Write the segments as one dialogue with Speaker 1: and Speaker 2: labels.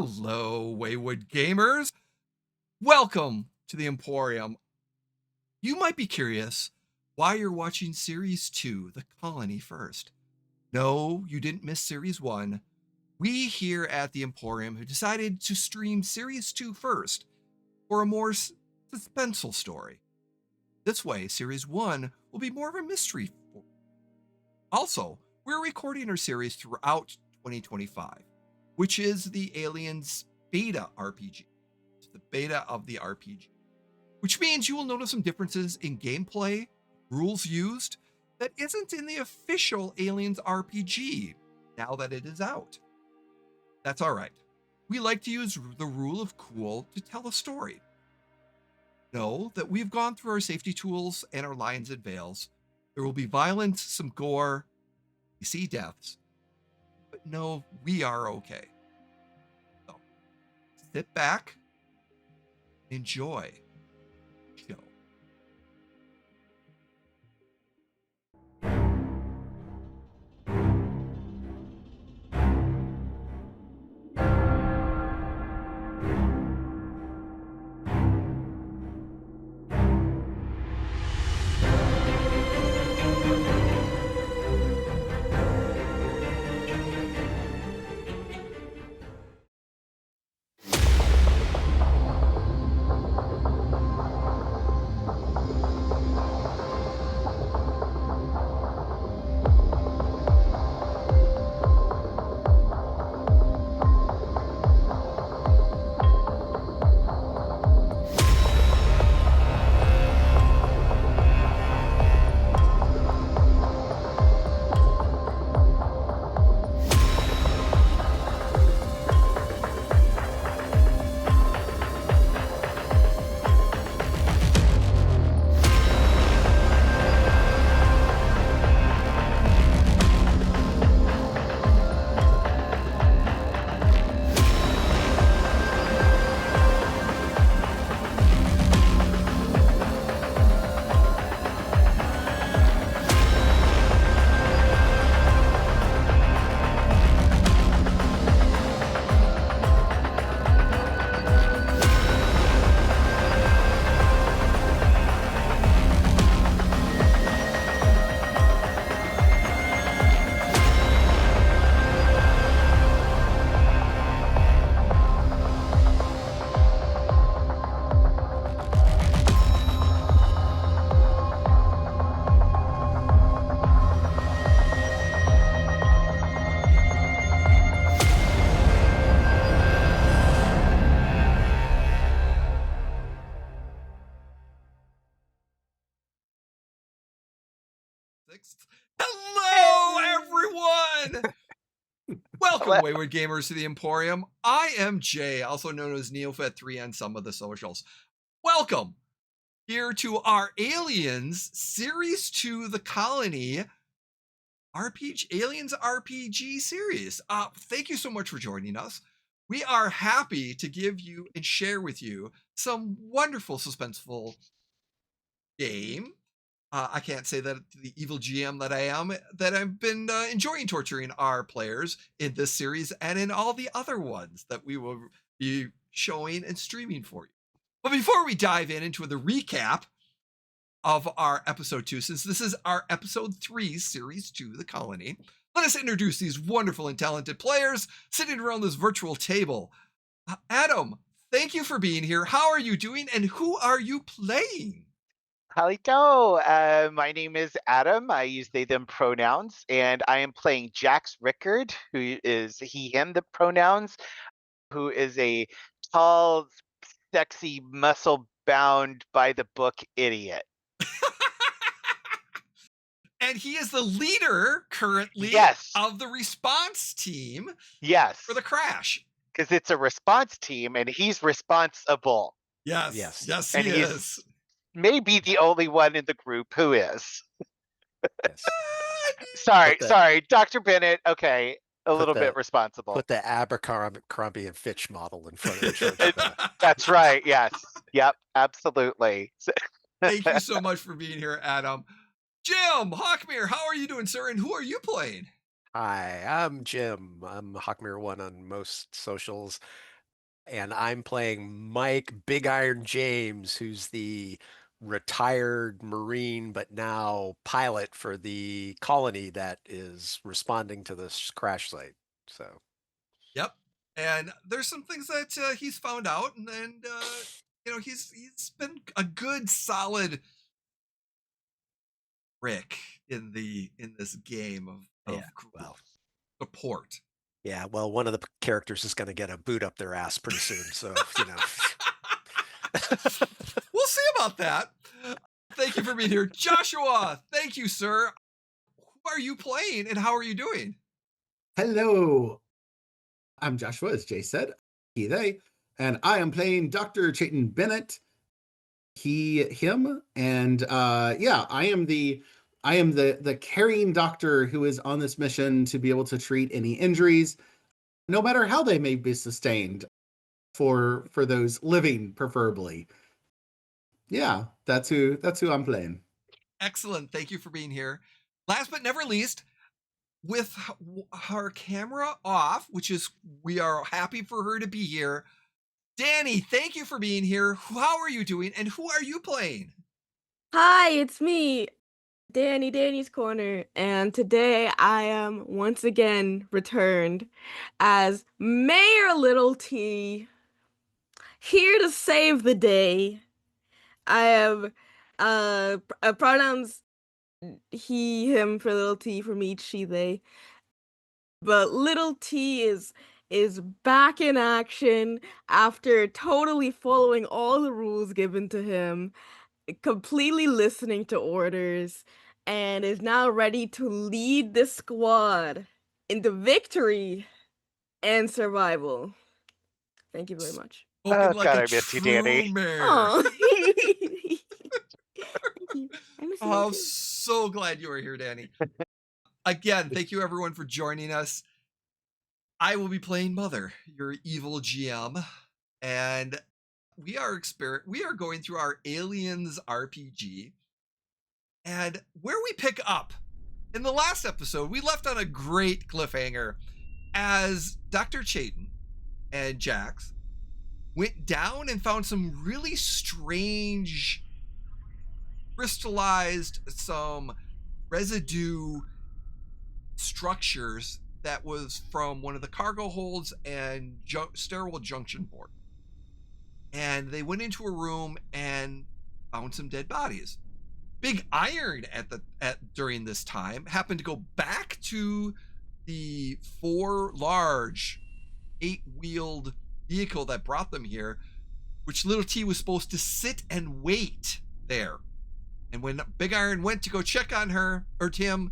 Speaker 1: Hello, Wayward Gamers. Welcome to the Emporium. You might be curious why you're watching Series 2, The Colony, first. No, you didn't miss Series 1. We here at the Emporium have decided to stream Series 2 first for a more suspenseful story. This way, Series 1 will be more of a mystery. Also, we're recording our series throughout 2025, which is the Aliens beta RPG. It's the beta of the RPG, which means you will notice some differences in gameplay, rules used, that isn't in the official Aliens RPG now that it is out. That's all right. We like to use the rule of cool to tell a story. Know that we've gone through our safety tools and our lines and veils. There will be violence, some gore, we see deaths, but no, we are okay. So sit back, enjoy the show. Hello, everyone! Welcome, Wayward Gamers, to the Emporium. I am Jay, also known as Neofed3 on some of the socials. Welcome here to our Aliens Series 2, The Colony Aliens RPG series. Thank you so much for joining us. We are happy to give you and share with you some wonderful suspenseful game. I can't say that the evil GM that I am, that I've been enjoying torturing our players in this series and in all the other ones that we will be showing and streaming for you. But before we dive into the recap of our episode 2, since this is our episode 3, series 2, The Colony, let us introduce these wonderful and talented players sitting around this virtual table. Adam, thank you for being here. How are you doing, and who are you playing?
Speaker 2: Howdy-do. My name is Adam. I use they, them pronouns, and I am playing Jax Rickard, who is he, him, the pronouns, who is a tall, sexy, muscle-bound, by-the-book idiot.
Speaker 1: And he is the leader currently of the response team for the crash.
Speaker 2: Because it's a response team, and he's responsible.
Speaker 1: Yes, he is.
Speaker 2: Maybe the only one in the group who is.
Speaker 3: Yes.
Speaker 2: sorry, Dr. Bennett. Okay, a little bit responsible.
Speaker 3: Put the Abercrombie and Fitch model in front of the
Speaker 2: That's right. Yes. Yep. Absolutely.
Speaker 1: Thank you so much for being here, Adam. Jim Hawkmere, how are you doing, sir? And who are you playing?
Speaker 3: Hi, I'm Jim. I'm Hawkmere1 on most socials. and I'm playing Mike Big Iron James, who's the retired Marine, but now pilot for the colony that is responding to this crash site. So,
Speaker 1: Yep. And there's some things that he's found out, and he's been a good, solid Rick in this game of
Speaker 3: yeah, well,
Speaker 1: support.
Speaker 3: yeah, well, one of the characters is going to get a boot up their ass pretty soon. So,
Speaker 1: We'll see about that. Thank you for being here, Joshua. Thank you, sir. Who are you playing, and how are you doing?
Speaker 4: Hello, I'm Joshua, as Jay said, he, they, and I am playing Dr. Chayton Bennett, he, him, and yeah, I am the carrying doctor who is on this mission to be able to treat any injuries, no matter how they may be sustained, for those living, preferably. Yeah, that's who I'm playing.
Speaker 1: Excellent. Thank you for being here. Last but never least, with her camera off, which is, we are happy for her to be here. Danny, thank you for being here. How are you doing, and who are you playing?
Speaker 5: Hi, it's me, Danny's Corner, and today I am once again returned as Mayor Little T, here to save the day. I have pronouns he, him for Little T, for me, she, they. But Little T is back in action after totally following all the rules given to him, completely listening to orders, and is now ready to lead the squad into victory and survival. Thank you very much.
Speaker 1: Spoken like
Speaker 2: God,
Speaker 1: a
Speaker 2: I miss you,
Speaker 1: true
Speaker 2: Danny.
Speaker 1: mayor.
Speaker 5: Aw. Thank you. I miss you
Speaker 1: Oh,
Speaker 5: too.
Speaker 1: so glad you are here, Danny. Again, thank you everyone for joining us. I will be playing Mother, your evil GM, and we are going through our Aliens RPG. And where we pick up, in the last episode, we left on a great cliffhanger as Dr. Chayton and Jax went down and found some really strange crystallized, some residue structures that was from one of the cargo holds and sterile junction board. And they went into a room and found some dead bodies. Big Iron during this time happened to go back to the 4 large 8-wheeled vehicle that brought them here, which Little T was supposed to sit and wait there. And when Big Iron went to go check on her or Tim,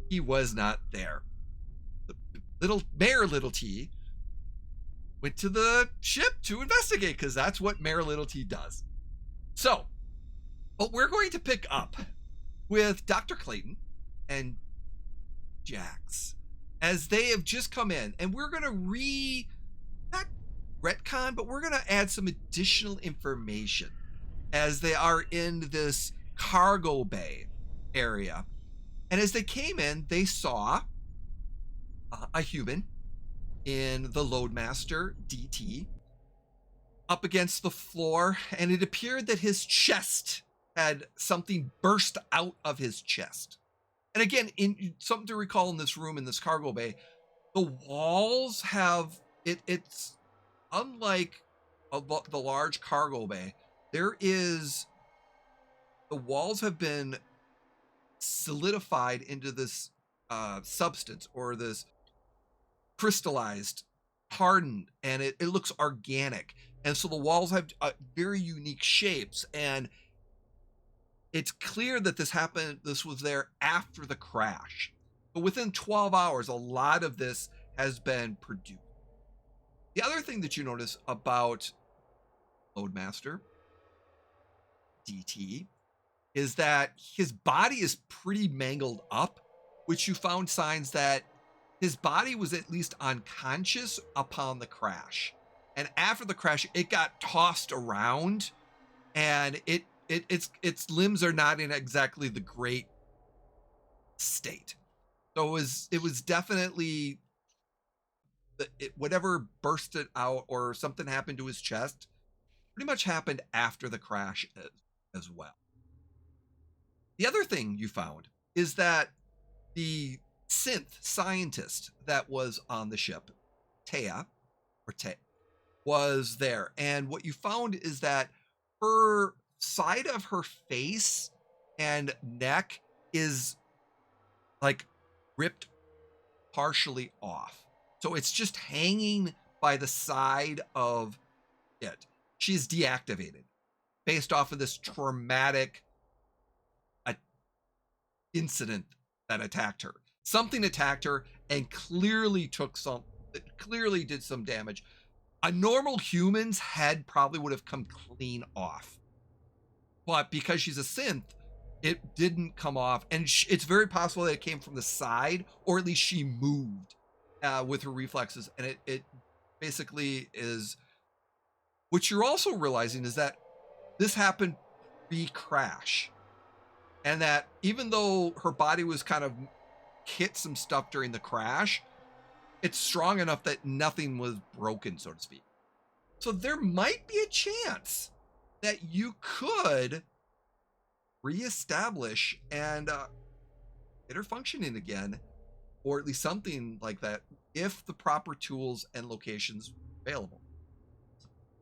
Speaker 1: he was not there. Mayor Little T went to the ship to investigate, because that's what Mayor Little T does. So, but we're going to pick up with Dr. Clayton and Jax as they have just come in, and we're going to not retcon, but we're going to add some additional information as they are in this cargo bay area. And as they came in, they saw a human in the Loadmaster DT up against the floor, and it appeared that his chest had something burst out of his chest. And again, in something to recall in this room, in this cargo bay, the walls have it's unlike the large cargo bay. The walls have been solidified into this substance, or this crystallized, hardened, and it looks organic. And so the walls have very unique shapes, and it's clear that this was there after the crash. But within 12 hours, a lot of this has been produced. The other thing that you notice about Loadmaster DT is that his body is pretty mangled up, which you found signs that his body was at least unconscious upon the crash. And after the crash, it got tossed around, and its limbs are not in exactly the great state. So it was definitely whatever bursted out or something happened to his chest pretty much happened after the crash as well. The other thing you found is that the synth scientist that was on the ship, Taya, was there. And what you found is that her side of her face and neck is like ripped partially off. So it's just hanging by the side of it. She's deactivated based off of this traumatic incident that attacked her. Something attacked her and clearly did some damage. A normal human's head probably would have come clean off. But because she's a synth, it didn't come off. And it's very possible that it came from the side, or at least she moved with her reflexes. And it basically is... What you're also realizing is that this happened pre-crash. And that even though her body was kind of hit some stuff during the crash, it's strong enough that nothing was broken, so to speak. So there might be a chance that you could reestablish and get her functioning again, or at least something like that, if the proper tools and locations are available.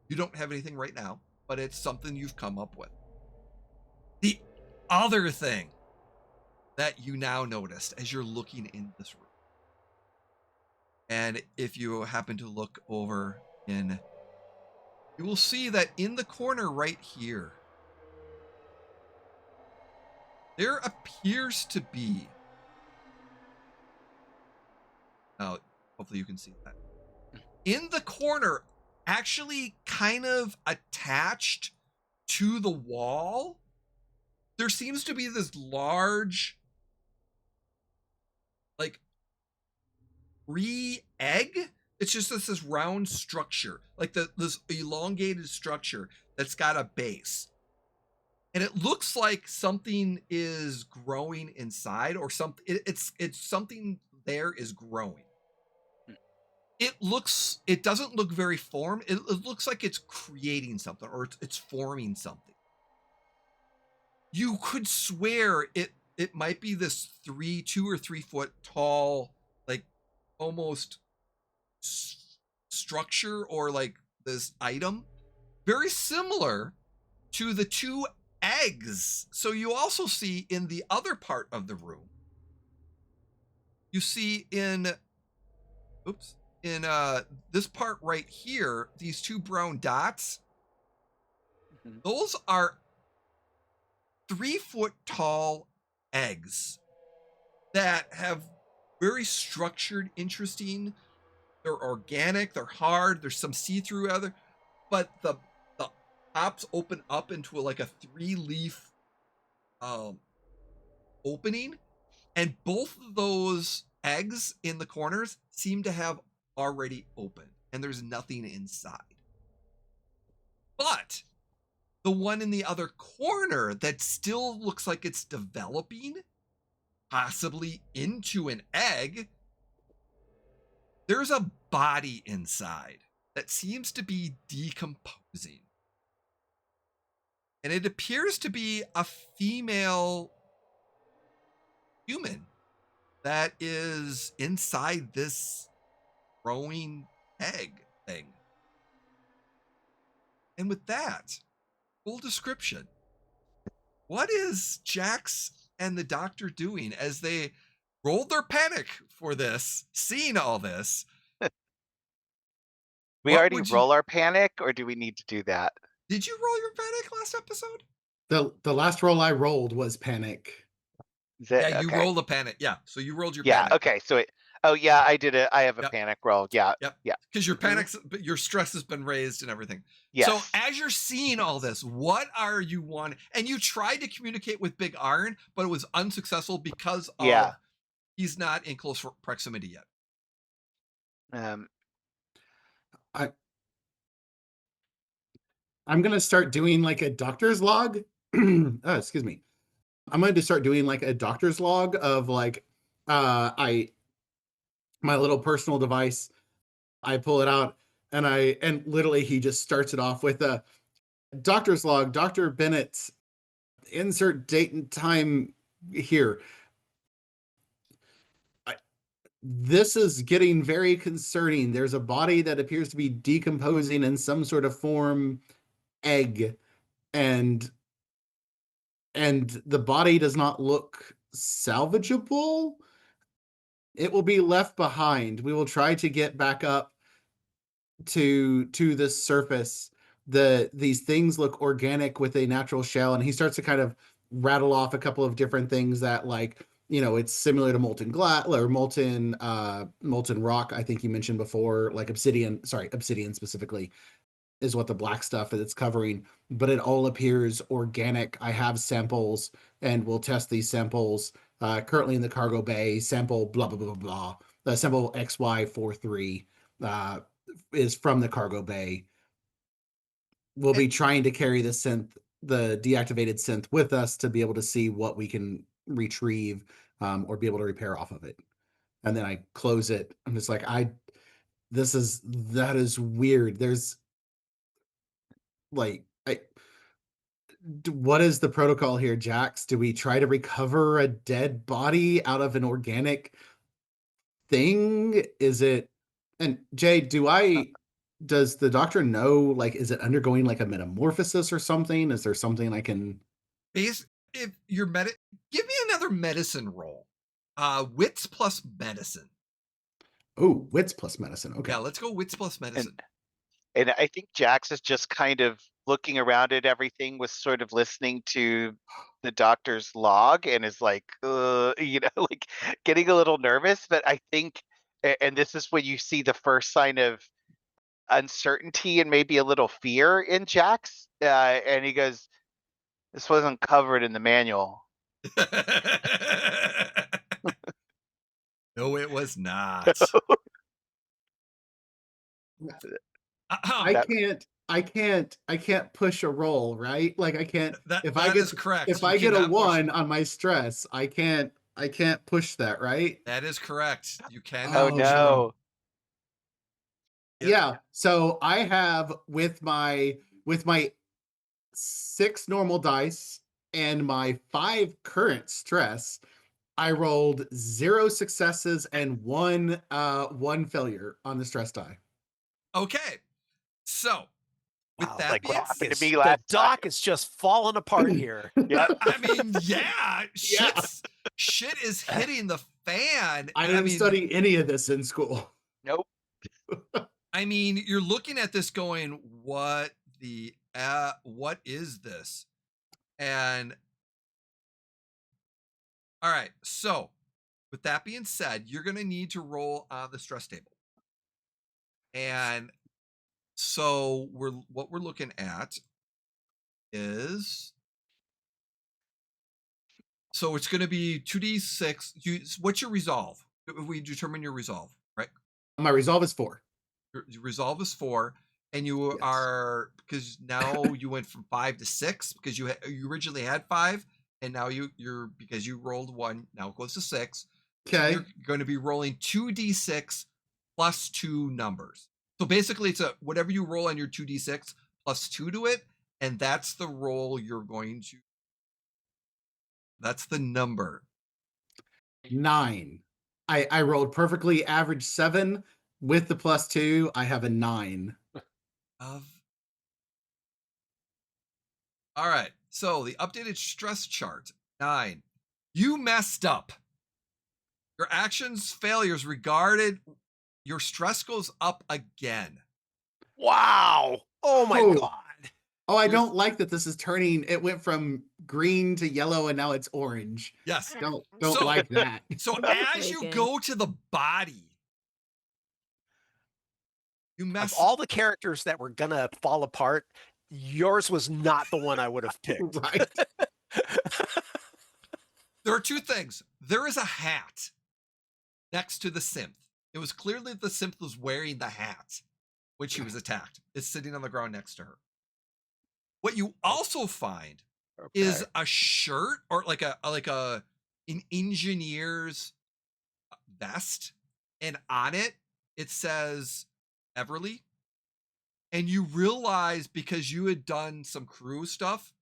Speaker 1: You don't have anything right now, but it's something you've come up with. The other thing that you now noticed as you're looking in this room, and if you happen to look over in, you will see that in the corner right here, there appears to be, now hopefully you can see that, in the corner, actually kind of attached to the wall, there seems to be this large, like, egg. It's just this round structure, like this elongated structure that's got a base. And it looks like something is growing inside, or something. It's something there is growing. It doesn't look very formed. It looks like it's creating something, or it's forming something. You could swear it might be this 2 or 3 foot tall, like almost structure, or like this item, very similar to the 2 eggs. So you also see in the other part of the room, you see in this part right here, these 2 brown dots, those are 3 foot tall eggs that have very structured, interesting, they're organic, they're hard, there's some see-through other, but the tops open up into like a 3-leaf opening, and both of those eggs in the corners seem to have already opened, and there's nothing inside. But the one in the other corner that still looks like it's developing, possibly into an egg, there's a body inside that seems to be decomposing. And it appears to be a female human that is inside this growing egg thing. And with that, full description, what is Jax and the doctor doing as they rolled their panic for this, seeing all this?
Speaker 2: We already roll our panic, or do we need to do that?
Speaker 1: Did you roll your panic last episode?
Speaker 4: The last roll I rolled was panic.
Speaker 1: Yeah, you rolled a panic. Yeah, so you rolled your
Speaker 2: yeah,
Speaker 1: panic.
Speaker 2: okay, so yeah, I did it. I have a panic roll. Yeah.
Speaker 1: Yep.
Speaker 2: Yeah.
Speaker 1: Because your your stress has been raised and everything.
Speaker 2: Yes.
Speaker 1: So as you're seeing all this, what are you wanting? And you tried to communicate with Big Iron, but it was unsuccessful because of he's not in close proximity yet.
Speaker 4: I'm gonna start doing like a doctor's log. Oh, excuse me. I'm going to start doing like a doctor's log of like my little personal device. I pull it out and literally he just starts it off with a doctor's log, Dr. Bennett, insert date and time here. This is getting very concerning. There's a body that appears to be decomposing in some sort of form, egg, and the body does not look salvageable. It will be left behind. We will try to get back up to this surface. These things look organic with a natural shell, and he starts to kind of rattle off a couple of different things that, like, it's similar to molten glass or molten rock. I think you mentioned before, like obsidian specifically is what the black stuff that it's covering, but it all appears organic. I have samples and we'll test these samples currently in the cargo bay. Sample blah, blah, blah, blah. The sample XY43 is from the cargo bay. We'll be trying to carry the deactivated synth with us to be able to see what we can retrieve or be able to repair off of it. And then I close it. I'm just like, that is weird. There's like, what is the protocol here, Jax? Do we try to recover a dead body out of an organic thing? Is it, and Jay, does the doctor know, like, is it undergoing like a metamorphosis or something? Is there something I can
Speaker 1: if you're give me another medicine roll. Wits plus medicine.
Speaker 4: Oh, wits plus medicine. Okay.
Speaker 1: Yeah, let's go wits plus medicine.
Speaker 2: And I think Jax is just kind of looking around at everything, was sort of listening to the doctor's log and is like, like getting a little nervous. But I think, and this is when you see the first sign of uncertainty and maybe a little fear in Jax. And he goes, "This wasn't covered in the manual."
Speaker 1: No, it was not.
Speaker 4: I can't push a roll, right? Like I can't.
Speaker 1: That is correct.
Speaker 4: If I get a 1 on my stress, I can't push that, right?
Speaker 1: That is correct. You cannot.
Speaker 2: Oh no.
Speaker 4: Yeah. So I have with my 6 normal dice and my 5 current stress, I rolled 0 successes and 1 failure on the stress die.
Speaker 1: Okay. So with that
Speaker 2: like
Speaker 1: being
Speaker 2: what happened
Speaker 1: said,
Speaker 2: to me
Speaker 3: The
Speaker 2: last
Speaker 3: dock
Speaker 2: time.
Speaker 3: is just falling apart here.
Speaker 2: Yeah.
Speaker 1: I mean, yeah, shit is hitting the fan.
Speaker 4: I didn't study any of this in school.
Speaker 2: Nope.
Speaker 1: I mean, you're looking at this going, what is this? And all right, so with that being said, you're going to need to roll on the stress table. And so what we're looking at is, so it's going to be 2d6. What's your resolve? We determine your resolve, right?
Speaker 4: My resolve is 4.
Speaker 1: Your resolve is 4, and you are, because now you went from 5 to 6 because you originally had 5, and now you're because you rolled 1, now it goes to 6.
Speaker 4: Okay.
Speaker 1: So you're going to be rolling 2d6 plus 2 numbers. So basically, it's whatever you roll on your 2d6 plus 2 to it, and that's the roll you're going to. That's the number.
Speaker 4: 9. I rolled perfectly average 7 with the plus 2. I have a 9.
Speaker 1: All right. So the updated stress chart 9. You messed up. Your actions failures regarded. Your stress goes up again.
Speaker 3: Wow. Oh my God.
Speaker 4: Oh, I don't like that this is turning. It went from green to yellow and now it's orange.
Speaker 1: Yes.
Speaker 4: Don't like that.
Speaker 1: So as you go to the body, you mess
Speaker 3: Of all the characters that were gonna fall apart, yours was not the one I would have picked.
Speaker 4: Right.
Speaker 1: There are 2 things. There is a hat next to the synth. It was clearly the synth was wearing the hat when she was attacked. It's sitting on the ground next to her. What you also find is a shirt or like an engineer's vest, and on it says Everly, and you realize because you had done some crew stuff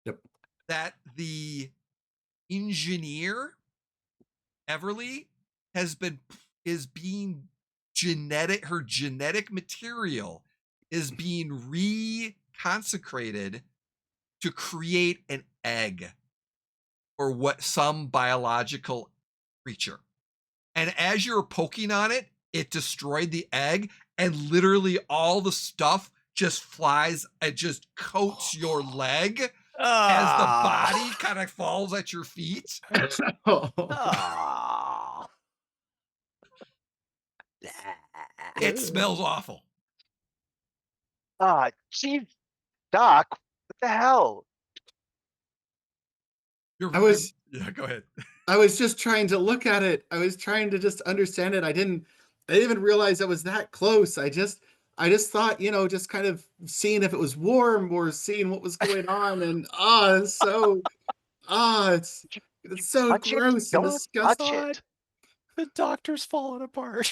Speaker 4: Yep.
Speaker 1: that the engineer Everly is being her genetic material is being reconsecrated to create an egg or what some biological creature. And as you're poking on it, it destroyed the egg, and literally all the stuff just flies and just coats your leg as the body kind of falls at your feet.
Speaker 3: Ah.
Speaker 1: It smells awful.
Speaker 2: Ah, geez, Doc, what the hell?
Speaker 1: Yeah, go ahead.
Speaker 4: I was just trying to look at it. I was trying to just understand it. I didn't even realize I was that close. I just thought, just kind of seeing if it was warm or seeing what was going on. And it's so it's so
Speaker 2: Touch it?
Speaker 4: gross and
Speaker 2: Don't
Speaker 4: disgusting.
Speaker 2: touch it.
Speaker 3: The doctor's falling apart.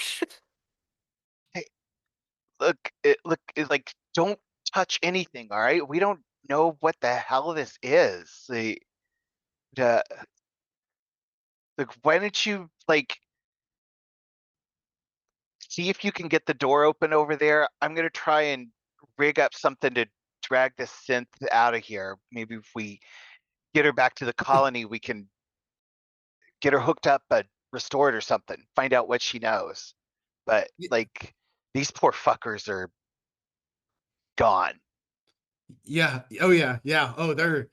Speaker 2: Look, it's like, don't touch anything, all right? We don't know what the hell this is. The why don't you see if you can get the door open over there? I'm gonna try and rig up something to drag this synth out of here. Maybe if we get her back to the colony, we can get her hooked up, but restored or something. Find out what she knows. But these poor fuckers are gone.
Speaker 4: Yeah. Oh yeah. Yeah. Oh, they're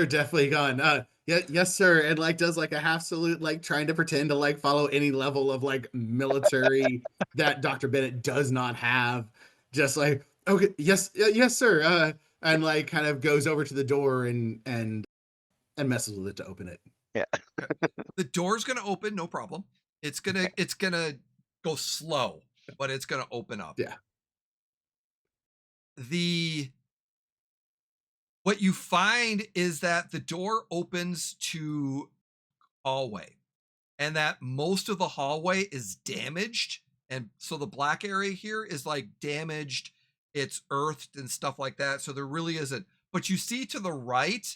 Speaker 4: definitely gone. Yeah, yes, sir. And does a half salute, trying to pretend to follow any level of military that Dr. Bennett does not have. Just okay, yes, yes, sir. And kind of goes over to the door and messes with it to open it.
Speaker 2: Yeah.
Speaker 1: The door's gonna open, no problem. It's gonna go slow, but it's gonna open up.
Speaker 4: Yeah.
Speaker 1: What you find is that the door opens to hallway, and that most of the hallway is damaged, and so the black area here is damaged, it's earthed and stuff like that, so there really isn't. But you see to the right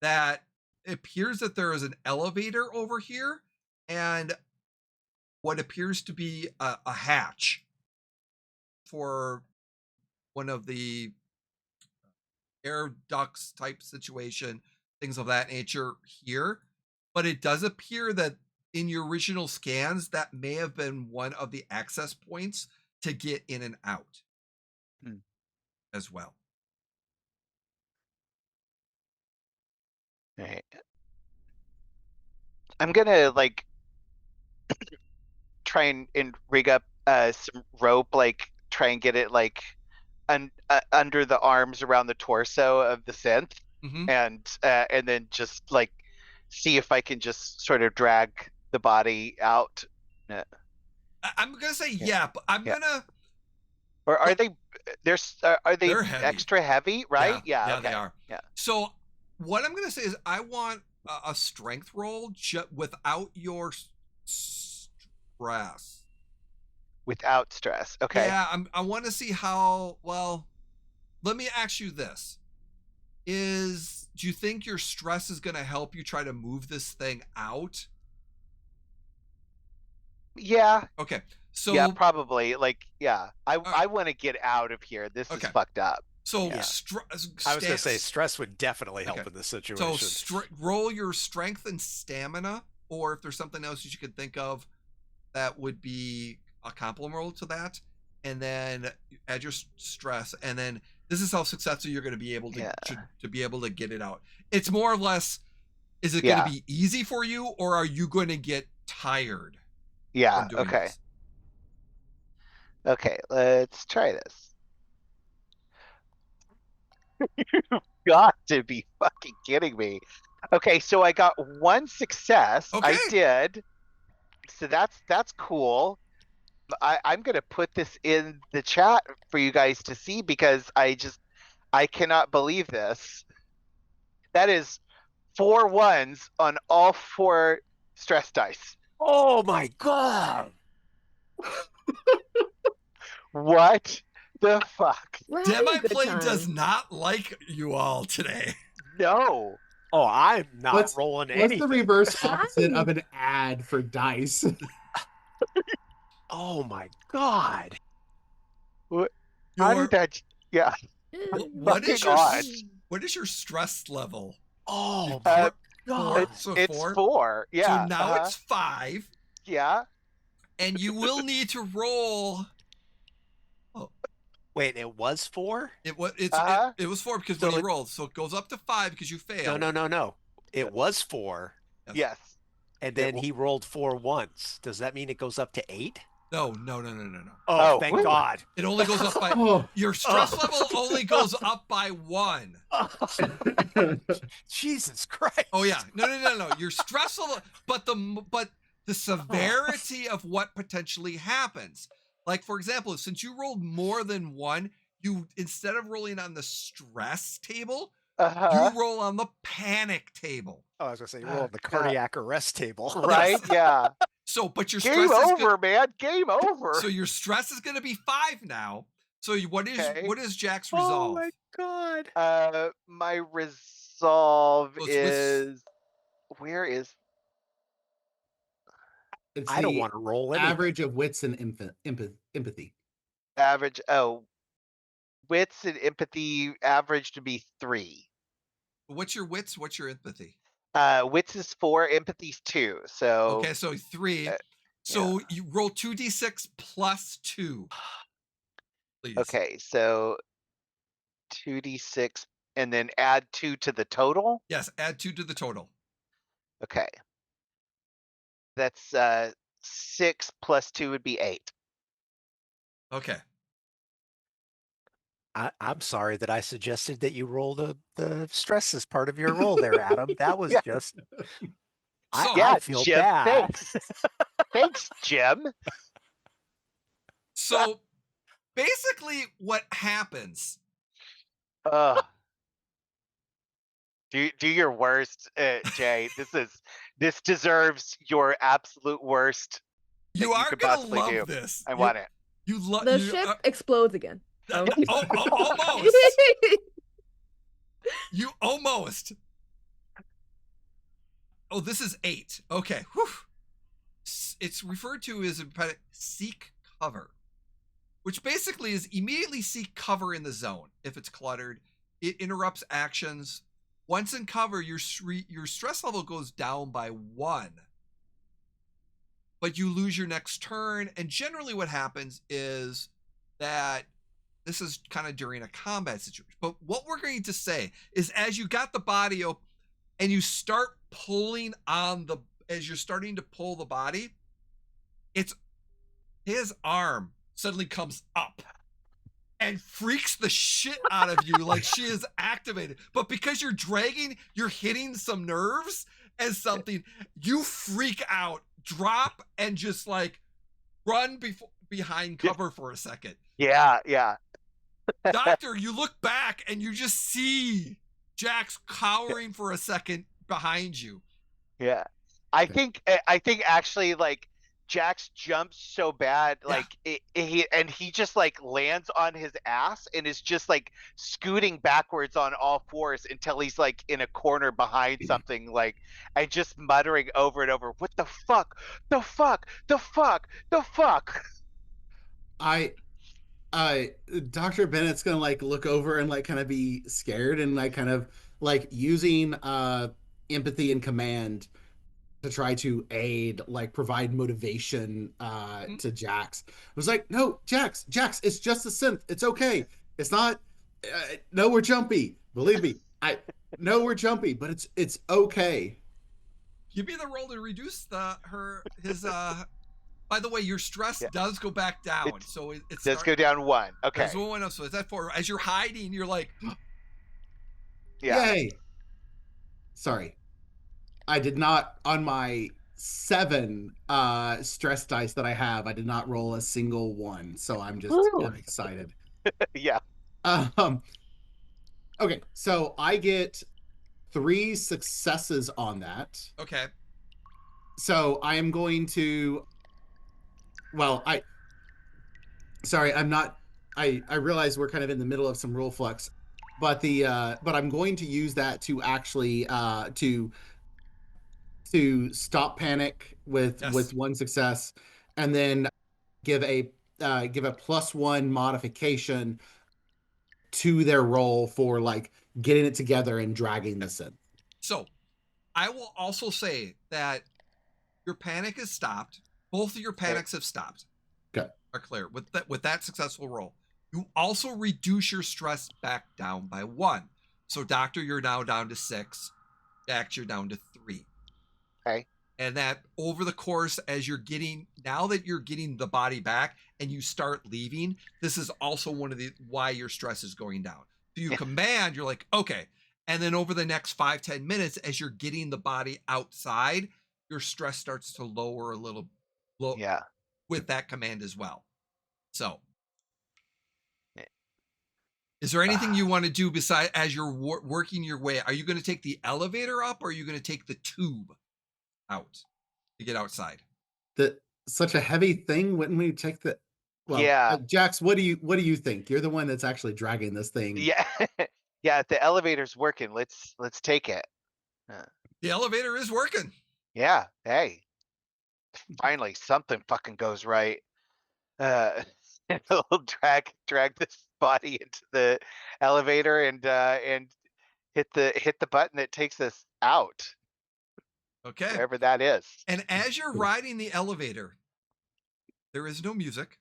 Speaker 1: that it appears that there is an elevator over here and what appears to be a hatch for one of the air ducts type situation, things of that nature here. But it does appear that in your original scans, that may have been one of the access points to get in and out as well.
Speaker 2: Right. I'm gonna try and rig up some rope, try and get it under the arms around the torso of the synth, and then just see if I can just sort of drag the body out.
Speaker 1: I'm gonna say yeah, but I'm gonna.
Speaker 2: Or are they? Are they
Speaker 1: They're heavy.
Speaker 2: extra heavy? Right?
Speaker 1: Yeah,
Speaker 2: okay.
Speaker 1: they are.
Speaker 2: Yeah.
Speaker 1: So what I'm gonna say is I want a strength roll without your stress.
Speaker 2: Without stress. Okay.
Speaker 1: Yeah, I want to see how well. Let me ask you this: do you think your stress is going to help you try to move this thing out?
Speaker 2: Yeah.
Speaker 1: Okay. So
Speaker 2: yeah, probably. I want to get out of here. This is fucked up.
Speaker 1: So
Speaker 3: I was gonna say stress would definitely help in this situation.
Speaker 1: So roll your strength and stamina, or if there's something else you could think of that would be a complement roll to that, and then add your stress, and then this is how successful you're going to be able to be able to get it out. It's more or less, is it going to be easy for you, or are you going to get tired?
Speaker 2: Yeah. Okay.
Speaker 1: This?
Speaker 2: Okay. Let's try this. You've got to be fucking kidding me. Okay, so I got one success.
Speaker 1: Okay.
Speaker 2: I did. So that's cool. I'm gonna put this in the chat for you guys to see because I cannot believe this. That is 4 1s on all 4 stress dice.
Speaker 3: Oh my god!
Speaker 2: What the fuck?
Speaker 5: We're having a
Speaker 1: Demi
Speaker 5: good
Speaker 1: Plane does
Speaker 5: time.
Speaker 1: not like you all today.
Speaker 2: No.
Speaker 3: Oh, I'm not
Speaker 4: What's-
Speaker 3: rolling
Speaker 4: What's
Speaker 3: anything.
Speaker 4: the reverse opposite of an ad for dice?
Speaker 3: Oh my god.
Speaker 2: How
Speaker 1: Your-
Speaker 2: did that? Yeah.
Speaker 1: what is
Speaker 2: Fucking
Speaker 1: your
Speaker 2: odd.
Speaker 1: what is your stress level?
Speaker 3: Oh
Speaker 2: Uh,
Speaker 3: my
Speaker 1: Four?
Speaker 3: god.
Speaker 1: So
Speaker 2: It's
Speaker 1: four?
Speaker 2: four. Yeah.
Speaker 1: So now it's 5,
Speaker 2: yeah.
Speaker 1: and you will need to roll.
Speaker 3: Wait, it was 4?
Speaker 1: It was
Speaker 2: Uh-huh.
Speaker 1: it was 4 because
Speaker 3: So
Speaker 1: when you
Speaker 3: it-
Speaker 1: rolled, so it goes up to 5 because you failed.
Speaker 3: No. It was 4,
Speaker 2: Yes.
Speaker 3: and then he rolled 4 once. Does that mean it goes up to 8?
Speaker 1: No.
Speaker 3: Oh,
Speaker 2: Oh,
Speaker 3: thank
Speaker 2: woo.
Speaker 3: God.
Speaker 1: It only goes up by
Speaker 4: Oh.
Speaker 1: your stress level only goes up by 1.
Speaker 3: Jesus Christ.
Speaker 1: Oh yeah, no. Your stress level, but the severity of what potentially happens. Like for example, since you rolled more than 1, you instead of rolling on the stress table,
Speaker 2: Uh-huh.
Speaker 1: you roll on the panic table.
Speaker 3: Oh, I was gonna say, you
Speaker 2: Oh,
Speaker 3: rolled the
Speaker 2: God.
Speaker 3: cardiac arrest table.
Speaker 2: Right? Yeah.
Speaker 1: So, but your
Speaker 2: Game
Speaker 1: stress is
Speaker 2: over, man. Game over.
Speaker 1: so your stress is going to be 5 now. So what
Speaker 2: Okay.
Speaker 1: is Jack's
Speaker 3: Oh
Speaker 1: resolve?
Speaker 3: my God.
Speaker 2: My resolve
Speaker 1: Well, it's
Speaker 2: is where is
Speaker 4: It's
Speaker 3: I don't
Speaker 4: the
Speaker 3: want to roll anything.
Speaker 4: average of wits and empathy.
Speaker 2: average? Oh, wits and empathy average to be 3.
Speaker 1: What's your wits? What's your empathy?
Speaker 2: Wits is 4, empathy's 2. So
Speaker 1: Okay, so 3.
Speaker 2: uh,
Speaker 1: So you roll 2d6 plus 2. Please.
Speaker 2: okay, so 2d6 and then add 2 to the total.
Speaker 1: Yes, add 2 to the total.
Speaker 2: Okay. That's 6 plus 2 would be 8.
Speaker 1: Okay.
Speaker 3: I'm sorry that I suggested that you roll the stress as part of your roll there, Adam. That was
Speaker 2: Yeah.
Speaker 3: just.
Speaker 1: So-
Speaker 3: I feel
Speaker 2: Jim,
Speaker 3: bad.
Speaker 2: thanks. Thanks, Jim.
Speaker 1: So basically what happens,
Speaker 2: Ugh. Do your worst, Jay. This deserves your absolute worst.
Speaker 1: you
Speaker 2: you
Speaker 1: are
Speaker 2: could
Speaker 1: going to
Speaker 2: possibly
Speaker 1: love
Speaker 2: do.
Speaker 1: this.
Speaker 2: I want it.
Speaker 1: You love
Speaker 5: The ship explodes again.
Speaker 1: almost. You almost. Oh, this is 8. Okay. Whew. It's referred to as seek cover, which basically is immediately seek cover in the zone. If it's cluttered, it interrupts actions. Once in cover, your stress level goes down by 1, but you lose your next turn. And generally what happens is that this is kind of during a combat situation. But what we're going to say is as you got the body up and you start pulling on as you're starting to pull the body, it's his arm suddenly comes up and freaks the shit out of you like she is activated. But because you're dragging, you're hitting some nerves and something, you freak out, drop, and just like run behind cover for a second.
Speaker 2: Yeah.
Speaker 1: Doctor, you look back and you just see Jax cowering for a second behind you.
Speaker 2: Yeah. I think actually like Jax jumps so bad,
Speaker 1: Yeah.
Speaker 2: like he just like lands on his ass and is just like scooting backwards on all fours until he's like in a corner behind something, like and just muttering over and over, "What the fuck? The fuck? The fuck? The fuck?"
Speaker 4: Dr. Bennett's gonna like look over and like kind of be scared and like kind of like using empathy and command to try to aid, like provide motivation to Jax. I was like, no, Jax, it's just a synth. It's okay. It's not. No, we're jumpy. Believe me, no, we're jumpy, but it's okay.
Speaker 1: Give me the roll to reduce his. By the way, your stress does go back down, so it's
Speaker 2: Let's go down 1. Okay.
Speaker 1: There's 1 up, so it's at 4. As you're hiding, you're like,
Speaker 2: Yeah.
Speaker 4: Yay. Sorry. I did not, on my 7 stress dice that I have, I did not roll a single 1. So I'm excited.
Speaker 2: Yeah.
Speaker 4: Okay, so I get 3 successes on that.
Speaker 1: okay,
Speaker 4: So I am going to, sorry, I'm not. I realize we're kind of in the middle of some rule flux, but but I'm going to use that to actually to stop panic with
Speaker 1: Yes.
Speaker 4: one success, and then give a +1 modification to their roll for like getting it together and dragging this in.
Speaker 1: So I will also say that your panic is stopped. Both of your panics have stopped.
Speaker 4: Okay.
Speaker 1: Are clear with that successful roll. You also reduce your stress back down by 1. So Doctor, you're now down to 6. Jax, you're down to 3.
Speaker 2: Okay.
Speaker 1: And that over the course, as you're getting, now that you're getting the body back and you start leaving, this is also one of the why your stress is going down. So you command, you're like, okay. And then over the next 5-10 minutes, as you're getting the body outside, your stress starts to lower a little
Speaker 2: Yeah.
Speaker 1: with that command as well. So
Speaker 2: Eh.
Speaker 1: is there anything you want to do besides as you're working your way? Are you going to take the elevator up, or are you going to take the tube out to get outside?
Speaker 4: Such a heavy thing, wouldn't we take the? Well,
Speaker 2: Yeah.
Speaker 4: Jax, what do you think? You're the one that's actually dragging this thing.
Speaker 2: Yeah. Yeah, if the elevator's working, let's take it.
Speaker 1: The elevator is working.
Speaker 2: Yeah, hey. Finally something fucking goes right. And we'll drag this body into the elevator and hit the button that takes us out,
Speaker 1: Okay.
Speaker 2: wherever that is.
Speaker 1: And as you're riding the elevator, there is no music.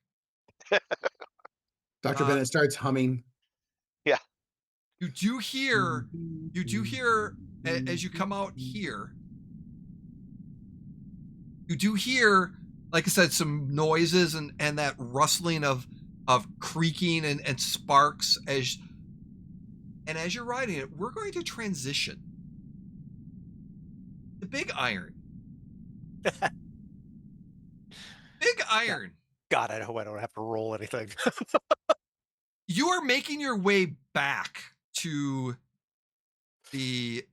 Speaker 4: Dr. Bennett starts humming.
Speaker 2: Yeah.
Speaker 1: You do hear as you come out here, you do hear, like I said, some noises and that rustling of creaking and sparks as you're riding it. We're going to transition. The Big Iron. Big Iron.
Speaker 3: God, I hope I don't have to roll anything.
Speaker 1: You are making your way back to the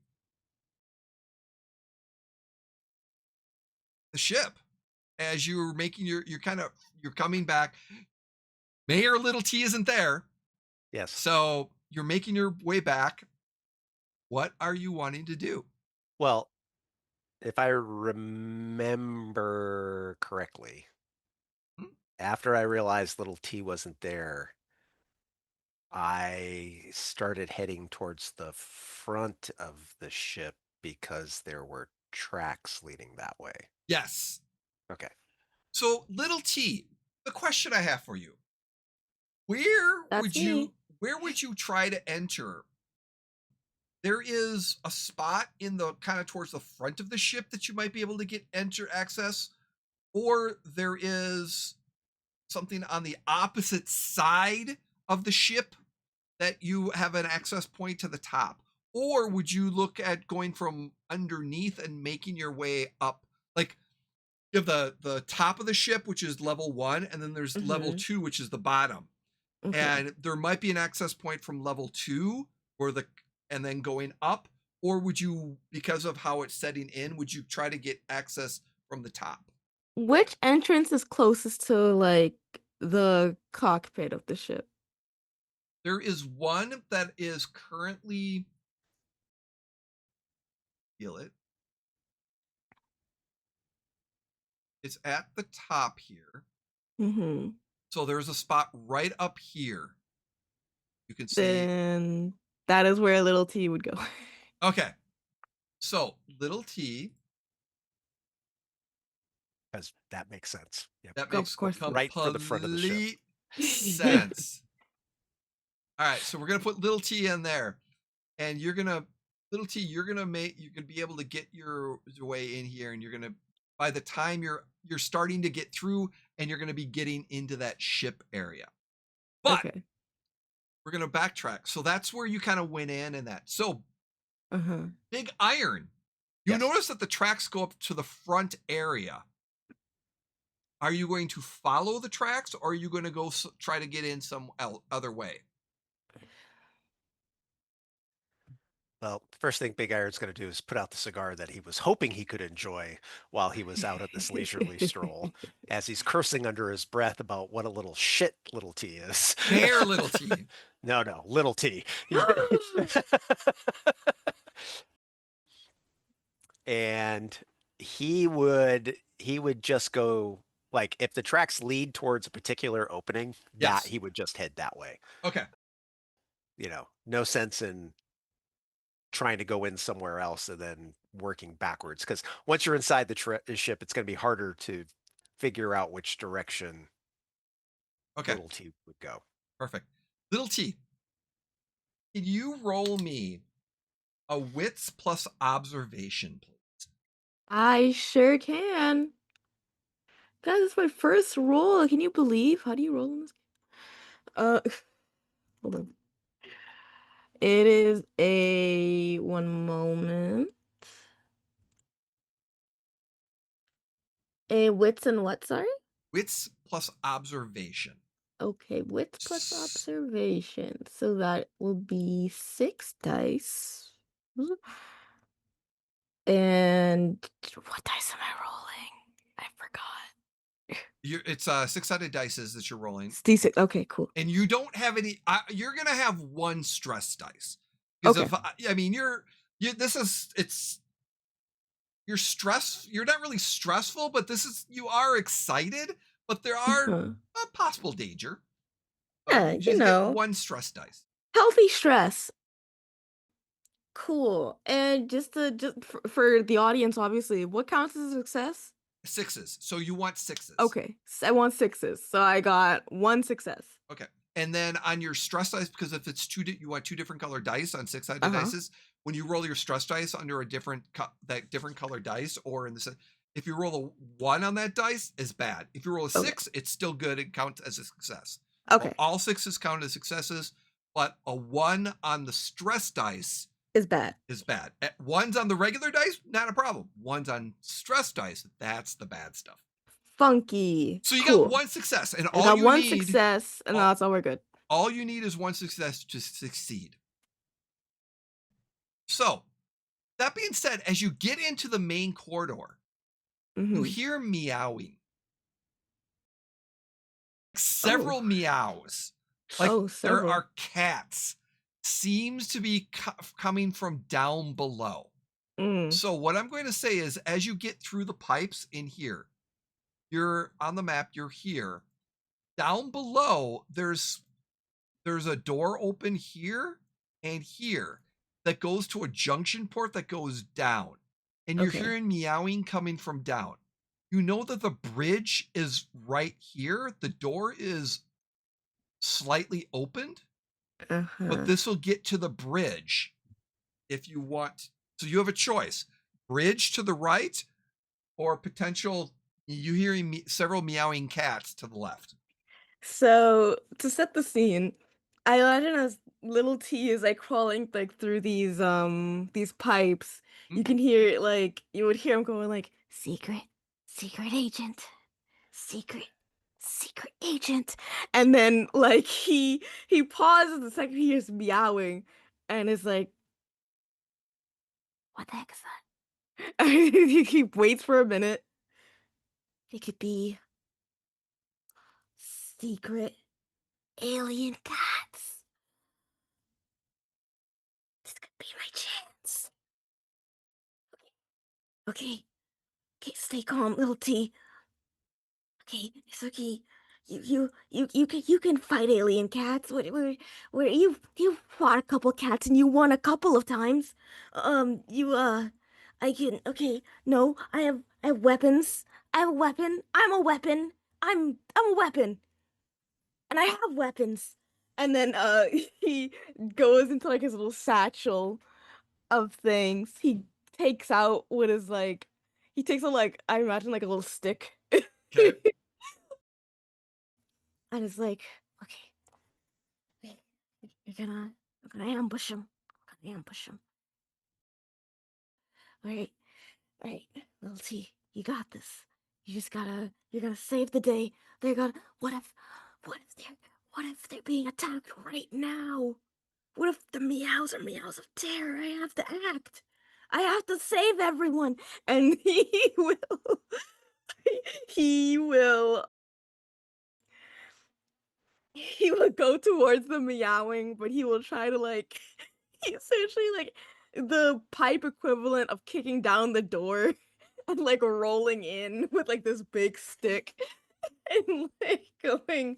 Speaker 1: ship as you're making you're coming back. Mayor Little T isn't there.
Speaker 3: Yes.
Speaker 1: So you're making your way back. What are you wanting to do?
Speaker 3: Well, if I remember correctly, after I realized Little T wasn't there, I started heading towards the front of the ship because there were tracks leading that way.
Speaker 1: Yes.
Speaker 3: Okay.
Speaker 1: So Little T, the question I have for you. Where would you try to enter? There is a spot in the kind of towards the front of the ship that you might be able to get enter access, or there is something on the opposite side of the ship that you have an access point to the top. Or would you look at going from underneath and making your way up? Like you have the top of the ship, which is level 1, and then there's level 2, which is the bottom.
Speaker 5: Okay.
Speaker 1: And there might be an access point from level 2 and then going up, or would you, because of how it's setting in, would you try to get access from the top?
Speaker 5: Which entrance is closest to like the cockpit of the ship?
Speaker 1: There is one that is currently, feel it. It's at the top here.
Speaker 5: Mm-hmm.
Speaker 1: So there's a spot right up here. You can see.
Speaker 5: Then that is where Little T would go.
Speaker 1: Okay. So Little T.
Speaker 3: Because that makes sense. Yep.
Speaker 1: That
Speaker 5: Of
Speaker 1: makes
Speaker 5: course.
Speaker 3: Right for the front of the ship.
Speaker 1: complete sense. All right, so we're gonna put Little T in there, and Little T, you're gonna be able to get your way in here, and you're gonna, by the time you're starting to get through, and you're gonna be getting into that ship area. But
Speaker 5: Okay.
Speaker 1: we're gonna backtrack. So that's where you kind of went in and that. So
Speaker 5: Uh-huh.
Speaker 1: Big Iron, you
Speaker 3: Yes.
Speaker 1: notice that the tracks go up to the front area. Are you going to follow the tracks, or are you going to go try to get in some other way?
Speaker 3: Well, the first thing Big Iron's going to do is put out the cigar that he was hoping he could enjoy while he was out on this leisurely stroll, as he's cursing under his breath about what a little shit Little T is.
Speaker 1: Hair, Little T.
Speaker 3: No, Little T. And he would just go, like, if the tracks lead towards a particular opening,
Speaker 1: Yes.
Speaker 3: that he would just head that way.
Speaker 1: Okay.
Speaker 3: No sense in trying to go in somewhere else and then working backwards, because once you're inside the ship, it's going to be harder to figure out which direction
Speaker 1: Okay.
Speaker 3: Little T would go.
Speaker 1: Perfect. Little T, can you roll me a wits plus observation, please?
Speaker 5: I sure can. Guys, it's my first roll. Can you believe? How do you roll in this game? Hold on. It is a 1 moment. A wits and what, sorry?
Speaker 1: Wits plus observation.
Speaker 5: Okay, wits plus observation. So that will be 6 dice. And what dice am I rolling? I forgot.
Speaker 1: It's 6-sided dice that you're rolling,
Speaker 5: It's D6. Okay, cool.
Speaker 1: and you don't have any. You're gonna have 1 stress dice because
Speaker 5: Okay.
Speaker 1: you're stressed. You're not really stressful, but you are excited. But there are a possible danger.
Speaker 5: Yeah,
Speaker 1: You
Speaker 5: you
Speaker 1: just
Speaker 5: know.
Speaker 1: get 1 stress dice.
Speaker 5: Healthy stress. Cool. And just for the audience, obviously, what counts as a success?
Speaker 1: 6s. So you want 6s.
Speaker 5: Okay, so I want 6s. So I got 1 success.
Speaker 1: Okay. And then on your stress dice, because if it's you want 2 different colored dice on 6-sided dice, when you roll your stress dice under a different color dice, or if you roll a 1 on that dice, is bad. If you roll a 6, it's still good. It counts as a success.
Speaker 5: Okay.
Speaker 1: All 6s count as successes, but a 1 on the stress dice
Speaker 5: is bad.
Speaker 1: 1s on the regular dice, not a problem. 1s on stress dice, that's the bad stuff.
Speaker 5: Funky.
Speaker 1: So you
Speaker 5: cool.
Speaker 1: got 1 success, and
Speaker 5: I got one success, and that's all we're good.
Speaker 1: All you need is 1 success to succeed. So, that being said, as you get into the main corridor, you hear meowing. Several meows. Like there are cats. Seems to be coming from down below. So what I'm going to say is, as you get through the pipes in here, you're on the map, you're here. Down below, there's a door open here and here that goes to a junction port that goes down. And you're hearing meowing coming from down. You know that the bridge is right here. The door is slightly opened. But this will get to the bridge if you want. So you have a choice: bridge to the right, or potential. You hearing several meowing cats to the left.
Speaker 5: So to set the scene, I imagine as Little T is like crawling like through these pipes. You can hear you would hear him going like secret agent, secret agent, and then like he pauses the second he hears meowing, and is like, "What the heck is that?" He waits for a minute. It could be secret alien cats. This could be my chance. Okay, stay calm, Little T. Okay, it's okay. You can fight alien cats. Where you fought a couple cats and you won a couple of times. I can. Okay, no, I have weapons. I have a weapon. I'm a weapon. I'm a weapon. And I have weapons. And then he goes into like his little satchel of things. He takes out what is like, he takes out like, I imagine like a little stick.
Speaker 1: Okay.
Speaker 5: And it's like, okay, I'm gonna ambush him. All right, Little T, you got this. You gotta save the day. What if they're being attacked right now? what if the meows are meows of terror? I have to act. I have to save everyone. And he will he will go towards the meowing, but he will try to like he essentially like the pipe equivalent of kicking down the door and like rolling in with like this big stick and like going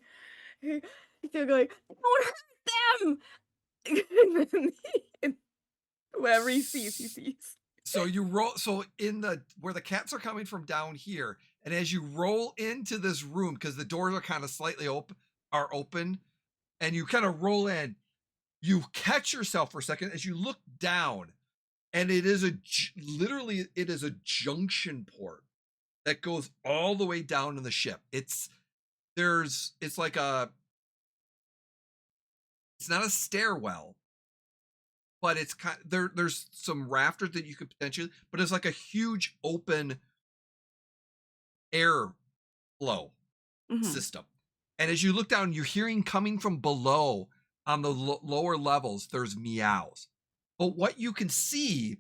Speaker 5: they're going, don't hurt them. And then and whoever he sees, he sees.
Speaker 1: So you roll. So in the where the cats are coming from down here, and as you roll into this room, because the doors are kind of slightly open, and you kind of roll in, you catch yourself for a second as you look down, and it is literally it is a junction port that goes all the way down in the ship. It's like it's not a stairwell, but it's kind there's some rafters that you could potentially, but it's like a huge open air flow
Speaker 5: Mhm.
Speaker 1: system. And as you look down, you're hearing coming from below on the lower levels, there's meows. But what you can see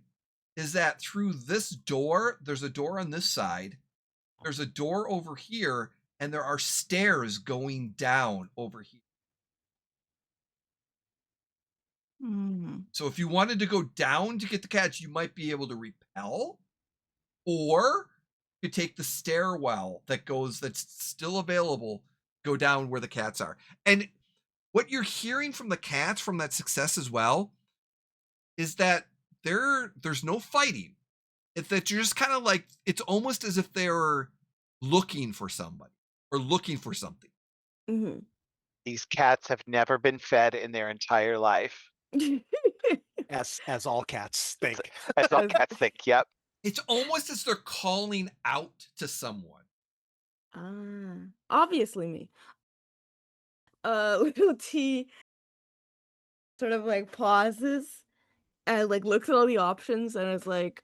Speaker 1: is that through this door, there's a door on this side, there's a door over here, and there are stairs going down over here.
Speaker 5: Mm.
Speaker 1: So if you wanted to go down to get the cats, you might be able to repel, or you take the stairwell that's still available, go down where the cats are. And what you're hearing from the cats from that success as well is that there's no fighting. It's that you're just kind of like, it's almost as if they're looking for somebody or looking for something.
Speaker 5: Mhm.
Speaker 2: These cats have never been fed in their entire life.
Speaker 3: As all cats think.
Speaker 2: That's all
Speaker 5: As-
Speaker 2: cats think. Yep.
Speaker 1: It's almost as they're calling out to someone.
Speaker 5: Obviously me. Little T sort of like pauses and like looks at all the options and is like,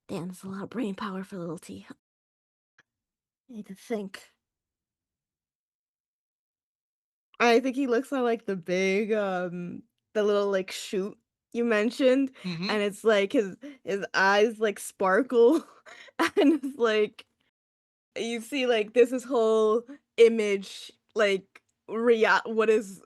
Speaker 5: damn, that's a lot of brain power for little T. I need to think. I think he looks at like the little like chute you mentioned,
Speaker 1: Mhm.
Speaker 5: and it's like his eyes like sparkle and it's like you see like this whole image like what is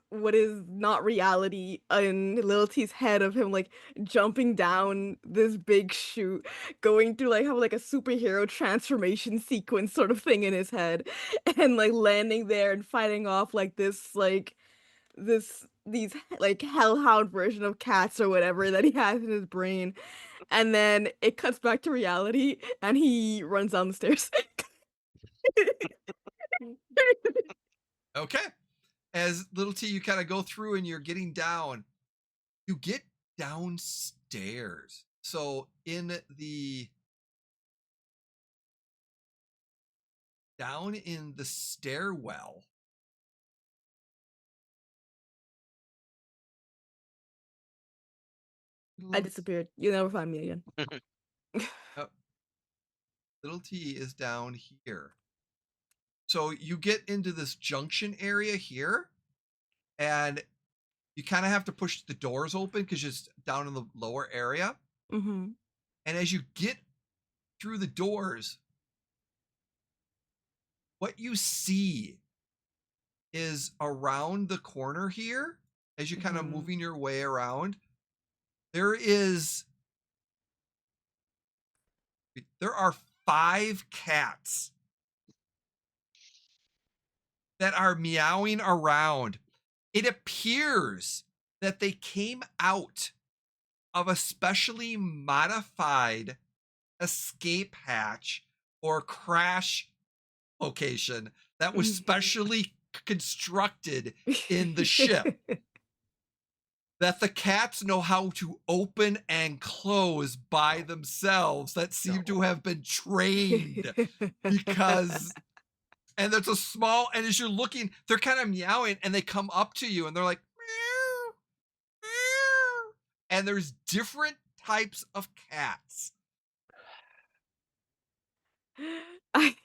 Speaker 5: not reality in Lil T's head of him like jumping down this big chute, going through like have like a superhero transformation sequence sort of thing in his head and like landing there and fighting off like these like hellhound version of cats or whatever that he has in his brain, and then it cuts back to reality and he runs down the stairs.
Speaker 1: Okay. As little T, you kind of go through and you're getting down. You get downstairs. So down in the stairwell,
Speaker 5: I disappeared. You'll never find me again.
Speaker 1: little T is down here. So you get into this junction area here, and you kind of have to push the doors open because it's down in the lower area.
Speaker 5: Mm-hmm.
Speaker 1: And as you get through the doors, what you see is around the corner here, as you kind of
Speaker 5: Mhm.
Speaker 1: moving your way around, there are 5 cats that are meowing around. It appears that they came out of a specially modified escape hatch or crash location that was specially constructed in the ship, that the cats know how to open and close by themselves, that seem to have been trained because and there's a small, and as you're looking, they're kind of meowing and they come up to you and they're like meow, meow. And there's different types of cats.
Speaker 5: I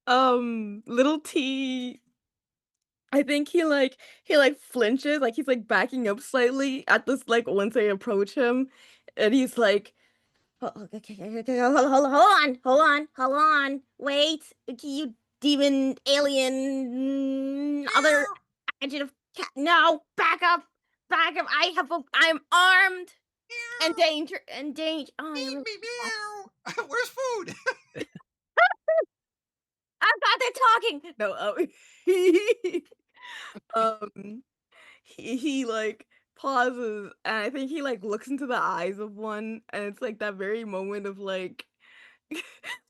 Speaker 5: Little T I think he flinches, like he's like backing up slightly at this like once they approach him, and he's like, okay, hold on, wait, you demon, alien, other adjective, no, back up, I'm armed and danger. Oh,
Speaker 1: Meow, meow, meow. Where's food?
Speaker 5: I've got that talking. No, um, he like pauses, and I think he like looks into the eyes of one, and it's like that very moment of like,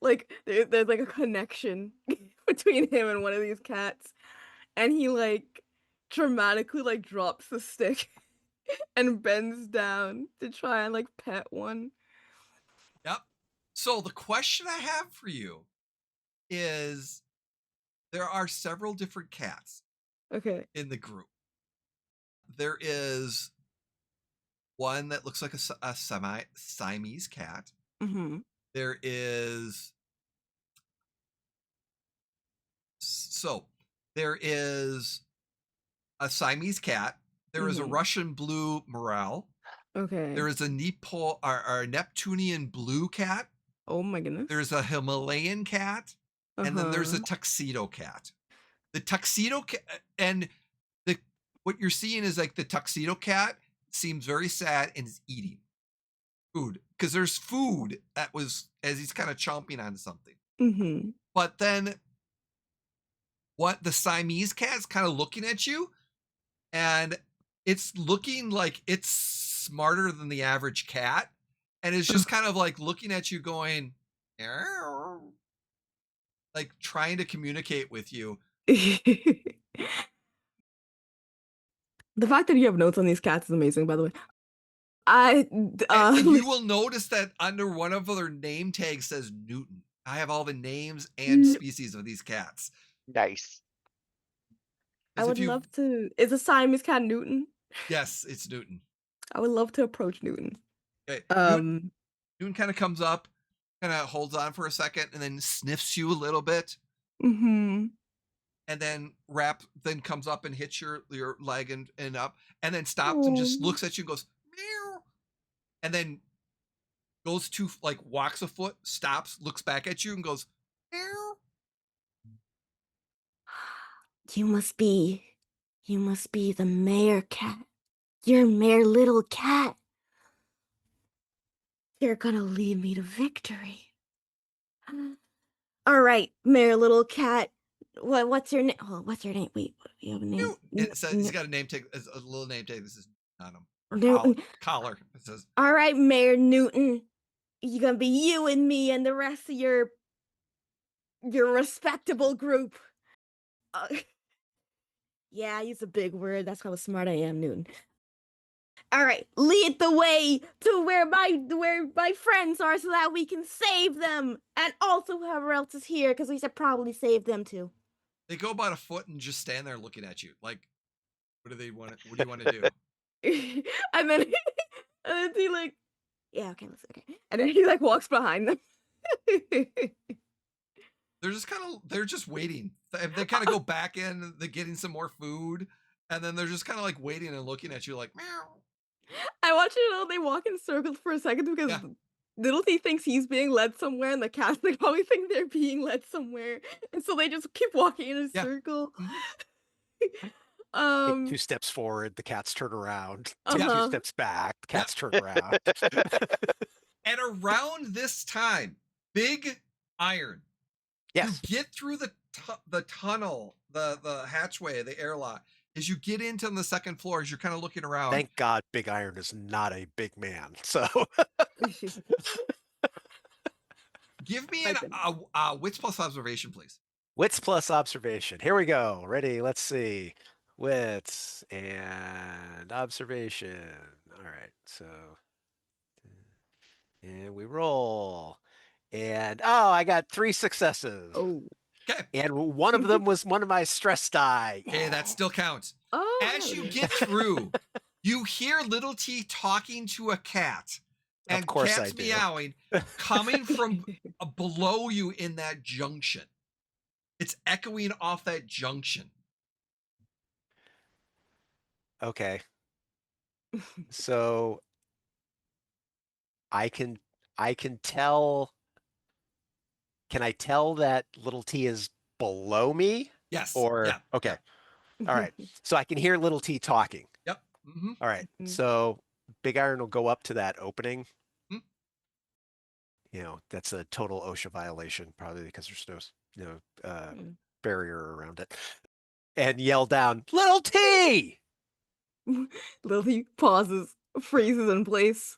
Speaker 5: like there's like a connection between him and one of these cats, and he like dramatically like drops the stick and bends down to try and like pet one.
Speaker 1: Yep. So the question I have for you is there are several different cats
Speaker 5: Okay.
Speaker 1: in the group. There is one that looks like a Siamese cat.
Speaker 5: Mm-hmm.
Speaker 1: There is a Siamese cat. There is a
Speaker 5: Mhm.
Speaker 1: Russian blue morel.
Speaker 5: Okay.
Speaker 1: There is a Neptunian blue cat.
Speaker 5: Oh my goodness.
Speaker 1: There's a Himalayan cat, and then there's a
Speaker 5: Uh-huh.
Speaker 1: tuxedo cat. The tuxedo cat, and what you're seeing is like the tuxedo cat seems very sad and is eating food because there's food that was as he's kind of chomping on something.
Speaker 5: Mm-hmm.
Speaker 1: But then what the Siamese cat's kind of looking at you, and it's looking like it's smarter than the average cat, and it's just kind of like looking at you going, "Meow," like trying to communicate with you.
Speaker 5: The fact that you have notes on these cats is amazing, by the way.
Speaker 1: And you will notice that under one of their name tags says Newton. I have all the names and species of these cats.
Speaker 2: Nice.
Speaker 5: I would love to. Is a Siamese cat Newton?
Speaker 1: Yes, it's Newton.
Speaker 5: I would love to approach Newton.
Speaker 1: Okay. Newton kind of comes up, kind of holds on for a second, and then sniffs you a little bit.
Speaker 5: Mm-hmm.
Speaker 1: And then comes up and hits your leg and up, and then stops and just looks at you and goes, meow. And then goes to like walks a foot, stops, looks back at you and goes, meow.
Speaker 5: You must be the mayor cat. You're Mayor Little Cat. You're gonna lead me to victory. All right, Mayor Little Cat. What's your name? Oh, what's your name? Wait, you have a name?
Speaker 1: It says he's got a name tag, a little name tag. This is on him. Or
Speaker 5: Newton.
Speaker 1: Collar. It says.
Speaker 5: All right, Mayor Newton. You gonna be you and me and the rest of your respectable group. Yeah, use a big word. That's how smart I am, Newton. All right, lead the way to where my friends are so that we can save them. And also whoever else is here, because we should probably save them too.
Speaker 1: They go about a foot and just stand there looking at you. Like, what do you want to do?
Speaker 5: and then he like, yeah, okay, let's okay. And then he like walks behind them.
Speaker 1: They're just waiting. They kind of go back in, they're getting some more food, and then they're just kind of like waiting and looking at you like, meow.
Speaker 5: I watch it all. They walk in circles for a second because Little T thinks he's being led somewhere, and the cats they probably think they're being led somewhere, and so they just keep walking in a circle.
Speaker 3: Take 2 steps forward, the cats turn around. Take 2 steps back, the cats turn around.
Speaker 1: And around this time, Big Iron.
Speaker 3: Yes.
Speaker 1: You get through the tunnel, the hatchway, the airlock. As you get into the second floor, as you're kind of looking around.
Speaker 3: Thank God Big Iron is not a big man. So
Speaker 1: give me a wits plus observation, please.
Speaker 3: Wits plus observation. Here we go. Ready? Let's see. Wits and observation. All right. So, and we roll. And I got 3 successes.
Speaker 5: Oh.
Speaker 1: Okay.
Speaker 3: And one of them was one of my stress die.
Speaker 1: Okay, that still counts.
Speaker 5: Oh.
Speaker 1: As you get through, you hear Little T talking to a cat. And
Speaker 3: of course
Speaker 1: cats meowing coming from below you in that junction. It's echoing off that junction.
Speaker 3: Okay. So I can tell. Can I tell that little T is below me?
Speaker 1: Yes.
Speaker 3: Or
Speaker 1: Yeah.
Speaker 3: okay. All right. So I can hear little T talking.
Speaker 1: Yep. Mm-hmm.
Speaker 3: All right.
Speaker 5: Mhm.
Speaker 3: So Big Iron will go up to that opening.
Speaker 1: Hmm.
Speaker 3: That's a total OSHA violation, probably because there's no
Speaker 5: Mm.
Speaker 3: barrier around it, and yell down, "Little T!"
Speaker 5: Lily pauses, freezes in place.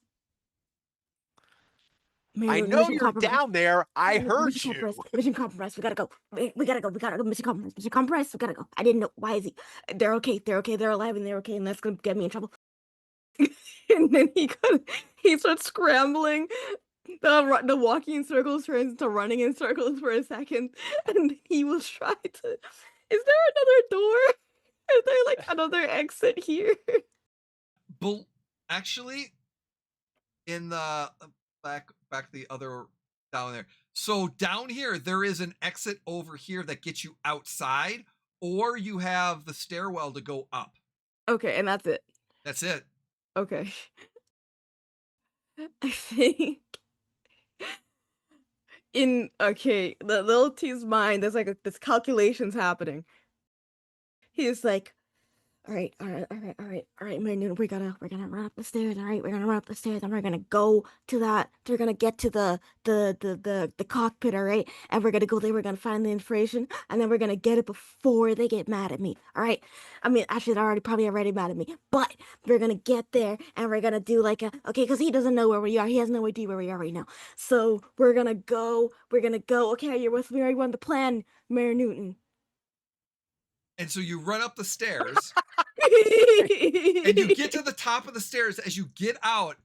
Speaker 3: I
Speaker 5: Mayor,
Speaker 3: know
Speaker 5: mission
Speaker 3: you're
Speaker 5: compromised.
Speaker 3: down there. I heard
Speaker 5: Mission
Speaker 3: you.
Speaker 5: compromised. Mission compromised. We gotta go. We gotta go. We gotta go. Mission compromised. Mission compromised. We gotta go. I didn't know. Why is he? They're okay. They're okay. They're alive and they're okay. And that's gonna get me in trouble. And then he starts scrambling. The walking in circles turns into running in circles for a second, and then he will try to. Is there another door? Is there like another exit here?
Speaker 1: Actually, in the back the other down there. So down here, there is an exit over here that gets you outside, or you have the stairwell to go up.
Speaker 5: Okay, and that's it.
Speaker 1: That's it.
Speaker 5: Okay. I think the little T's mind, there's like this calculations happening. He's like, all right, Maynard, we're gonna run up the stairs. All right, we're gonna run up the stairs, and we're gonna go to that. We're gonna get to the cockpit. All right, and we're gonna go there. We're gonna find the information, and then we're gonna get it before they get mad at me. All right. I mean, actually, they're probably already mad at me, but we're gonna get there, and we're gonna do like because he doesn't know where we are. He has no idea where we are right now. So we're gonna go. Okay, you're with me. Are you on the plan, Mayor Newton?
Speaker 1: And so you run up the stairs and you get to the top of the stairs. As you get out,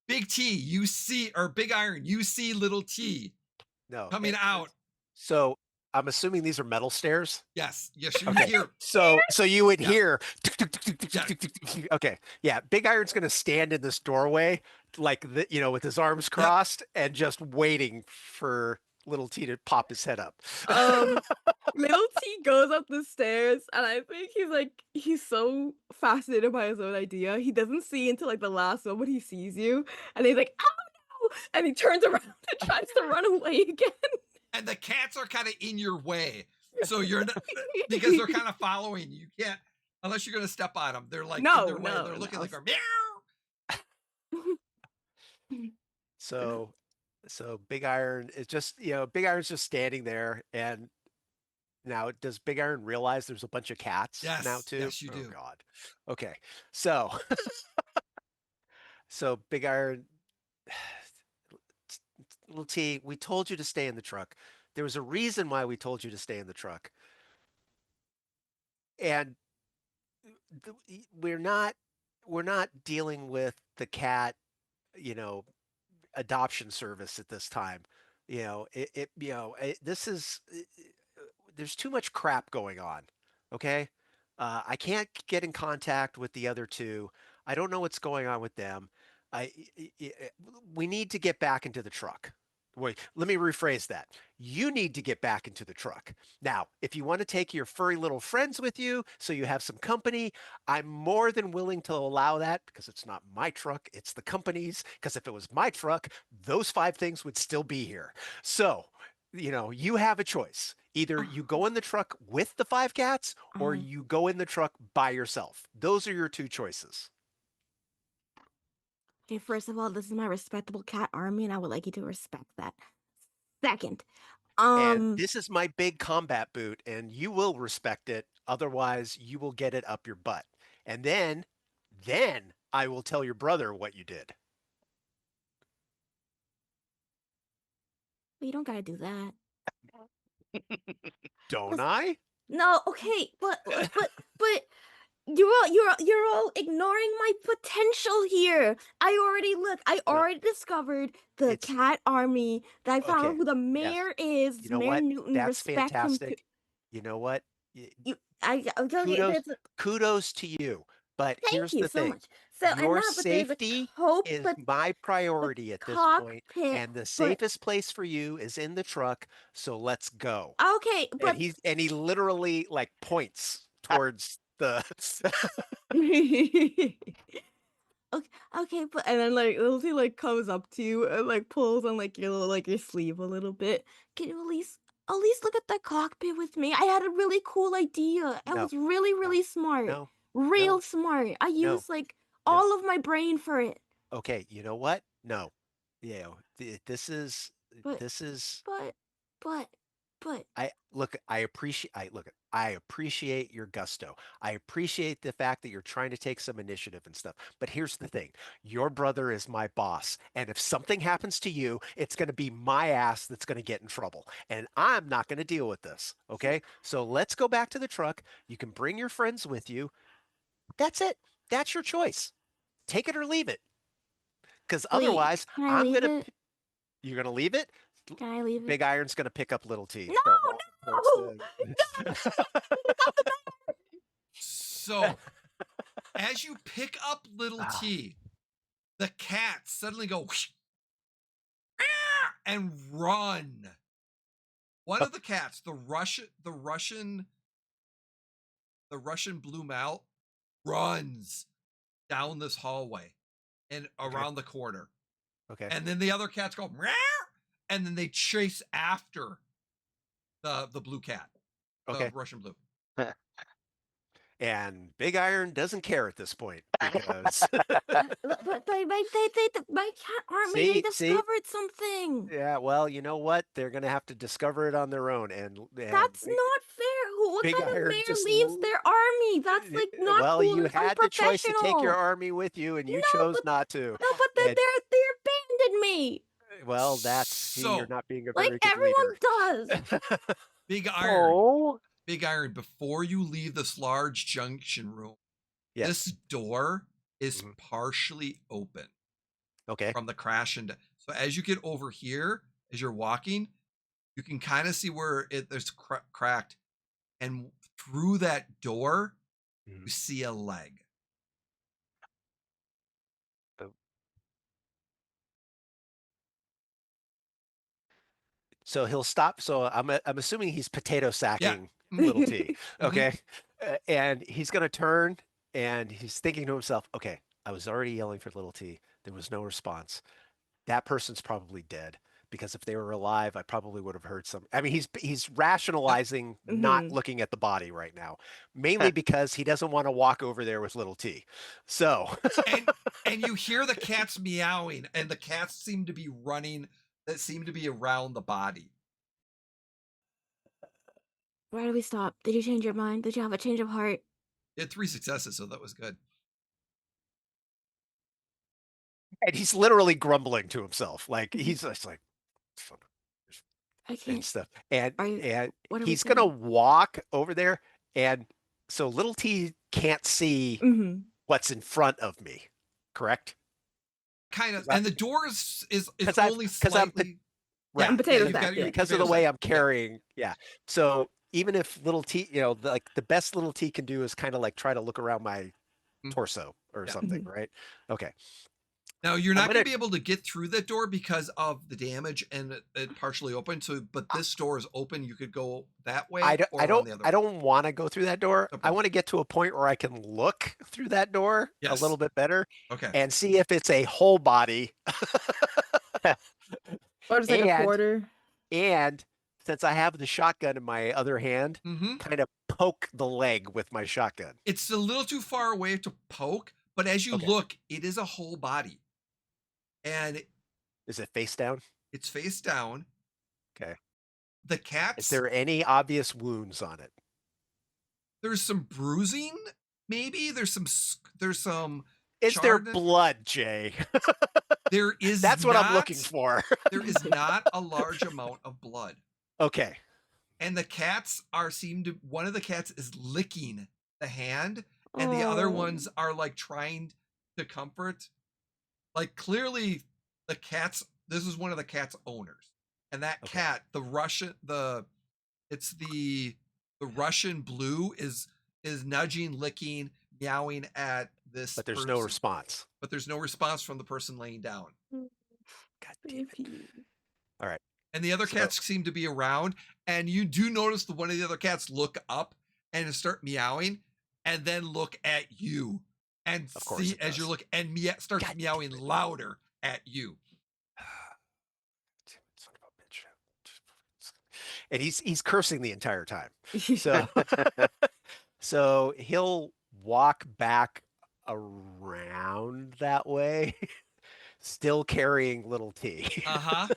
Speaker 1: Big T, you see, or Big Iron, you see little T
Speaker 3: No.
Speaker 1: coming out.
Speaker 3: So I'm assuming these are metal stairs.
Speaker 1: Yes. Yes, you
Speaker 3: Okay.
Speaker 1: hear.
Speaker 3: So you would
Speaker 1: Yeah.
Speaker 3: hear.
Speaker 1: Yeah.
Speaker 3: Okay. Yeah. Big Iron's gonna stand in this doorway, like with his arms crossed and just waiting for little T to pop his head up.
Speaker 5: Little T goes up the stairs, and I think he's so fascinated by his own idea. He doesn't see until like the last moment he sees you, and he's like, "Oh no!" And he turns around and tries to run away again.
Speaker 1: And the cats are kind of in your way, so you're not, because they're kind of following you. You can't, unless you're gonna step on them. They're like in their way. They're looking like meow.
Speaker 3: So Big Iron is just Big Iron's just standing there, and now does Big Iron realize there's a bunch of cats now too?
Speaker 1: Yes, you
Speaker 3: Oh
Speaker 1: do.
Speaker 3: God. Okay. So so Big Iron, little T, we told you to stay in the truck. There was a reason why we told you to stay in the truck. And we're not dealing with the cat, adoption service at this time. This is there's too much crap going on. Okay. I can't get in contact with the other two. I don't know what's going on with them. We need to get back into the truck. Wait, let me rephrase that. You need to get back into the truck. Now, if you want to take your furry little friends with you so you have some company, I'm more than willing to allow that because it's not my truck, it's the company's. Because if it was my truck, those 5 things would still be here. So, you have a choice. Either you go in the truck with the 5 cats or you go in the truck by yourself. Those are your 2 choices.
Speaker 5: Okay, first of all, this is my respectable cat army, and I would like you to respect that. Second,
Speaker 3: and this is my big combat boot, and you will respect it. Otherwise, you will get it up your butt. And then I will tell your brother what you did.
Speaker 5: Well, you don't gotta do that.
Speaker 3: Don't I?
Speaker 5: No, okay, but you're all ignoring my potential here. I already discovered the cat army. That I found out who the mayor is.
Speaker 3: You know
Speaker 5: Mayor
Speaker 3: what?
Speaker 5: Newton.
Speaker 3: That's
Speaker 5: respect
Speaker 3: fantastic.
Speaker 5: him.
Speaker 3: You know what? Kudos to you. But
Speaker 5: Thank
Speaker 3: here's
Speaker 5: you
Speaker 3: the
Speaker 5: so
Speaker 3: thing.
Speaker 5: much. So
Speaker 3: Your safety is my priority at this point, and the safest place for you is in the truck. So let's go.
Speaker 5: Okay, but
Speaker 3: and he literally like points towards the
Speaker 5: Okay, okay, but and then like little T like comes up to you and like pulls on like your little like your sleeve a little bit. Can you at least look at the cockpit with me? I had a really cool idea. I
Speaker 3: No,
Speaker 5: was really,
Speaker 3: no,
Speaker 5: really smart.
Speaker 3: no,
Speaker 5: Real
Speaker 3: no,
Speaker 5: smart. I
Speaker 3: no,
Speaker 5: used like
Speaker 3: no.
Speaker 5: all of my brain for it.
Speaker 3: Okay, you know what? No. Yeah, this is
Speaker 5: But
Speaker 3: this is
Speaker 5: but but but
Speaker 3: I appreciate your gusto. I appreciate the fact that you're trying to take some initiative and stuff. But here's the thing. Your brother is my boss, and if something happens to you, it's going to be my ass that's going to get in trouble. And I'm not going to deal with this, okay? So let's go back to the truck. You can bring your friends with you. That's it. That's your choice. Take it or leave it. Because
Speaker 5: wait,
Speaker 3: otherwise,
Speaker 5: can I leave it?
Speaker 3: you're going to leave it?
Speaker 5: Can I leave it?
Speaker 3: Big Iron's going to pick up Little T.
Speaker 5: No,
Speaker 1: So, as you pick up Little T, the cats suddenly go whoosh, "Ah," and run. One of the cats, the Russian blue mount, runs down this hallway and around the corner.
Speaker 3: Okay.
Speaker 1: And then the other cats go "Meow," and then they chase after the blue cat,
Speaker 3: Okay.
Speaker 1: the Russian blue.
Speaker 3: And Big Iron doesn't care at this point because
Speaker 5: but my cat army they
Speaker 3: See?
Speaker 5: discovered something.
Speaker 3: yeah, well, you know what? They're gonna have to discover it on their own. And
Speaker 5: That's
Speaker 3: Big-
Speaker 5: not fair. What
Speaker 3: Big
Speaker 5: kind of
Speaker 3: Iron
Speaker 5: man
Speaker 3: just
Speaker 5: leaves
Speaker 3: l-
Speaker 5: their army? That's like not
Speaker 3: well,
Speaker 5: cool.
Speaker 3: you
Speaker 5: It's
Speaker 3: had the choice to take your
Speaker 5: unprofessional.
Speaker 3: army with you, and you
Speaker 5: No,
Speaker 3: chose
Speaker 5: but-
Speaker 3: not to.
Speaker 5: No, but they
Speaker 3: And-
Speaker 5: abandoned me.
Speaker 3: Well, that's you're
Speaker 1: So,
Speaker 3: not being a
Speaker 5: Like
Speaker 3: very good
Speaker 5: everyone
Speaker 3: leader.
Speaker 5: does.
Speaker 1: Big Iron,
Speaker 2: Oh,
Speaker 1: Big Iron, before you leave this large junction room,
Speaker 3: Yes.
Speaker 1: this door is
Speaker 3: Mhm.
Speaker 1: partially open
Speaker 3: Okay.
Speaker 1: from the crash. And so as you get over here, as you're walking, you can kind of see where there's cracked. And through that door,
Speaker 3: Mhm.
Speaker 1: you see a leg.
Speaker 3: So he'll stop. So I'm assuming he's potato sacking
Speaker 1: Mhm.
Speaker 3: Little T.
Speaker 1: Mhm.
Speaker 3: Okay. And he's going to turn and he's thinking to himself, okay, I was already yelling for Little T. There was no response. That person's probably dead because if they were alive, I probably would have heard some. I mean, he's rationalizing not
Speaker 5: Mhm.
Speaker 3: looking at the body right now, mainly because he doesn't want to walk over there with Little T. So
Speaker 1: And you hear the cats meowing, and the cats seem to be running, that seem to be around the body.
Speaker 5: Why do we stop? Did you change your mind? Did you have a change of heart?
Speaker 1: You had 3 successes, so that was good.
Speaker 3: and he's literally grumbling to himself, like he's just like
Speaker 5: I
Speaker 3: and
Speaker 5: can't.
Speaker 3: stuff. And
Speaker 5: Are you-
Speaker 3: and
Speaker 5: What are we
Speaker 3: he's gonna
Speaker 5: doing?
Speaker 3: walk over there, and so Little T can't see
Speaker 5: Mm-hmm.
Speaker 3: what's in front of me, correct?
Speaker 1: Kind of,
Speaker 3: 'Cause I-
Speaker 1: and the door is
Speaker 3: 'Cause I'm-
Speaker 1: only
Speaker 3: 'cause I'm
Speaker 1: slightly.
Speaker 3: Right.
Speaker 5: I'm potato
Speaker 1: you've got
Speaker 5: sack,
Speaker 1: your
Speaker 5: yeah.
Speaker 3: Because of the
Speaker 1: potato
Speaker 3: way
Speaker 1: sack.
Speaker 3: I'm carrying, yeah. So even if Little T, like the best Little T can do is kind of like try to look around my
Speaker 1: Mhm.
Speaker 3: torso or
Speaker 1: Yeah.
Speaker 3: something, right? Okay.
Speaker 1: Now you're
Speaker 3: I'm
Speaker 1: not going to
Speaker 3: gonna-
Speaker 1: be able to get through that door because of the damage and it partially open. So, but this door is open. You could go that way.
Speaker 3: I
Speaker 1: or around the other way.
Speaker 3: don't want to go through that door.
Speaker 1: No
Speaker 3: I
Speaker 1: problem.
Speaker 3: want to get to a point where I can look through that door a
Speaker 1: Yes.
Speaker 3: little bit better
Speaker 1: Okay.
Speaker 3: and see if it's a whole body.
Speaker 5: Or just like a
Speaker 3: And-
Speaker 5: quarter.
Speaker 3: And since I have the shotgun in my other hand,
Speaker 1: Mm-hmm.
Speaker 3: kind of poke the leg with my shotgun.
Speaker 1: It's a little too far away to poke, but as you
Speaker 3: Okay.
Speaker 1: look, it is a whole body, and
Speaker 3: Is it face down?
Speaker 1: it's face down.
Speaker 3: Okay.
Speaker 1: The cats.
Speaker 3: Is there any obvious wounds on it?
Speaker 1: There's some bruising. Maybe there's some.
Speaker 3: Is there
Speaker 1: Charred-
Speaker 3: blood, Jay?
Speaker 1: There is.
Speaker 3: That's what I'm looking
Speaker 1: not-
Speaker 3: for.
Speaker 1: There is not a large amount of blood.
Speaker 3: Okay.
Speaker 1: And the cats one of the cats is licking the hand, and the other
Speaker 5: Oh.
Speaker 1: ones are like trying to comfort. Like clearly this is one of the cat's owners. And that
Speaker 3: Okay.
Speaker 1: cat, the Russian blue is nudging, licking, meowing at this
Speaker 3: But there's no
Speaker 1: person.
Speaker 3: response.
Speaker 1: But there's no response from the person laying down.
Speaker 3: God damn it.
Speaker 5: Baby.
Speaker 1: And the other
Speaker 3: So-
Speaker 1: cats seem to be around, and you do notice one of the other cats look up and start meowing, and then look at you and
Speaker 3: Of course
Speaker 1: see
Speaker 3: it
Speaker 1: as you're
Speaker 3: does.
Speaker 1: looking and starts
Speaker 3: God damn
Speaker 1: meowing
Speaker 3: it.
Speaker 1: louder at you.
Speaker 3: Son of a bitch. And he's cursing the entire time. So so he'll walk back around that way, still carrying little T.
Speaker 1: Uh-huh.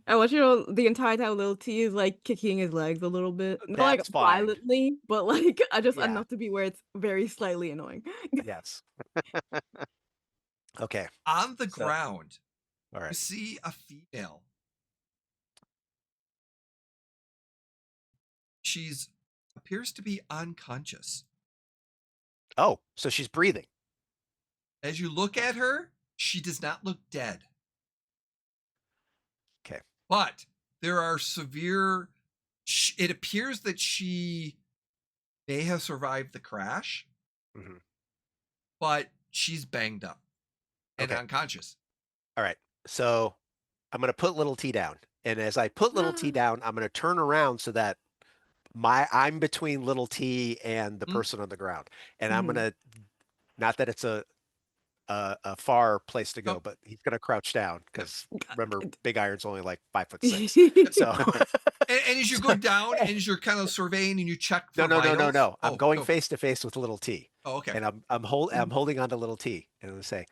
Speaker 5: I want you to know the entire time little T is like kicking his legs a little bit. Not like
Speaker 3: That's fine.
Speaker 5: violently, but like just
Speaker 3: Yeah.
Speaker 5: enough to be where it's very slightly annoying.
Speaker 3: Yes. Okay.
Speaker 1: On the
Speaker 3: So-
Speaker 1: ground,
Speaker 3: All
Speaker 1: you
Speaker 3: right.
Speaker 1: see a female. She's appears to be unconscious.
Speaker 3: Oh, so she's breathing.
Speaker 1: As you look at her, she does not look dead.
Speaker 3: Okay.
Speaker 1: But there are severe. It appears that she may have survived the crash,
Speaker 3: Mhm.
Speaker 1: but she's banged up and
Speaker 3: Okay.
Speaker 1: unconscious.
Speaker 3: All right. So I'm going to put little T down. And as I put little T down, I'm going to turn around so that I'm between little T and the
Speaker 1: Mhm.
Speaker 3: person on the ground. And I'm
Speaker 5: Mhm.
Speaker 3: going to, not that it's a far place to go,
Speaker 1: Oh.
Speaker 3: but he's going to crouch down because remember, Big Iron's only like 5'6". So
Speaker 1: And as you go down and as you're kind of surveying and you check for
Speaker 3: no.
Speaker 1: vitals.
Speaker 3: I'm
Speaker 1: Oh,
Speaker 3: going
Speaker 1: go.
Speaker 3: face to face with little T.
Speaker 1: Oh, okay.
Speaker 3: And I'm holding on to little T and I'm going to say,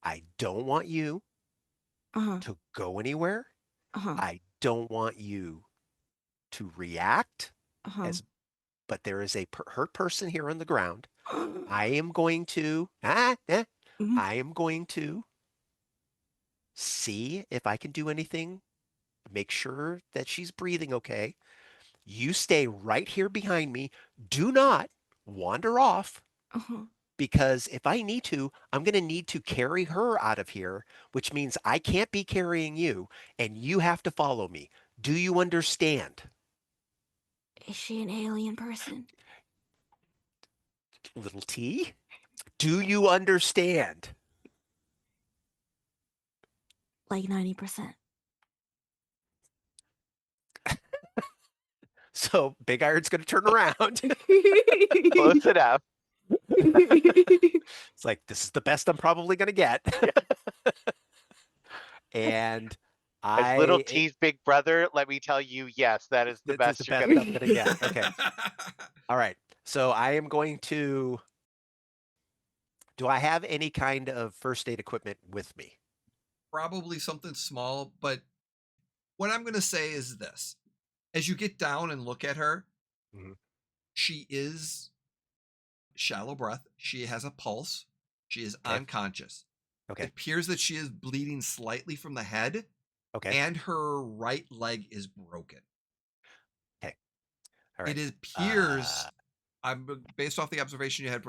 Speaker 3: I don't want you
Speaker 5: Uh-huh.
Speaker 3: to go anywhere.
Speaker 5: Uh-huh.
Speaker 3: I don't want you to react
Speaker 5: Uh-huh.
Speaker 3: but there is a hurt person here on the ground. I am going to I am going to see if I can do anything, make sure that she's breathing okay. You stay right here behind me. Do not wander off
Speaker 5: Uh-huh.
Speaker 3: because if I need to, I'm going to need to carry her out of here, which means I can't be carrying you and you have to follow me. Do you understand?
Speaker 5: Is she an alien person?
Speaker 3: Little T, do you understand?
Speaker 5: Like 90%.
Speaker 3: So Big Iron's going to turn around.
Speaker 2: Close enough.
Speaker 3: It's like, this is the best I'm probably going to get. And
Speaker 2: As little T's big brother, let me tell you, yes, that is the
Speaker 3: This is
Speaker 2: best
Speaker 3: the
Speaker 2: you're
Speaker 3: best
Speaker 2: gonna
Speaker 3: I'm going to get. Okay. All right. So I am going to. Do I have any kind of first aid equipment with me?
Speaker 1: Probably something small, but what I'm going to say is this. As you get down and look at her,
Speaker 3: Mhm.
Speaker 1: she is shallow breath. She has a pulse. She is
Speaker 3: Okay.
Speaker 1: unconscious.
Speaker 3: Okay.
Speaker 1: It appears that she is bleeding slightly from the head,
Speaker 3: Okay.
Speaker 1: and her right leg is broken.
Speaker 3: Okay. All right.
Speaker 1: It appears, based off the observation you had,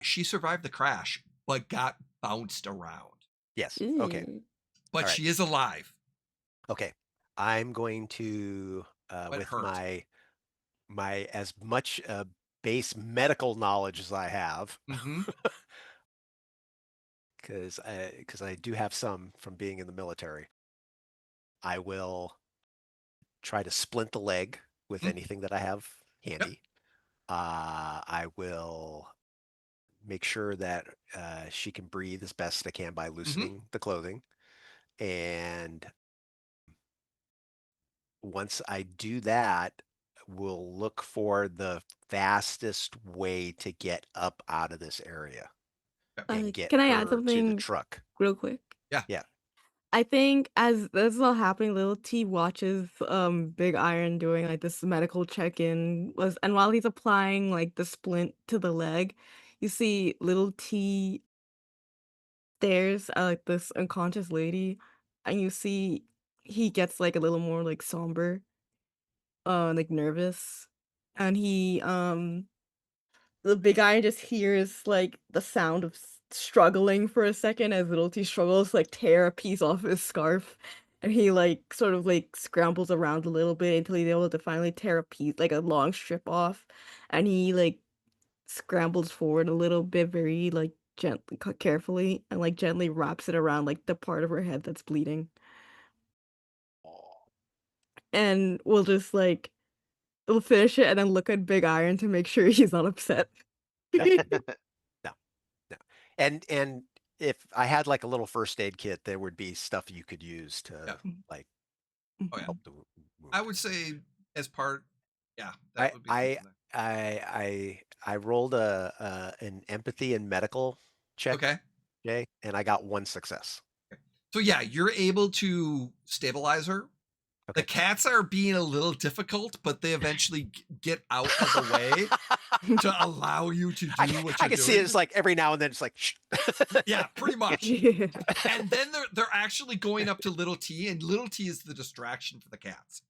Speaker 1: she survived the crash, but got bounced around.
Speaker 3: Yes. Okay.
Speaker 5: Mm.
Speaker 1: But
Speaker 3: All right.
Speaker 1: she is alive.
Speaker 3: Okay. I'm going to
Speaker 1: But
Speaker 3: with
Speaker 1: hurt.
Speaker 3: my as much base medical knowledge as I have,
Speaker 1: Mm-hmm.
Speaker 3: because I do have some from being in the military. I will try to splint the leg with
Speaker 1: Mhm.
Speaker 3: anything that I have handy. I will make sure that she can breathe as best I can by loosening the clothing. And once I do that, we'll look for the fastest way to get up out of this area and get
Speaker 5: Can I add
Speaker 3: her to the
Speaker 5: something
Speaker 3: truck.
Speaker 5: real quick?
Speaker 1: Yeah.
Speaker 3: Yeah.
Speaker 5: I think as this is all happening, little T watches Big Iron doing like this medical check-in and while he's applying like the splint to the leg, you see little T stares at like this unconscious lady and you see he gets like a little more like somber, like nervous. And the Big Iron just hears like the sound of struggling for a second as little T struggles to, like tear a piece off his scarf, and he like sort of like scrambles around a little bit until he's able to finally tear a piece, like a long strip off, and he like scrambles forward a little bit, very like gently, carefully, and like gently wraps it around like the part of her head that's bleeding, and we'll just like we'll finish it and then look at Big Iron to make sure he's not upset.
Speaker 3: No. And if I had like a little first aid kit, there would be stuff you could use to
Speaker 1: Yeah.
Speaker 3: like
Speaker 1: Oh yeah.
Speaker 3: help the wound.
Speaker 1: I would say as part, yeah,
Speaker 3: I
Speaker 1: that would be
Speaker 3: I
Speaker 1: something there.
Speaker 3: I rolled an empathy and medical check,
Speaker 1: Okay.
Speaker 3: Jay, and I got 1 success.
Speaker 1: So yeah, you're able to stabilize her. The
Speaker 3: Okay.
Speaker 1: cats are being a little difficult, but they eventually get out of the way to allow you to do what you're
Speaker 3: I can see it
Speaker 1: doing.
Speaker 3: as like every now and then it's like shh.
Speaker 1: Yeah, pretty much.
Speaker 5: Yeah.
Speaker 1: And then they're actually going up to Little T, and Little T is the distraction for the cats.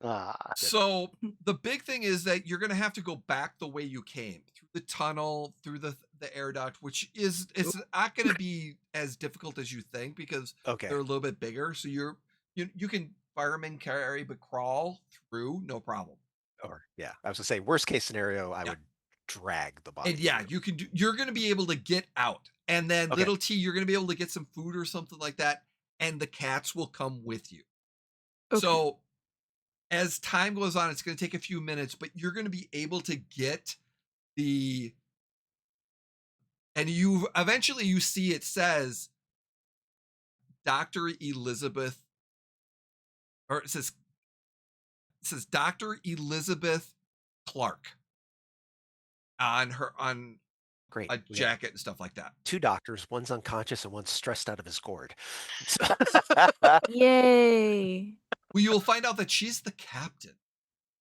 Speaker 2: Ah,
Speaker 1: So the big thing is that you're gonna have to go back the way you came, through the tunnel, through the air duct, which is it's not gonna be as difficult as you think because
Speaker 3: Okay.
Speaker 1: they're a little bit bigger. So you can fireman carry but crawl through, no problem.
Speaker 3: Or yeah, I was gonna say worst case scenario, I
Speaker 1: Yeah.
Speaker 3: would drag the body.
Speaker 1: And yeah,
Speaker 3: through.
Speaker 1: you're gonna be able to get out. And then
Speaker 3: Okay.
Speaker 1: Little T, you're gonna be able to get some food or something like that, and the cats will come with you.
Speaker 5: Okay.
Speaker 1: So as time goes on, it's going to take a few minutes, but you're going to be able to get and you eventually you see it says Dr. Elizabeth, or it says Dr. Elizabeth Clark on
Speaker 3: Great.
Speaker 1: a
Speaker 3: We got
Speaker 1: jacket and stuff like that.
Speaker 3: 2 doctors, one's unconscious and one's stressed out of his gourd. So-
Speaker 5: Yay.
Speaker 1: Well, you'll find out that she's the captain,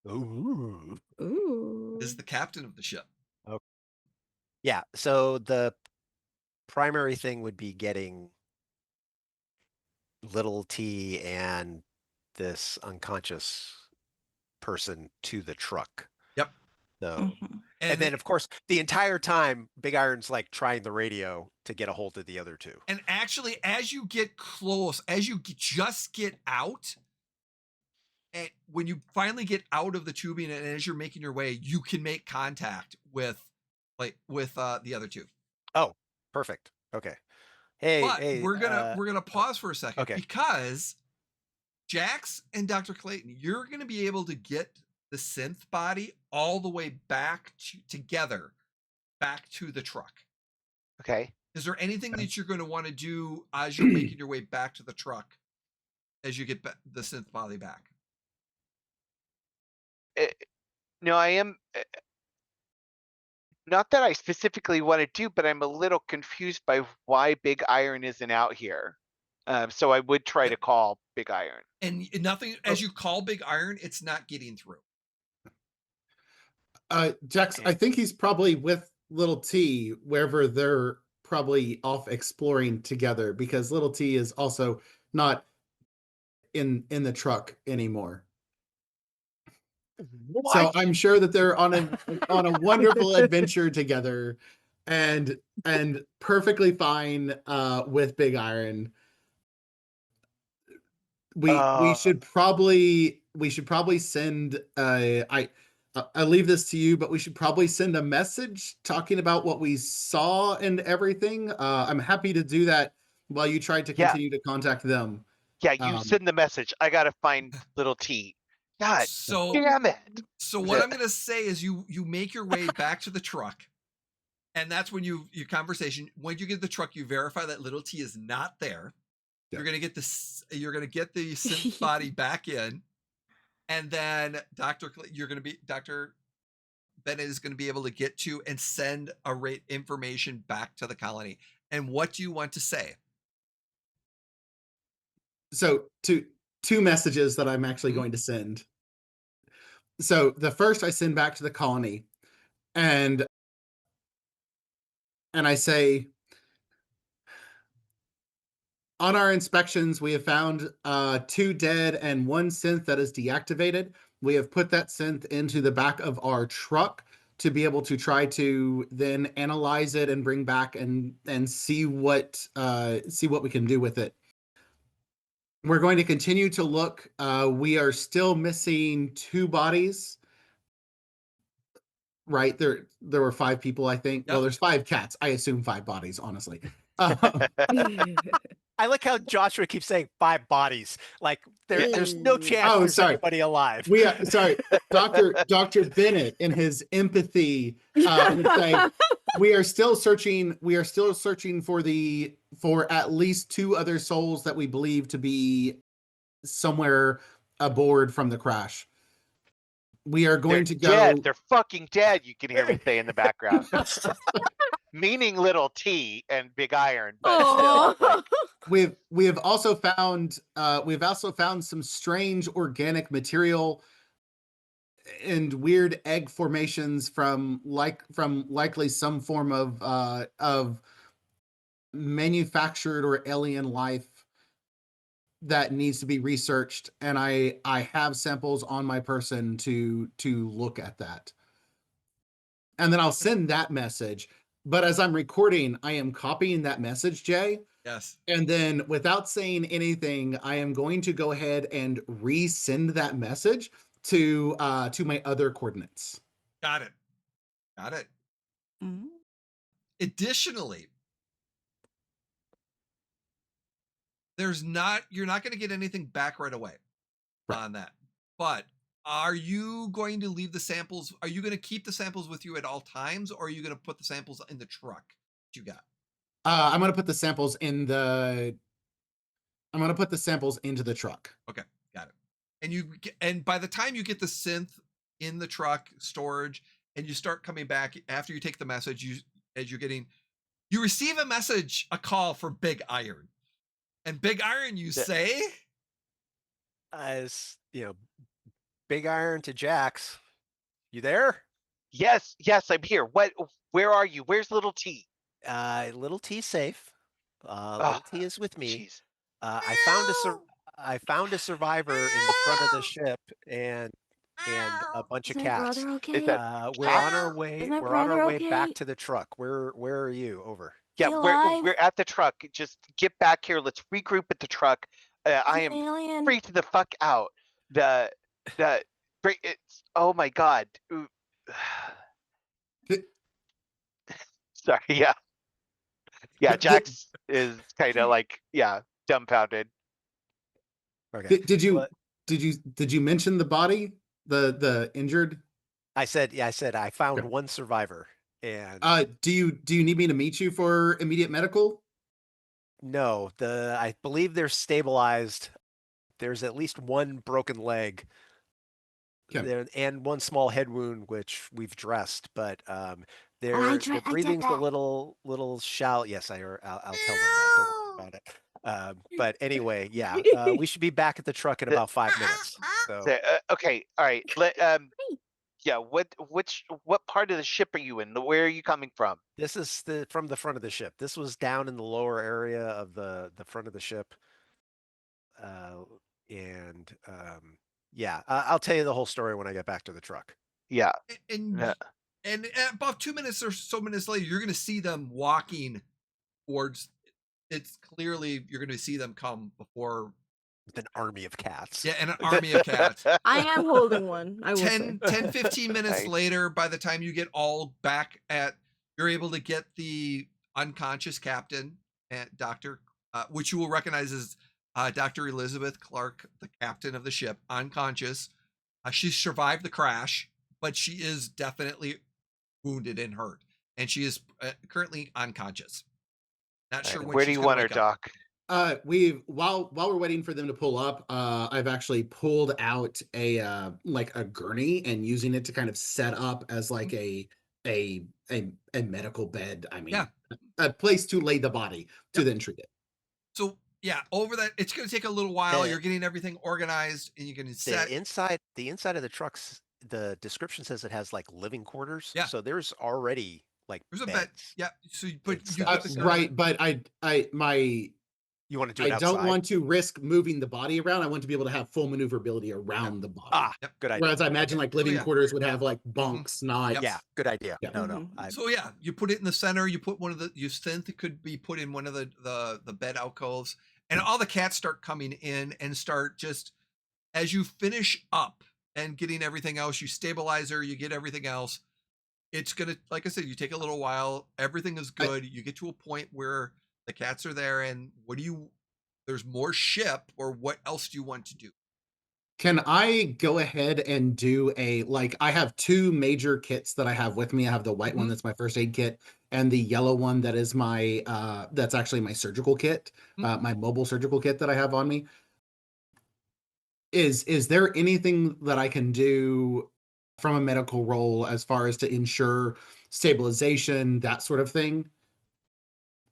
Speaker 3: Ooh.
Speaker 5: Ooh.
Speaker 1: is the captain of the ship.
Speaker 3: Yeah, so the primary thing would be getting Little T and this unconscious person to the truck.
Speaker 1: Yep.
Speaker 3: So,
Speaker 5: Mhm.
Speaker 3: and then of course the entire time Big Iron's like trying the radio to get a hold of the other 2.
Speaker 1: And actually, as you get close, as you just get out, and when you finally get out of the tubing and as you're making your way, you can make contact with the other 2.
Speaker 3: Oh, perfect. Okay. Hey,
Speaker 1: But
Speaker 3: hey,
Speaker 1: we're gonna pause for a second
Speaker 3: okay.
Speaker 1: because Jax and Dr. Clayton, you're gonna be able to get the synth body all the way back together, back to the truck.
Speaker 2: okay.
Speaker 1: Is there anything that you're going to want to do as you're making your way back to the truck as you get the synth body back?
Speaker 2: No, I am not that I specifically want to do, but I'm a little confused by why Big Iron isn't out here. So I would try to call Big Iron.
Speaker 1: And nothing, as you call Big Iron, it's not getting through.
Speaker 4: Jax, I think he's probably with Little T wherever they're probably off exploring together because Little T is also not in the truck anymore. So I'm sure that they're on a wonderful adventure together and perfectly fine with Big Iron. We should probably send I leave this to you, but we should probably send a message talking about what we saw and everything. I'm happy to do that while you try to continue to contact them.
Speaker 2: Yeah, you send the message. I gotta find Little T. God damn it.
Speaker 1: So what I'm gonna say is you make your way back to the truck, and that's when your conversation. When you get to the truck, you verify that Little T is not there.
Speaker 4: Yeah.
Speaker 1: You're gonna get the synth body back in, and then Dr. Bennett is gonna be able to get to and send information back to the colony. And what do you want to say?
Speaker 4: So two messages that I'm actually going to send. So the first I send back to the colony and I say, on our inspections, we have found 2 dead and 1 synth that is deactivated. We have put that synth into the back of our truck to be able to try to then analyze it and bring back and see what we can do with it. We're going to continue to look. We are still missing 2 bodies. Right, there were 5 people, I think.
Speaker 1: Yep.
Speaker 4: Well, there's 5 cats. I assume 5 bodies, honestly.
Speaker 3: I like how Joshua keeps saying 5 bodies. Like there's no chance
Speaker 4: Oh,
Speaker 3: there's
Speaker 4: sorry.
Speaker 3: anybody alive.
Speaker 4: We are sorry, Dr. Bennett in his empathy would say we are still searching for at least 2 other souls that we believe to be somewhere aboard from the crash. We are going to go
Speaker 2: Dead. They're fucking dead. You can hear me say in the background. Meaning little T and Big Iron, but still, like,
Speaker 4: we have also found some strange organic material and weird egg formations from likely some form of manufactured or alien life that needs to be researched, and I have samples on my person to look at that, and then I'll send that message. But as I'm recording, I am copying that message, Jay.
Speaker 1: Yes.
Speaker 4: And then without saying anything, I am going to go ahead and resend that message to my other coordinates.
Speaker 1: Got it.
Speaker 5: Mm.
Speaker 1: Additionally, you're not going to get anything back right away on that. But are you going to leave the samples? Are you going to keep the samples with you at all times, or are you going to put the samples in the truck that you got?
Speaker 4: I'm going to put the samples into the truck.
Speaker 1: Okay, got it. And by the time you get the synth in the truck storage and you start coming back after you take the message, you receive a call for Big Iron. And Big Iron, you say?
Speaker 3: As Big Iron to Jax. You there?
Speaker 2: yes, I'm here. Where are you? Where's little T?
Speaker 3: Little T safe. Little
Speaker 2: Ah,
Speaker 3: T is with me.
Speaker 2: Jeez.
Speaker 3: I found a survivor in the front of the ship and a bunch
Speaker 5: Is
Speaker 3: of
Speaker 5: my
Speaker 3: cats.
Speaker 5: brother okay?
Speaker 3: We're on our way.
Speaker 5: Is my
Speaker 3: We're on our
Speaker 5: brother
Speaker 3: way back
Speaker 5: okay?
Speaker 3: to the truck. Where are you? Over.
Speaker 2: Yeah,
Speaker 5: He alive?
Speaker 2: we're at the truck. Just get back here. Let's regroup at the truck. I
Speaker 5: He's
Speaker 2: am
Speaker 5: an alien.
Speaker 2: freaked the fuck out. The great. It's oh my god. Ooh. Sorry. Yeah. Jax is kind of like dumbfounded.
Speaker 3: Okay.
Speaker 4: Did
Speaker 3: What?
Speaker 4: you mention the body, the injured?
Speaker 3: I said I found one survivor. And
Speaker 4: Do you need me to meet you for immediate medical?
Speaker 3: no, I believe they're stabilized. There's at least one broken leg.
Speaker 4: Okay.
Speaker 3: There and one small head wound, which we've dressed, but their
Speaker 5: I did
Speaker 3: breathing's a
Speaker 5: that.
Speaker 3: little shallow. Yes, I'll tell them that. Don't worry about it. But anyway, yeah, we should be back at the truck in about 5 minutes. So
Speaker 2: Okay. All right. What part of the ship are you in? Where are you coming from?
Speaker 3: this is from the front of the ship. This was down in the lower area of the front of the ship. Yeah, I'll tell you the whole story when I get back to the truck.
Speaker 2: Yeah.
Speaker 1: And
Speaker 2: Yeah.
Speaker 1: and about 2 minutes or so minutes later, you're going to see them walking towards. It's clearly you're going to see them come before.
Speaker 3: With an army of cats.
Speaker 1: Yeah, and an army of cats.
Speaker 5: I am holding one. I will say.
Speaker 1: 10-15 minutes
Speaker 2: Nice.
Speaker 1: later, by the time you get all back you're able to get the unconscious captain and doctor, which you will recognize as Dr. Elizabeth Clark, the captain of the ship, unconscious. She survived the crash, but she is definitely wounded and hurt, and she is currently unconscious. Not sure when
Speaker 2: Where do
Speaker 1: she's
Speaker 2: you
Speaker 1: gonna
Speaker 2: want her,
Speaker 1: wake up.
Speaker 2: Doc?
Speaker 4: While we're waiting for them to pull up, I've actually pulled out a gurney and using it to kind of set up as like a medical bed. I mean,
Speaker 1: Yeah.
Speaker 4: a place to lay the body to
Speaker 1: Yep.
Speaker 4: then treat it.
Speaker 1: So yeah, over that, it's going to take a little while.
Speaker 3: The-
Speaker 1: You're getting everything organized, and you're going to set.
Speaker 3: The inside of the trucks, the description says it has like living quarters.
Speaker 1: Yeah.
Speaker 3: So there's already like
Speaker 1: There's a bed.
Speaker 3: beds.
Speaker 1: Yeah. So you
Speaker 3: and
Speaker 1: put you
Speaker 3: stuff.
Speaker 1: put the
Speaker 4: Right, but
Speaker 3: You want to do it
Speaker 4: I
Speaker 3: outside?
Speaker 4: don't want to risk moving the body around. I want to be able to have full maneuverability around the body.
Speaker 1: Yep.
Speaker 3: Good idea.
Speaker 4: Whereas I imagine like living
Speaker 1: yeah.
Speaker 4: quarters would have like bunks, not.
Speaker 1: Yep.
Speaker 3: Yeah, good idea.
Speaker 4: Yeah.
Speaker 3: No,
Speaker 5: Mhm.
Speaker 1: So yeah, you put it in the center. You put one of the you synth it could be put in one of the bed alcoves, and all the cats start coming in and start just as you finish up and getting everything else. You stabilize her. You get everything else. It's gonna, like I said, you take a little while. Everything is good. You get to a point where the cats are there, and what do you there's more ship, or what else do you want to do?
Speaker 4: Can I go ahead and do I have two major kits that I have with me. I have the white one
Speaker 1: Mhm.
Speaker 4: that's my first aid kit, and the yellow one that is my that's actually my surgical kit, my mobile surgical kit that I have on me. Is there anything that I can do from a medical role as far as to ensure stabilization, that sort of thing,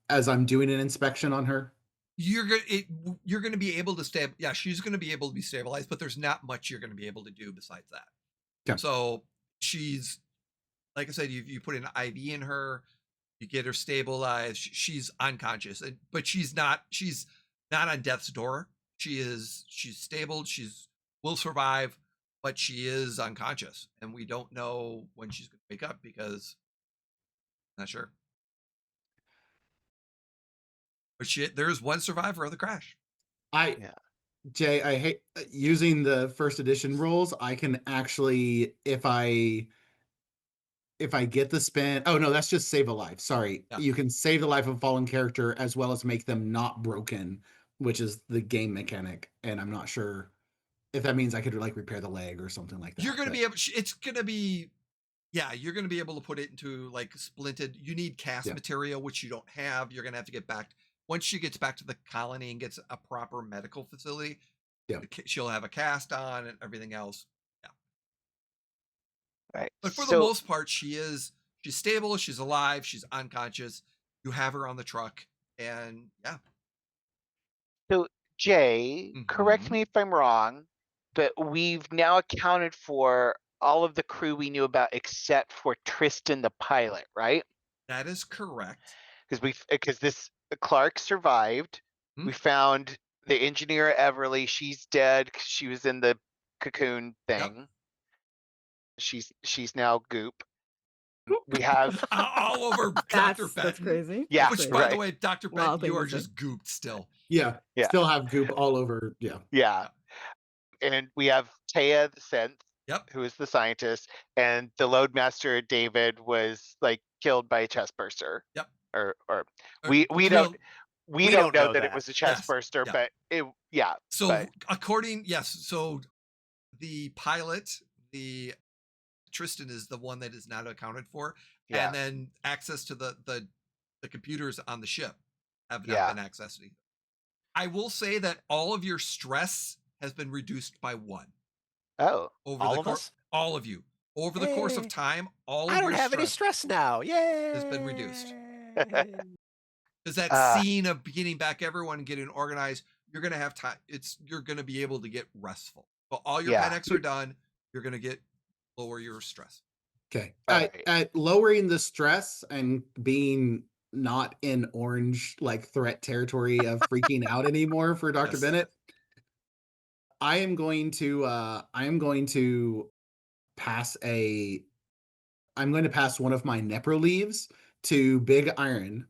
Speaker 4: as I'm doing an inspection on her?
Speaker 1: You're gonna be able to stay. Yeah, she's gonna be able to be stabilized, but there's not much you're gonna be able to do besides that.
Speaker 4: Okay.
Speaker 1: So she's, like I said, you put an IV in her, you get her stabilized. She's unconscious, but she's not. She's not on death's door. She's stable. She's will survive, but she is unconscious, and we don't know when she's gonna wake up because not sure. But there's one survivor of the crash.
Speaker 4: I
Speaker 2: Yeah.
Speaker 4: Jay, I hate using the first edition rules. I can actually, if I get the spin, oh no, that's just save a life. Sorry.
Speaker 1: Yeah.
Speaker 4: You can save the life of a fallen character as well as make them not broken, which is the game mechanic. And I'm not sure if that means I could repair the leg or something like that.
Speaker 1: You're gonna be able. It's gonna be. Yeah, you're gonna be able to put it into like splinted. You need cast
Speaker 4: Yeah.
Speaker 1: material, which you don't have. You're gonna have to get back once she gets back to the colony and gets a proper medical facility.
Speaker 4: Yeah.
Speaker 1: She'll have a cast on and everything else. Yeah,
Speaker 2: Right.
Speaker 1: but for the
Speaker 2: So
Speaker 1: most part, she's stable. She's alive. She's unconscious. You have her on the truck, and yeah,
Speaker 2: Jay, correct
Speaker 1: Mhm.
Speaker 2: me if I'm wrong, but we've now accounted for all of the crew we knew about except for Tristan the pilot, right?
Speaker 1: that is correct.
Speaker 2: Because this Clark survived.
Speaker 1: Hmm.
Speaker 2: We found the engineer Everly. She's dead 'cause she was in the cocoon thing. She's now goop. We have
Speaker 1: All over Dr.
Speaker 5: That's
Speaker 1: Benton.
Speaker 5: crazy.
Speaker 2: Yeah,
Speaker 5: That's
Speaker 1: Which,
Speaker 5: crazy.
Speaker 1: by the
Speaker 2: right.
Speaker 1: way, Dr.
Speaker 5: Wild
Speaker 1: Benton, you
Speaker 5: thing
Speaker 1: are
Speaker 5: to say.
Speaker 1: just gooped still.
Speaker 4: Yeah.
Speaker 2: Yeah.
Speaker 4: Still have goop all over. Yeah.
Speaker 2: Yeah. And we have Taya the synth,
Speaker 1: Yep.
Speaker 2: who is the scientist, and the loadmaster David was like killed by a chest burster.
Speaker 1: Yep.
Speaker 2: Or
Speaker 1: Or
Speaker 2: we
Speaker 1: killed-
Speaker 2: don't know that it was a chest
Speaker 1: Yes,
Speaker 2: burster,
Speaker 1: yeah.
Speaker 2: but
Speaker 1: So
Speaker 2: but
Speaker 1: so the pilot, the Tristan is the one that is not accounted for,
Speaker 2: yeah.
Speaker 1: and then access to the computers on the ship have not
Speaker 2: Yeah.
Speaker 1: been accessed either. I will say that all of your stress has been reduced by 1
Speaker 2: Oh,
Speaker 1: over
Speaker 3: All
Speaker 1: the
Speaker 3: of
Speaker 1: course.
Speaker 3: us?
Speaker 1: All of you over the course
Speaker 3: Yay.
Speaker 1: of time. All of
Speaker 3: I don't
Speaker 1: your
Speaker 3: have any stress now. Yay!
Speaker 1: has been reduced. Because that
Speaker 2: Uh,
Speaker 1: scene of getting back everyone and getting organized, you're gonna have time. You're gonna be able to get restful. So all your
Speaker 2: Yeah.
Speaker 1: panics are done. You're gonna lower your stress.
Speaker 4: Okay.
Speaker 2: Alright.
Speaker 4: At lowering the stress and being not in orange threat territory of freaking out anymore for Dr.
Speaker 1: Yes.
Speaker 4: Bennett, I am going to pass one of my Nepro leaves to Big Iron.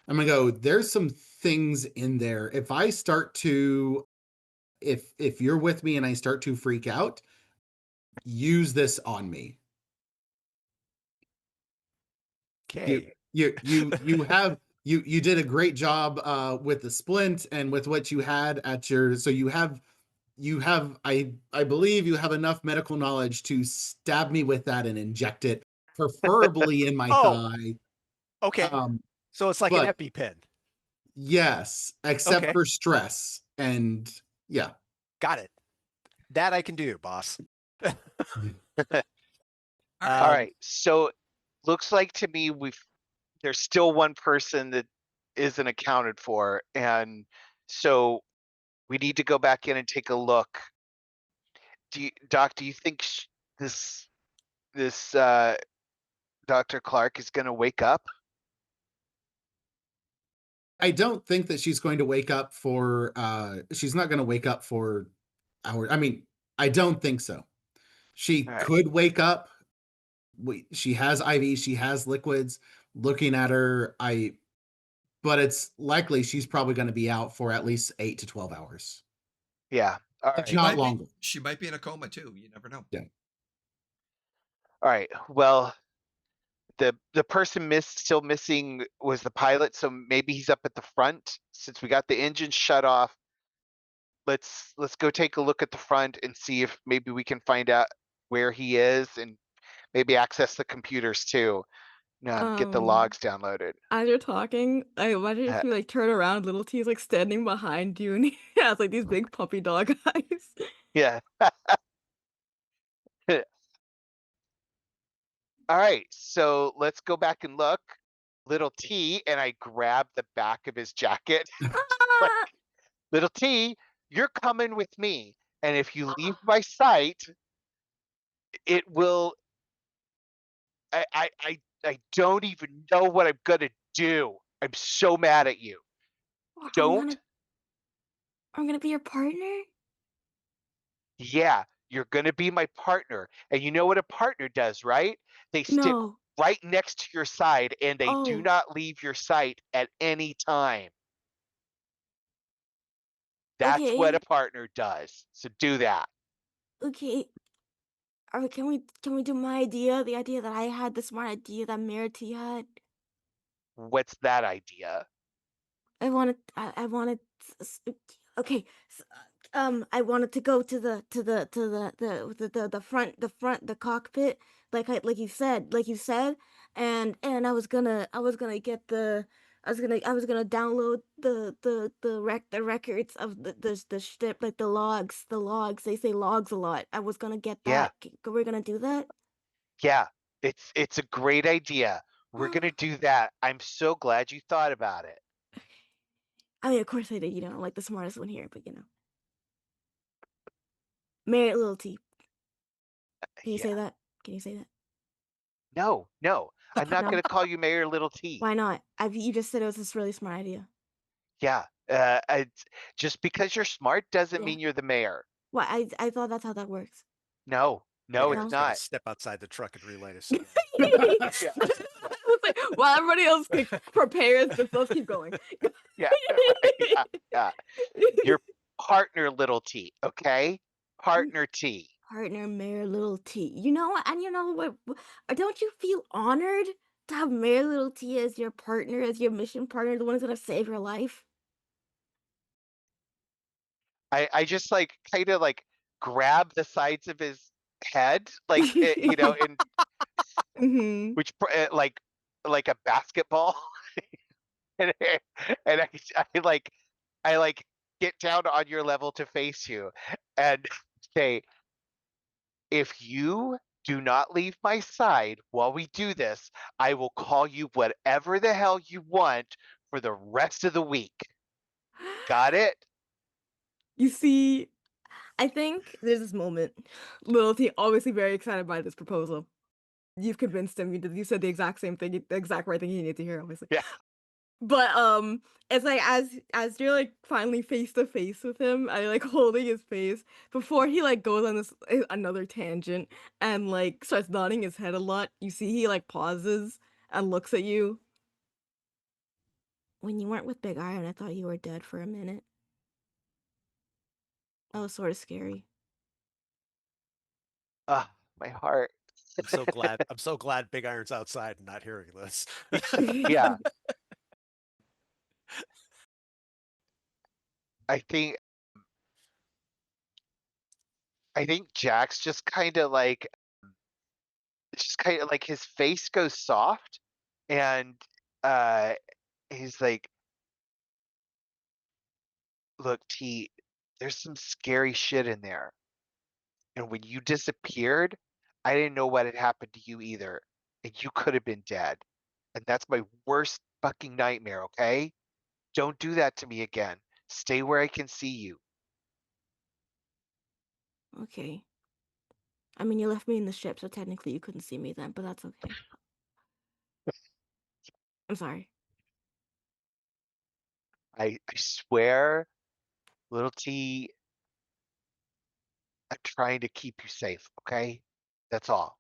Speaker 4: I'm gonna go, there's some things in there. If I start to if you're with me and I start to freak out, use this on me.
Speaker 3: Okay.
Speaker 4: You have you did a great job with the splint and with what you had at your, so you have I believe you have enough medical knowledge to stab me with that and inject it, preferably in my
Speaker 3: Oh.
Speaker 4: thigh.
Speaker 3: Okay. So it's like
Speaker 4: but
Speaker 3: an EpiPen.
Speaker 4: yes, except
Speaker 3: Okay.
Speaker 4: for stress. And yeah.
Speaker 3: Got it. That I can do, boss.
Speaker 1: All right.
Speaker 2: All right. So looks like to me there's still one person that isn't accounted for, and so we need to go back in and take a look. Doc, do you think this Dr. Clark is going to wake up?
Speaker 4: I don't think that she's going to wake up for she's not going to wake up for hours. I mean, I don't think so. She
Speaker 2: All right.
Speaker 4: could wake up. She has IV, she has liquids. Looking at her, but it's likely she's probably going to be out for at least 8 to 12 hours.
Speaker 2: Yeah. All
Speaker 4: If
Speaker 2: right.
Speaker 4: not longer.
Speaker 1: She might be in a coma too. You never know.
Speaker 2: All right. Well, the person still missing was the pilot, so maybe he's up at the front. Since we got the engine shut off, let's go take a look at the front and see if maybe we can find out where he is and maybe access the computers too. Get the
Speaker 5: Um,
Speaker 2: logs downloaded.
Speaker 5: As you're talking, I imagine if
Speaker 2: Uh,
Speaker 5: you like turn around, little T is like standing behind you, and he has like these big puppy dog eyes.
Speaker 2: Yeah. All right, so let's go back and look. Little T, and I grab the back of his jacket. Like,
Speaker 5: Ah!
Speaker 2: little T, you're coming with me, and if you leave my sight, it will. I don't even know what I'm gonna do. I'm so mad at you.
Speaker 5: I'm
Speaker 2: Don't.
Speaker 5: gonna be your partner.
Speaker 2: Yeah, you're gonna be my partner, and you know what a partner does, right? They stick
Speaker 5: No.
Speaker 2: right next to your side, and they do
Speaker 5: Oh,
Speaker 2: not leave your sight at any time. That's what a
Speaker 5: okay.
Speaker 2: partner does. So do that.
Speaker 5: Okay. Can we do my idea? The idea that I had, the smart idea that Mayor T had.
Speaker 2: What's that idea?
Speaker 5: I wanted okay. I wanted to go to the cockpit, like you said, and I was gonna get the I was gonna download the records of the ship, like the logs. They say logs a lot. I was gonna get
Speaker 2: Yeah,
Speaker 5: that. We're gonna do that.
Speaker 2: yeah. It's a great idea. We're gonna do that. I'm so glad you thought about it.
Speaker 5: I mean, of course I did. You know, I'm like the smartest one here, but you know, Mayor Little T. Can you
Speaker 2: Yeah.
Speaker 5: say that? Can you say that?
Speaker 2: No, no. I'm not
Speaker 5: No.
Speaker 2: gonna call you Mayor Little T.
Speaker 5: Why not? You just said it was this really smart idea.
Speaker 2: Yeah. Just because you're smart doesn't
Speaker 5: Yeah.
Speaker 2: mean you're the mayor.
Speaker 5: Why? I thought that's how that works.
Speaker 2: No,
Speaker 3: Big
Speaker 2: no, it's
Speaker 3: Iron's
Speaker 5: No.
Speaker 3: gonna
Speaker 2: not.
Speaker 3: step outside the truck and relight a cigarette.
Speaker 2: Yeah,
Speaker 5: It's like, while everybody else like, prepares, just let's keep going.
Speaker 2: yeah, right. Yeah, yeah. Your partner, Little T. Okay, partner T.
Speaker 5: Partner Mayor Little T. You know what? And you know what? Don't you feel honored to have Mayor Little T as your partner, as your mission partner, the one who's gonna save your life?
Speaker 2: I just like kind of like grab the sides of his head, like in
Speaker 5: Hmm.
Speaker 2: which like a basketball, and and I like get down on your level to face you, and say, if you do not leave my side while we do this, I will call you whatever the hell you want for the rest of the week. Got it?
Speaker 5: You see, I think there's this moment. Little T obviously very excited by this proposal. You've convinced him. You said the exact same thing, the exact right thing he needed to hear, obviously.
Speaker 2: Yeah.
Speaker 5: But it's like as you're like finally face to face with him, and you're like holding his face before he like goes on this another tangent and like starts nodding his head a lot. You see he like pauses and looks at you. When you weren't with Big Iron, I thought you were dead for a minute. That was sort of scary.
Speaker 2: Ah, my heart.
Speaker 3: I'm so glad Big Iron's outside and not hearing this.
Speaker 2: Yeah. I think Jack's just kind of like his face goes soft, and uh he's like, look, T, there's some scary shit in there. And when you disappeared, I didn't know what had happened to you either. And you could have been dead. And that's my worst fucking nightmare, okay? Don't do that to me again. Stay where I can see you.
Speaker 5: Okay. I mean, you left me in the ship, so technically you couldn't see me then, but that's okay. I'm sorry.
Speaker 2: I swear, little T, I'm trying to keep you safe, okay? That's all.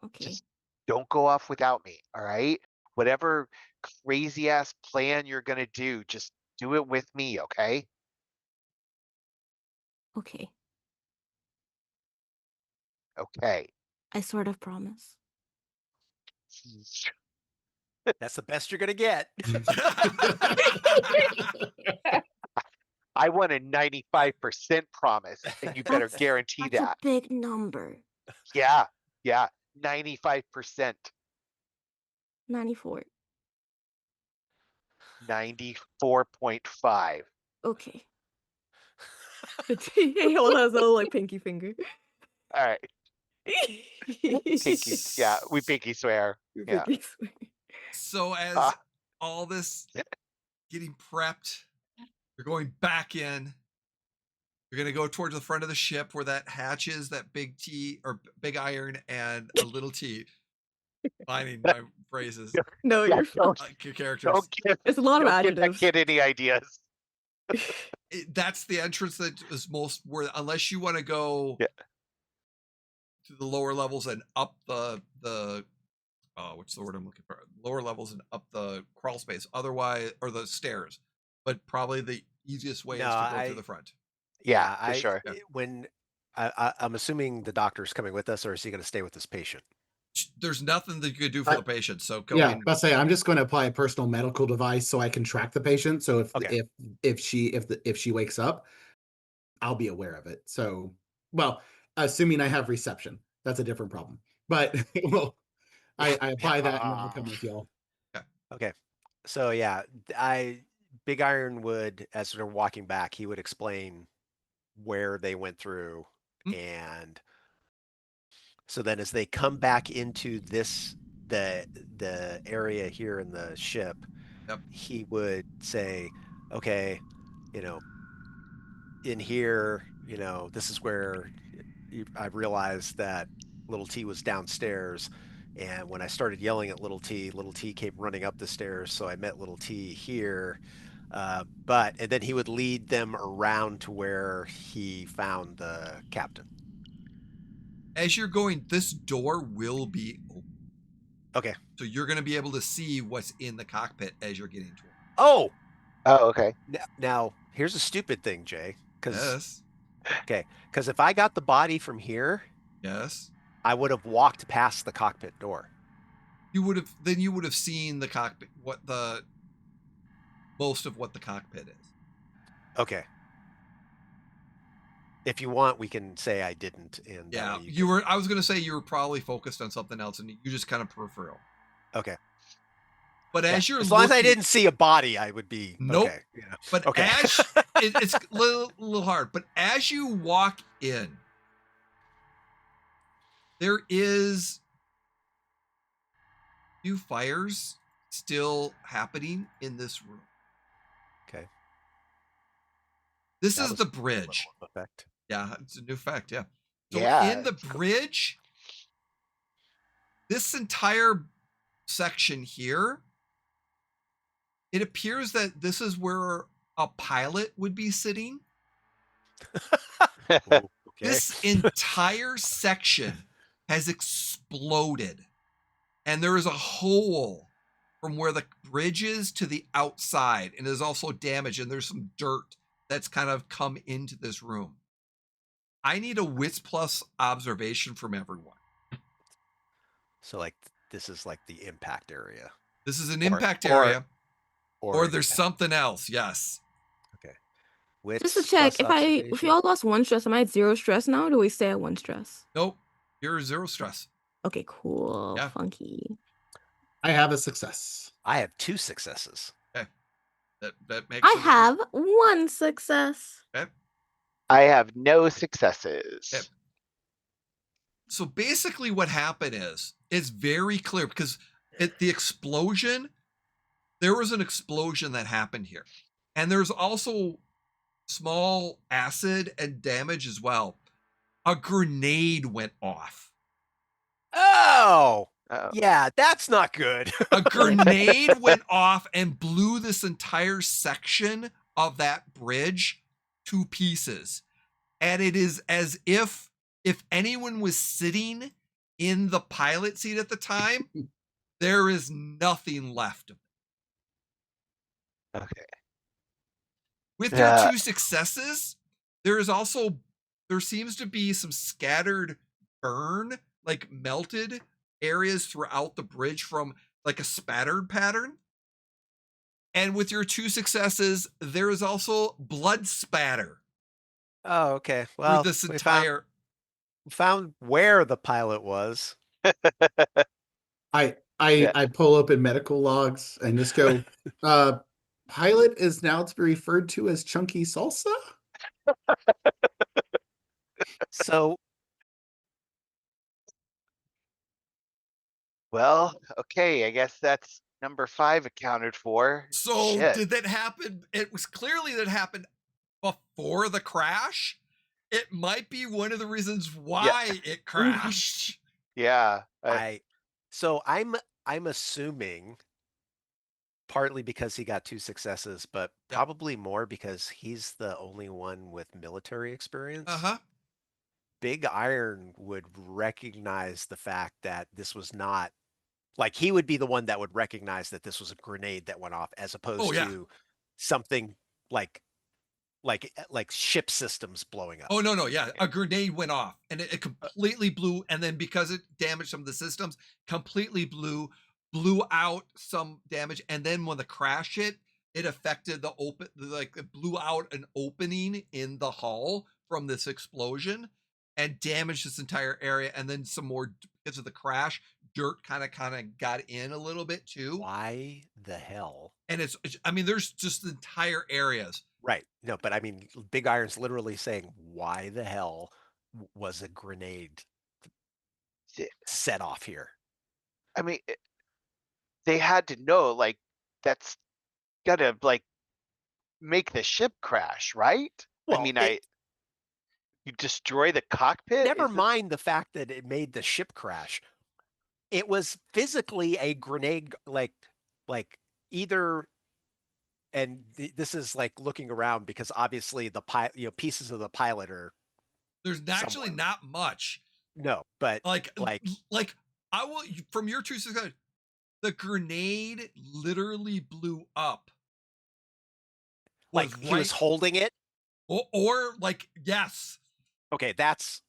Speaker 5: Okay.
Speaker 2: Just don't go off without me, all right? Whatever crazy ass plan you're gonna do, just do it with me, okay?
Speaker 5: Okay.
Speaker 2: Okay.
Speaker 5: I sort of promise.
Speaker 3: That's the best you're gonna get.
Speaker 2: I want a 95% promise, and you better guarantee
Speaker 5: That's
Speaker 2: that.
Speaker 5: a big number.
Speaker 2: Yeah, 95%,
Speaker 5: 94.
Speaker 2: 94.5.
Speaker 5: Okay. He holds his little like pinky finger.
Speaker 2: All right, pinky. Yeah, we pinky swear.
Speaker 5: Your
Speaker 2: Yeah.
Speaker 5: pinky swear.
Speaker 1: So as
Speaker 2: Ah.
Speaker 1: all this getting prepped, you're going back in. You're gonna go towards the front of the ship where that hatch is, that big T or big iron and a little T. Finding my phrases,
Speaker 5: No,
Speaker 2: Yeah,
Speaker 5: you're fine.
Speaker 1: characters.
Speaker 2: Don't give,
Speaker 5: It's a lot of
Speaker 2: don't give that
Speaker 5: adjectives.
Speaker 2: kid any ideas.
Speaker 1: That's the entrance that is most worth, unless you want to go
Speaker 2: Yeah.
Speaker 1: to the lower levels and up the what's the word I'm looking for? Lower levels and up the crawl space. Otherwise, or the stairs. But probably the easiest way is
Speaker 3: No,
Speaker 1: to go through the front.
Speaker 2: Yeah, for sure.
Speaker 3: When I'm assuming the doctor's coming with us, or is he going to stay with this patient?
Speaker 1: There's nothing that you could do for
Speaker 4: I-
Speaker 1: the patient. So go
Speaker 4: Yeah,
Speaker 1: in.
Speaker 4: but say I'm just going to apply a personal medical device so I can track the patient. So
Speaker 3: Okay.
Speaker 4: if she wakes up, I'll be aware of it. So, well, assuming I have reception, that's a different problem. But well, I apply that and then I'll come with y'all.
Speaker 3: Okay. So yeah, Big Iron would, as they're walking back, he would explain where they went through, and so then as they come back into the area here in the ship,
Speaker 1: Yep.
Speaker 3: he would say, okay, in here, this is where I realized that little T was downstairs. And when I started yelling at little T came running up the stairs. So I met little T here. And then he would lead them around to where he found the captain.
Speaker 1: As you're going, this door will be open.
Speaker 3: Okay.
Speaker 1: So you're going to be able to see what's in the cockpit as you're getting to it.
Speaker 3: Oh,
Speaker 2: okay.
Speaker 3: now here's a stupid thing, Jay.
Speaker 1: Yes.
Speaker 3: Because if I got the body from here,
Speaker 1: Yes.
Speaker 3: I would have walked past the cockpit door.
Speaker 1: You would have seen the cockpit, most of what the cockpit is.
Speaker 3: Okay. If you want, we can say I didn't. And
Speaker 1: Yeah,
Speaker 3: you can...
Speaker 1: I was going to say you were probably focused on something else, and you just kind of peripheral.
Speaker 3: Okay.
Speaker 1: But as you're
Speaker 3: as long as I
Speaker 1: looking-
Speaker 3: didn't see a body, I would be
Speaker 1: Nope.
Speaker 3: okay. Yeah.
Speaker 1: But
Speaker 3: Okay.
Speaker 1: as it's a little hard. But as you walk in, there is few fires still happening in this room.
Speaker 3: Okay.
Speaker 1: This
Speaker 3: That
Speaker 1: is
Speaker 3: was
Speaker 1: the
Speaker 3: a level
Speaker 1: bridge.
Speaker 3: of effect.
Speaker 1: Yeah, it's a new fact. Yeah. So
Speaker 2: Yeah,
Speaker 1: in the
Speaker 2: it's cool.
Speaker 1: bridge, this entire section here, it appears that this is where a pilot would be sitting.
Speaker 3: Ooh, okay.
Speaker 1: This entire section has exploded, and there is a hole from where the bridge is to the outside, and there's also damage, and there's some dirt that's kind of come into this room. I need a Wits Plus observation from everyone.
Speaker 3: So like this is like the impact area.
Speaker 1: This is an
Speaker 3: Or-
Speaker 1: impact
Speaker 3: or-
Speaker 1: area, or
Speaker 3: an
Speaker 1: there's
Speaker 3: impact.
Speaker 1: something else. Yes.
Speaker 3: Wits
Speaker 5: Just to check,
Speaker 3: plus
Speaker 5: if
Speaker 3: observation.
Speaker 5: y'all lost 1 stress, am I at 0 stress now? Or do we stay at 1 stress?
Speaker 1: Nope. You're 0 stress.
Speaker 5: Okay, cool.
Speaker 1: Yeah.
Speaker 5: Funky.
Speaker 4: I have a success.
Speaker 3: I have 2 successes.
Speaker 1: That makes
Speaker 5: I
Speaker 1: it-
Speaker 5: have 1 success.
Speaker 2: I have no successes.
Speaker 1: Yep. So basically what happened is, it's very clear because the explosion, there was an explosion that happened here. And there's also small acid and damage as well. A grenade went off.
Speaker 3: Oh,
Speaker 2: Uh-oh.
Speaker 3: yeah, that's not good.
Speaker 1: A grenade went off and blew this entire section of that bridge to pieces. And it is as if anyone was sitting in the pilot seat at the time, there is nothing left of it.
Speaker 2: Okay.
Speaker 1: With your
Speaker 2: Yeah.
Speaker 1: 2 successes, there seems to be some scattered burn, like melted areas throughout the bridge from like a spattered pattern. And with your 2 successes, there is also blood spatter
Speaker 3: Oh, okay.
Speaker 1: through
Speaker 3: Well,
Speaker 1: this
Speaker 3: we
Speaker 1: entire.
Speaker 3: found where the pilot was.
Speaker 4: I
Speaker 2: Yeah.
Speaker 4: I pull open medical logs and just go, pilot is now to be referred to as Chunky Salsa?
Speaker 3: So
Speaker 2: Well, okay, I guess that's number 5 accounted for.
Speaker 1: So
Speaker 2: Shit.
Speaker 1: did that happen? It was clearly that happened before the crash. It might be one of the reasons why it crashed.
Speaker 2: Yeah.
Speaker 3: I'm assuming partly because he got 2 successes, but
Speaker 1: Yeah.
Speaker 3: probably more because he's the only one with military experience.
Speaker 1: Uh-huh.
Speaker 3: Big Iron would recognize the fact that this was not like he would be the one that would recognize that this was a grenade that went off as opposed
Speaker 1: yeah.
Speaker 3: to something like ship systems blowing up.
Speaker 1: Oh no, yeah. A grenade went off and it completely blew, and then because it damaged some of the systems, completely blew out some damage. And then when the crash hit, it affected the it blew out an opening in the hull from this explosion and damaged this entire area. And then some more because of the crash, dirt kind of got in a little bit too.
Speaker 3: Why the hell?
Speaker 1: And I mean, there's just entire areas.
Speaker 3: Right. No, but I mean, Big Iron's literally saying, why the hell was a grenade set off here?
Speaker 2: I mean, they had to know, like, that's gotta, like, make the ship crash, right?
Speaker 3: Well,
Speaker 2: I mean, you destroy the cockpit?
Speaker 3: Never
Speaker 2: Is it-
Speaker 3: mind the fact that it made the ship crash. It was physically a grenade, like either. And this is like looking around because obviously the pieces of the pilot are.
Speaker 1: There's actually
Speaker 3: somewhere.
Speaker 1: not much.
Speaker 3: No, but
Speaker 1: like I will from your 2 successes, the grenade literally blew up.
Speaker 3: Like he was holding it.
Speaker 1: Or like yes.
Speaker 3: Okay, that's.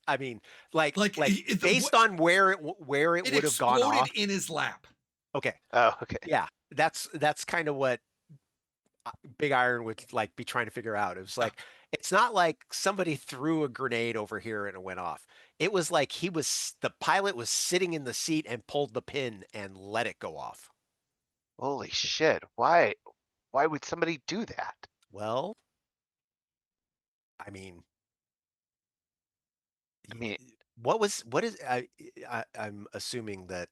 Speaker 3: I mean, like based
Speaker 1: the,
Speaker 3: on where it would have gone off
Speaker 1: in his lap.
Speaker 3: Okay.
Speaker 2: Oh, okay.
Speaker 3: Yeah, that's kind of what Big Iron would like be trying to figure out. It was like it's not like somebody threw a grenade over here and it went off. It was like the pilot was sitting in the seat and pulled the pin and let it go off.
Speaker 2: Holy shit. Why would somebody do that?
Speaker 3: Well, I mean, what is I'm assuming that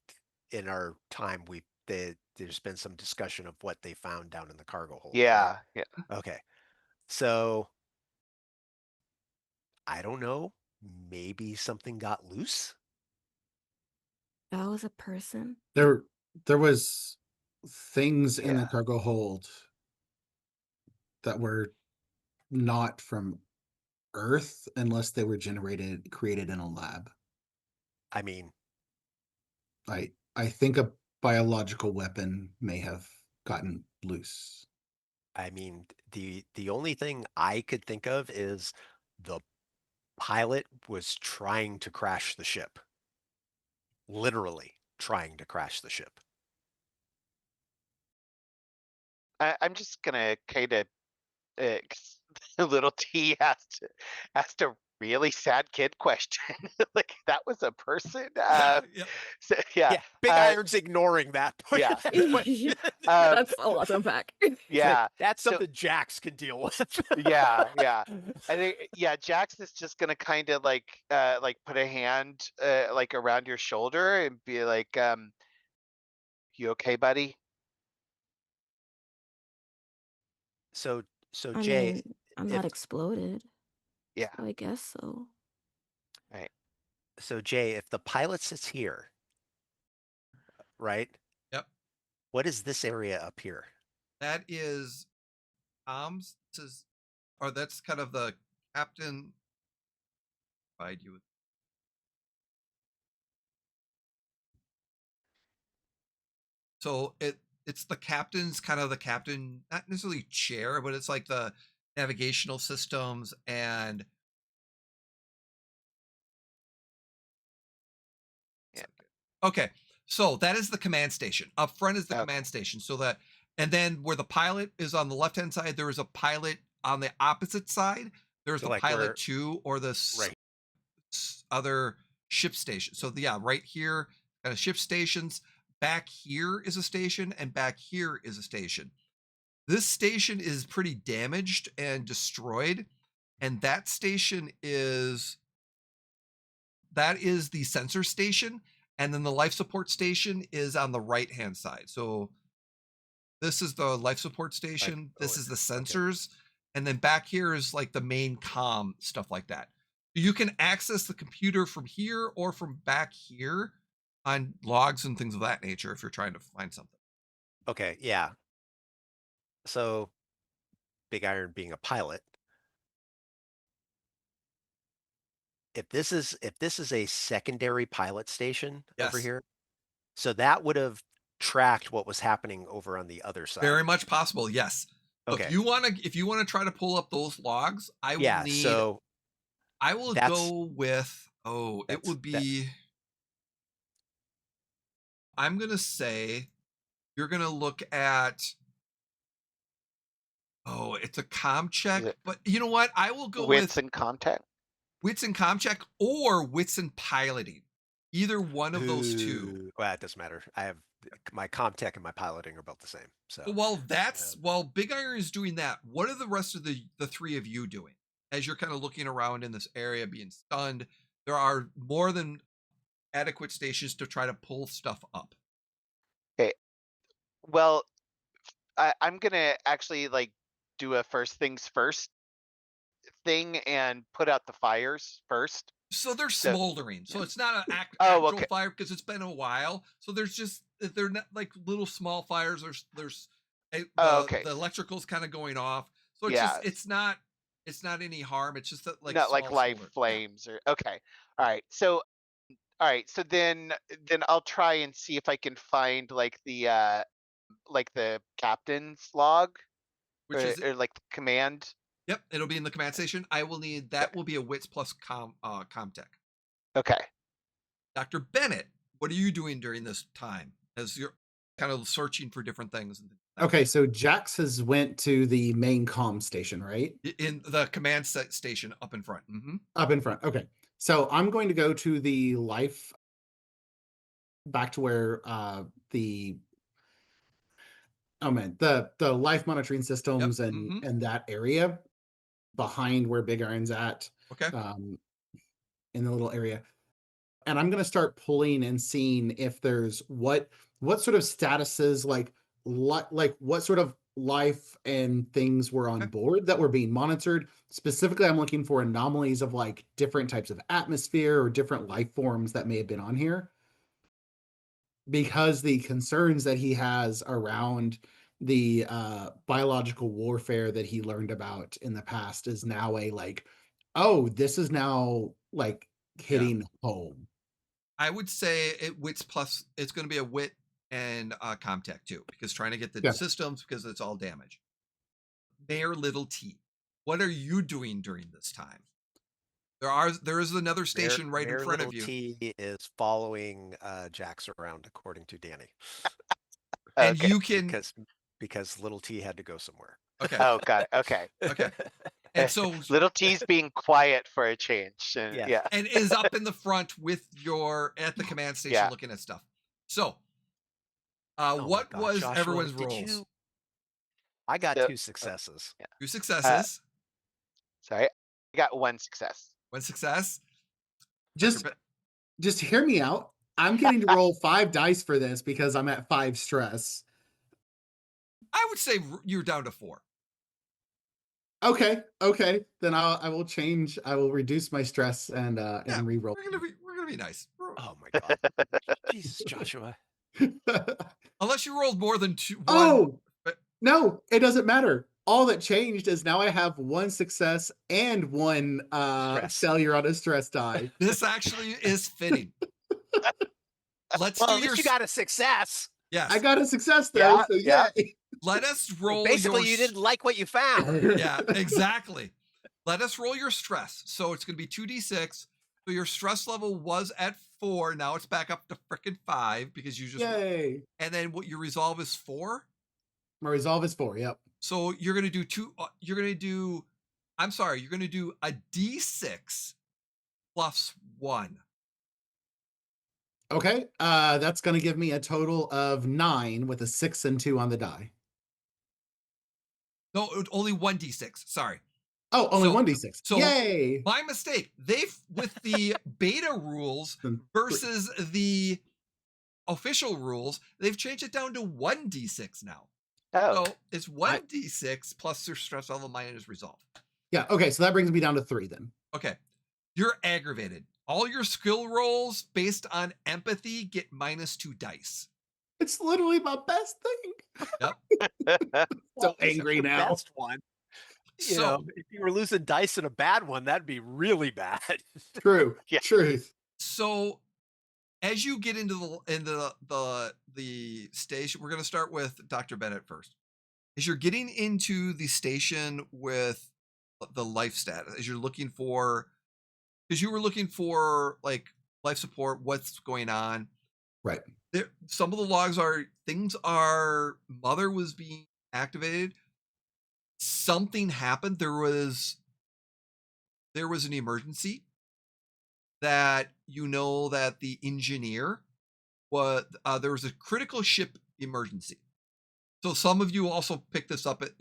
Speaker 3: in our time there's been some discussion of what they found down in the cargo hold.
Speaker 2: Yeah,
Speaker 3: right?
Speaker 2: yeah.
Speaker 3: Okay. So I don't know. Maybe something got loose.
Speaker 5: That was a person.
Speaker 4: There was things in the cargo hold that were not from Earth unless they were created in a lab.
Speaker 3: I mean,
Speaker 4: I think a biological weapon may have gotten loose.
Speaker 3: I mean, the only thing I could think of is the pilot was trying to crash the ship. Literally trying to crash the ship.
Speaker 2: I'm just gonna kind of little T asked a really sad kid question. Like that was a person. So, yeah.
Speaker 3: Big Iron's ignoring that.
Speaker 2: Yeah.
Speaker 5: That's a lot to unpack.
Speaker 2: Yeah.
Speaker 3: That's something Jax can deal with.
Speaker 2: Yeah. I think Jax is just gonna kind of like put a hand like around your shoulder and be like, you okay, buddy?
Speaker 3: So
Speaker 5: I
Speaker 3: Jay,
Speaker 5: mean, I'm not exploded.
Speaker 2: Yeah.
Speaker 5: So I guess so.
Speaker 2: Right.
Speaker 3: So Jay, if the pilot sits here, right?
Speaker 1: Yep.
Speaker 3: What is this area up here?
Speaker 1: That is that's kind of the captain. Provide you with. So it's the captain's kind of the captain, not necessarily chair, but it's like the navigational systems and.
Speaker 2: Yeah.
Speaker 1: Okay, so that is the command station. Up front is the
Speaker 2: Okay.
Speaker 1: command station. So that, and then where the pilot is on the left-hand side, there is a pilot on the opposite side. There's
Speaker 3: So
Speaker 1: the
Speaker 3: like
Speaker 1: pilot
Speaker 3: where-
Speaker 1: 2 or the
Speaker 3: Right.
Speaker 1: other ship station. So yeah, right here, kind of ship stations. Back here is a station, and back here is a station. This station is pretty damaged and destroyed, and that station is the sensor station, and then the life support station is on the right hand side. So this is the life support station, this is the sensors, and then back here is like the main comm, stuff like that. You can access the computer from here or from back here on logs and things of that nature if you're trying to find something.
Speaker 3: Okay, yeah. So Big Iron being a pilot. If this is a secondary pilot station over
Speaker 1: Yes.
Speaker 3: here, so that would have tracked what was happening over on the other side.
Speaker 1: Very much possible, yes. So
Speaker 3: Okay.
Speaker 1: if you want to try to pull up those logs, I will
Speaker 3: Yeah,
Speaker 1: need
Speaker 3: so
Speaker 1: I will
Speaker 3: that's-
Speaker 1: go with it
Speaker 3: that's-
Speaker 1: would be I'm gonna say you're gonna look at it's a comm check,
Speaker 2: it
Speaker 1: but you know what? I will go
Speaker 2: Wits
Speaker 1: with
Speaker 2: and contact.
Speaker 1: wits and comm check or wits and piloting. Either one of those two.
Speaker 3: Ooh, well, it doesn't matter. I have my Comtech and my piloting are about the same. So
Speaker 1: But while Big Iron is doing that, what are the rest of the three of you doing? As you're kind of looking around in this area, being stunned, there are more than adequate stations to try to pull stuff up.
Speaker 2: Well, I'm gonna actually like do a first things first thing and put out the fires first.
Speaker 1: So they're
Speaker 2: So-
Speaker 1: smoldering. So it's not an
Speaker 2: Oh,
Speaker 1: actual
Speaker 2: okay.
Speaker 1: fire because it's been a while. So they're not like little small fires.
Speaker 2: Okay.
Speaker 1: The electrical's kind of going off. So
Speaker 2: Yeah.
Speaker 1: it's not any harm. It's just that like
Speaker 2: Not like
Speaker 1: small
Speaker 2: live
Speaker 1: smolder. Yeah.
Speaker 2: flames or okay. All right. So then I'll try and see if I can find like the captain's log
Speaker 1: Which is
Speaker 2: or like the command.
Speaker 1: Yep, it'll be in the command station. I will need that will be a wits plus comtech.
Speaker 2: Okay.
Speaker 1: Dr. Bennett, what are you doing during this time as you're kind of searching for different things? And things like that?
Speaker 4: Okay, so Jax has went to the main comm station, right?
Speaker 1: In the command station up in front. Mm-hmm.
Speaker 4: Up in front. Okay. So I'm going to go to the life back to where the life monitoring systems and that area behind where Big Iron's at,
Speaker 1: Okay.
Speaker 4: in the little area. And I'm going to start pulling and seeing if there's what sort of statuses, like what sort of life and things were on
Speaker 1: Okay.
Speaker 4: board that were being monitored. Specifically, I'm looking for anomalies of like different types of atmosphere or different life forms that may have been on here. Because the concerns that he has around the biological warfare that he learned about in the past is now this is now like hitting home.
Speaker 1: I would say wits plus it's going to be a wit and comtech too, because trying to get the systems because it's all damage. Mayor Little T, what are you doing during this time? There is another station right in front of you.
Speaker 3: T is following Jax around, according to Danny,
Speaker 1: And
Speaker 2: Okay.
Speaker 1: you can
Speaker 3: because Little T had to go somewhere.
Speaker 1: okay.
Speaker 2: Oh, got it. Okay.
Speaker 1: Okay. And so
Speaker 2: Little T's being quiet for a change. And,
Speaker 3: Yeah.
Speaker 2: yeah.
Speaker 1: and is up in the front with at the command station
Speaker 2: Yeah.
Speaker 1: looking at stuff. So
Speaker 3: Oh my
Speaker 1: what
Speaker 3: God,
Speaker 1: was
Speaker 3: Joshua,
Speaker 1: everyone's
Speaker 3: did
Speaker 1: rolls?
Speaker 3: you- I got
Speaker 2: So-
Speaker 3: 2 successes.
Speaker 1: 2 successes,
Speaker 2: Sorry. I got 1 success.
Speaker 1: 1 success.
Speaker 4: Just hear me out. I'm getting to roll 5 dice for this because I'm at 5 stress.
Speaker 1: I would say you're down to 4.
Speaker 4: Okay. Then I will change. I will reduce my stress and re-roll.
Speaker 1: We're gonna be nice.
Speaker 3: Oh my God. Jesus, Joshua.
Speaker 1: Unless you rolled more than 2.
Speaker 4: Oh
Speaker 1: but-
Speaker 4: no, it doesn't matter. All that changed is now I have 1 success and 1
Speaker 3: Stress.
Speaker 4: failure on a stress die.
Speaker 1: This actually is fitting. Let's
Speaker 3: Well,
Speaker 1: do
Speaker 3: at
Speaker 1: your
Speaker 3: least you got a success.
Speaker 1: yes.
Speaker 4: I got a success though.
Speaker 2: Yeah,
Speaker 4: So
Speaker 2: yeah.
Speaker 4: yay.
Speaker 1: Let us roll.
Speaker 3: Basically,
Speaker 1: your
Speaker 3: you didn't like what you found.
Speaker 1: Yeah, exactly. Let us roll your stress. So it's going to be 2d6, So your stress level was at 4. Now it's back up to frickin' 5 because you just.
Speaker 4: Yay.
Speaker 1: And then what your resolve is 4.
Speaker 4: My resolve is 4. Yep.
Speaker 1: So you're gonna do two. You're gonna do. I'm sorry. You're gonna do a D6 plus 1.
Speaker 4: Okay. That's going to give me a total of 9 with a 6 and 2 on the die.
Speaker 1: No, only 1 D6. Sorry.
Speaker 4: Oh, only
Speaker 1: So-
Speaker 4: 1d6.
Speaker 1: so-
Speaker 4: Yay.
Speaker 1: My mistake. They've with the beta rules versus the official rules, they've changed it down to 1 D6 now.
Speaker 2: Oh,
Speaker 1: So it's 1 D6 plus your stress level minus resolve.
Speaker 4: Yeah. Okay. So that brings me down to 3 then.
Speaker 1: Okay. You're aggravated. All your skill rolls based on empathy get -2 dice.
Speaker 4: It's literally my best thing.
Speaker 3: Well,
Speaker 4: So
Speaker 3: this is
Speaker 4: angry
Speaker 3: your
Speaker 4: now.
Speaker 3: Best one. You
Speaker 1: So-
Speaker 3: know, if you were losing dice in a bad one, that'd be really bad.
Speaker 4: True.
Speaker 2: Yeah.
Speaker 4: Truth.
Speaker 1: So as you get into the station, we're going to start with Dr. Bennett first. As you're getting into the station with the life status, as you're looking for, because you were looking for like life support, what's going on.
Speaker 4: Right.
Speaker 1: There, some of the logs are things are mother was being activated. Something happened. There was an emergency that you know that the engineer was there was a critical ship emergency. So some of you also picked this up at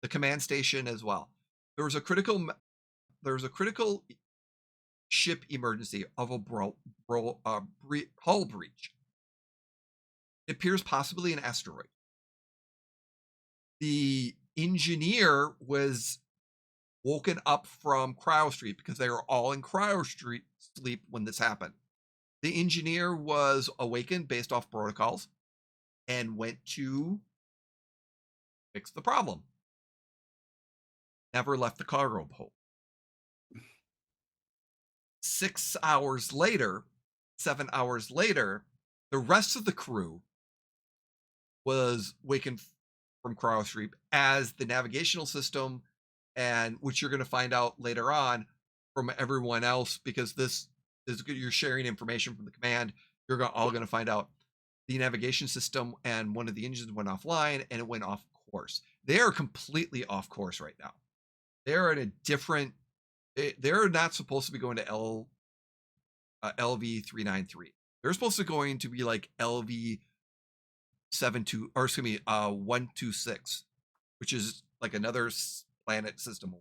Speaker 1: the command station as well. There was a critical ship emergency of a hull breach. It appears possibly an asteroid. The engineer was woken up from cryo sleep because they were all in cryo sleep when this happened. The engineer was awakened based off protocols and went to fix the problem. Never left the cargo hold. 7 hours later, the rest of the crew was wakened from cryo sleep as the navigational system, and which you're going to find out later on from everyone else, because this is good. You're sharing information from the command. You're all going to find out the navigation system and one of the engines went offline and it went off course. They are completely off course right now. They're in a different. They're not supposed to be going to LV 393. They're supposed to going to be like LV 126, which is like another planet system.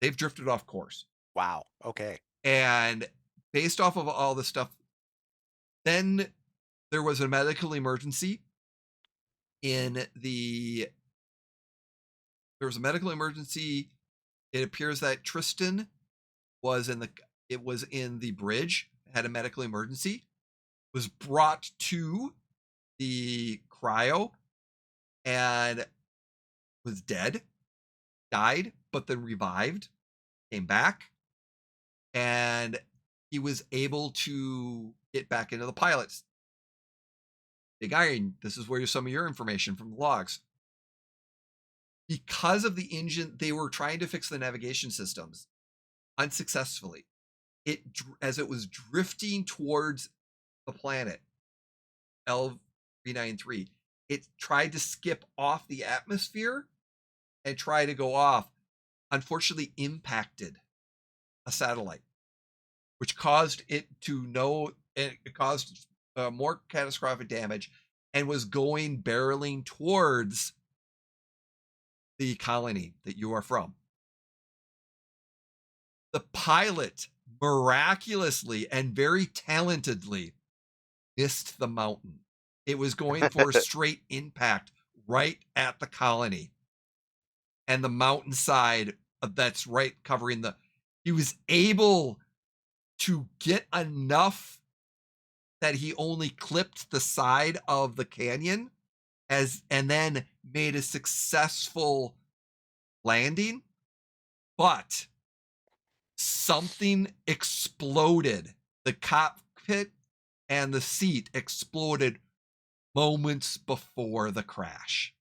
Speaker 1: They've drifted off course.
Speaker 3: Wow. Okay.
Speaker 1: And based off of all this stuff, then there was a medical emergency It appears that Tristan was in the bridge, had a medical emergency, was brought to the cryo and was died, but then revived, came back, and he was able to get back into the pilots. Big Iron, this is where some of your information from the logs. Because of the engine, they were trying to fix the navigation systems unsuccessfully. As it was drifting towards the planet, L393, it tried to skip off the atmosphere and try to go off. Unfortunately, impacted a satellite, which caused it caused more catastrophic damage and was barreling towards the colony that you are from. The pilot miraculously and very talentedly missed the mountain. It was going for a straight impact right at the colony and the mountainside that's right covering he was able to get enough that he only clipped the side of the canyon and then made a successful landing, but something exploded. The cockpit and the seat exploded moments before the crash.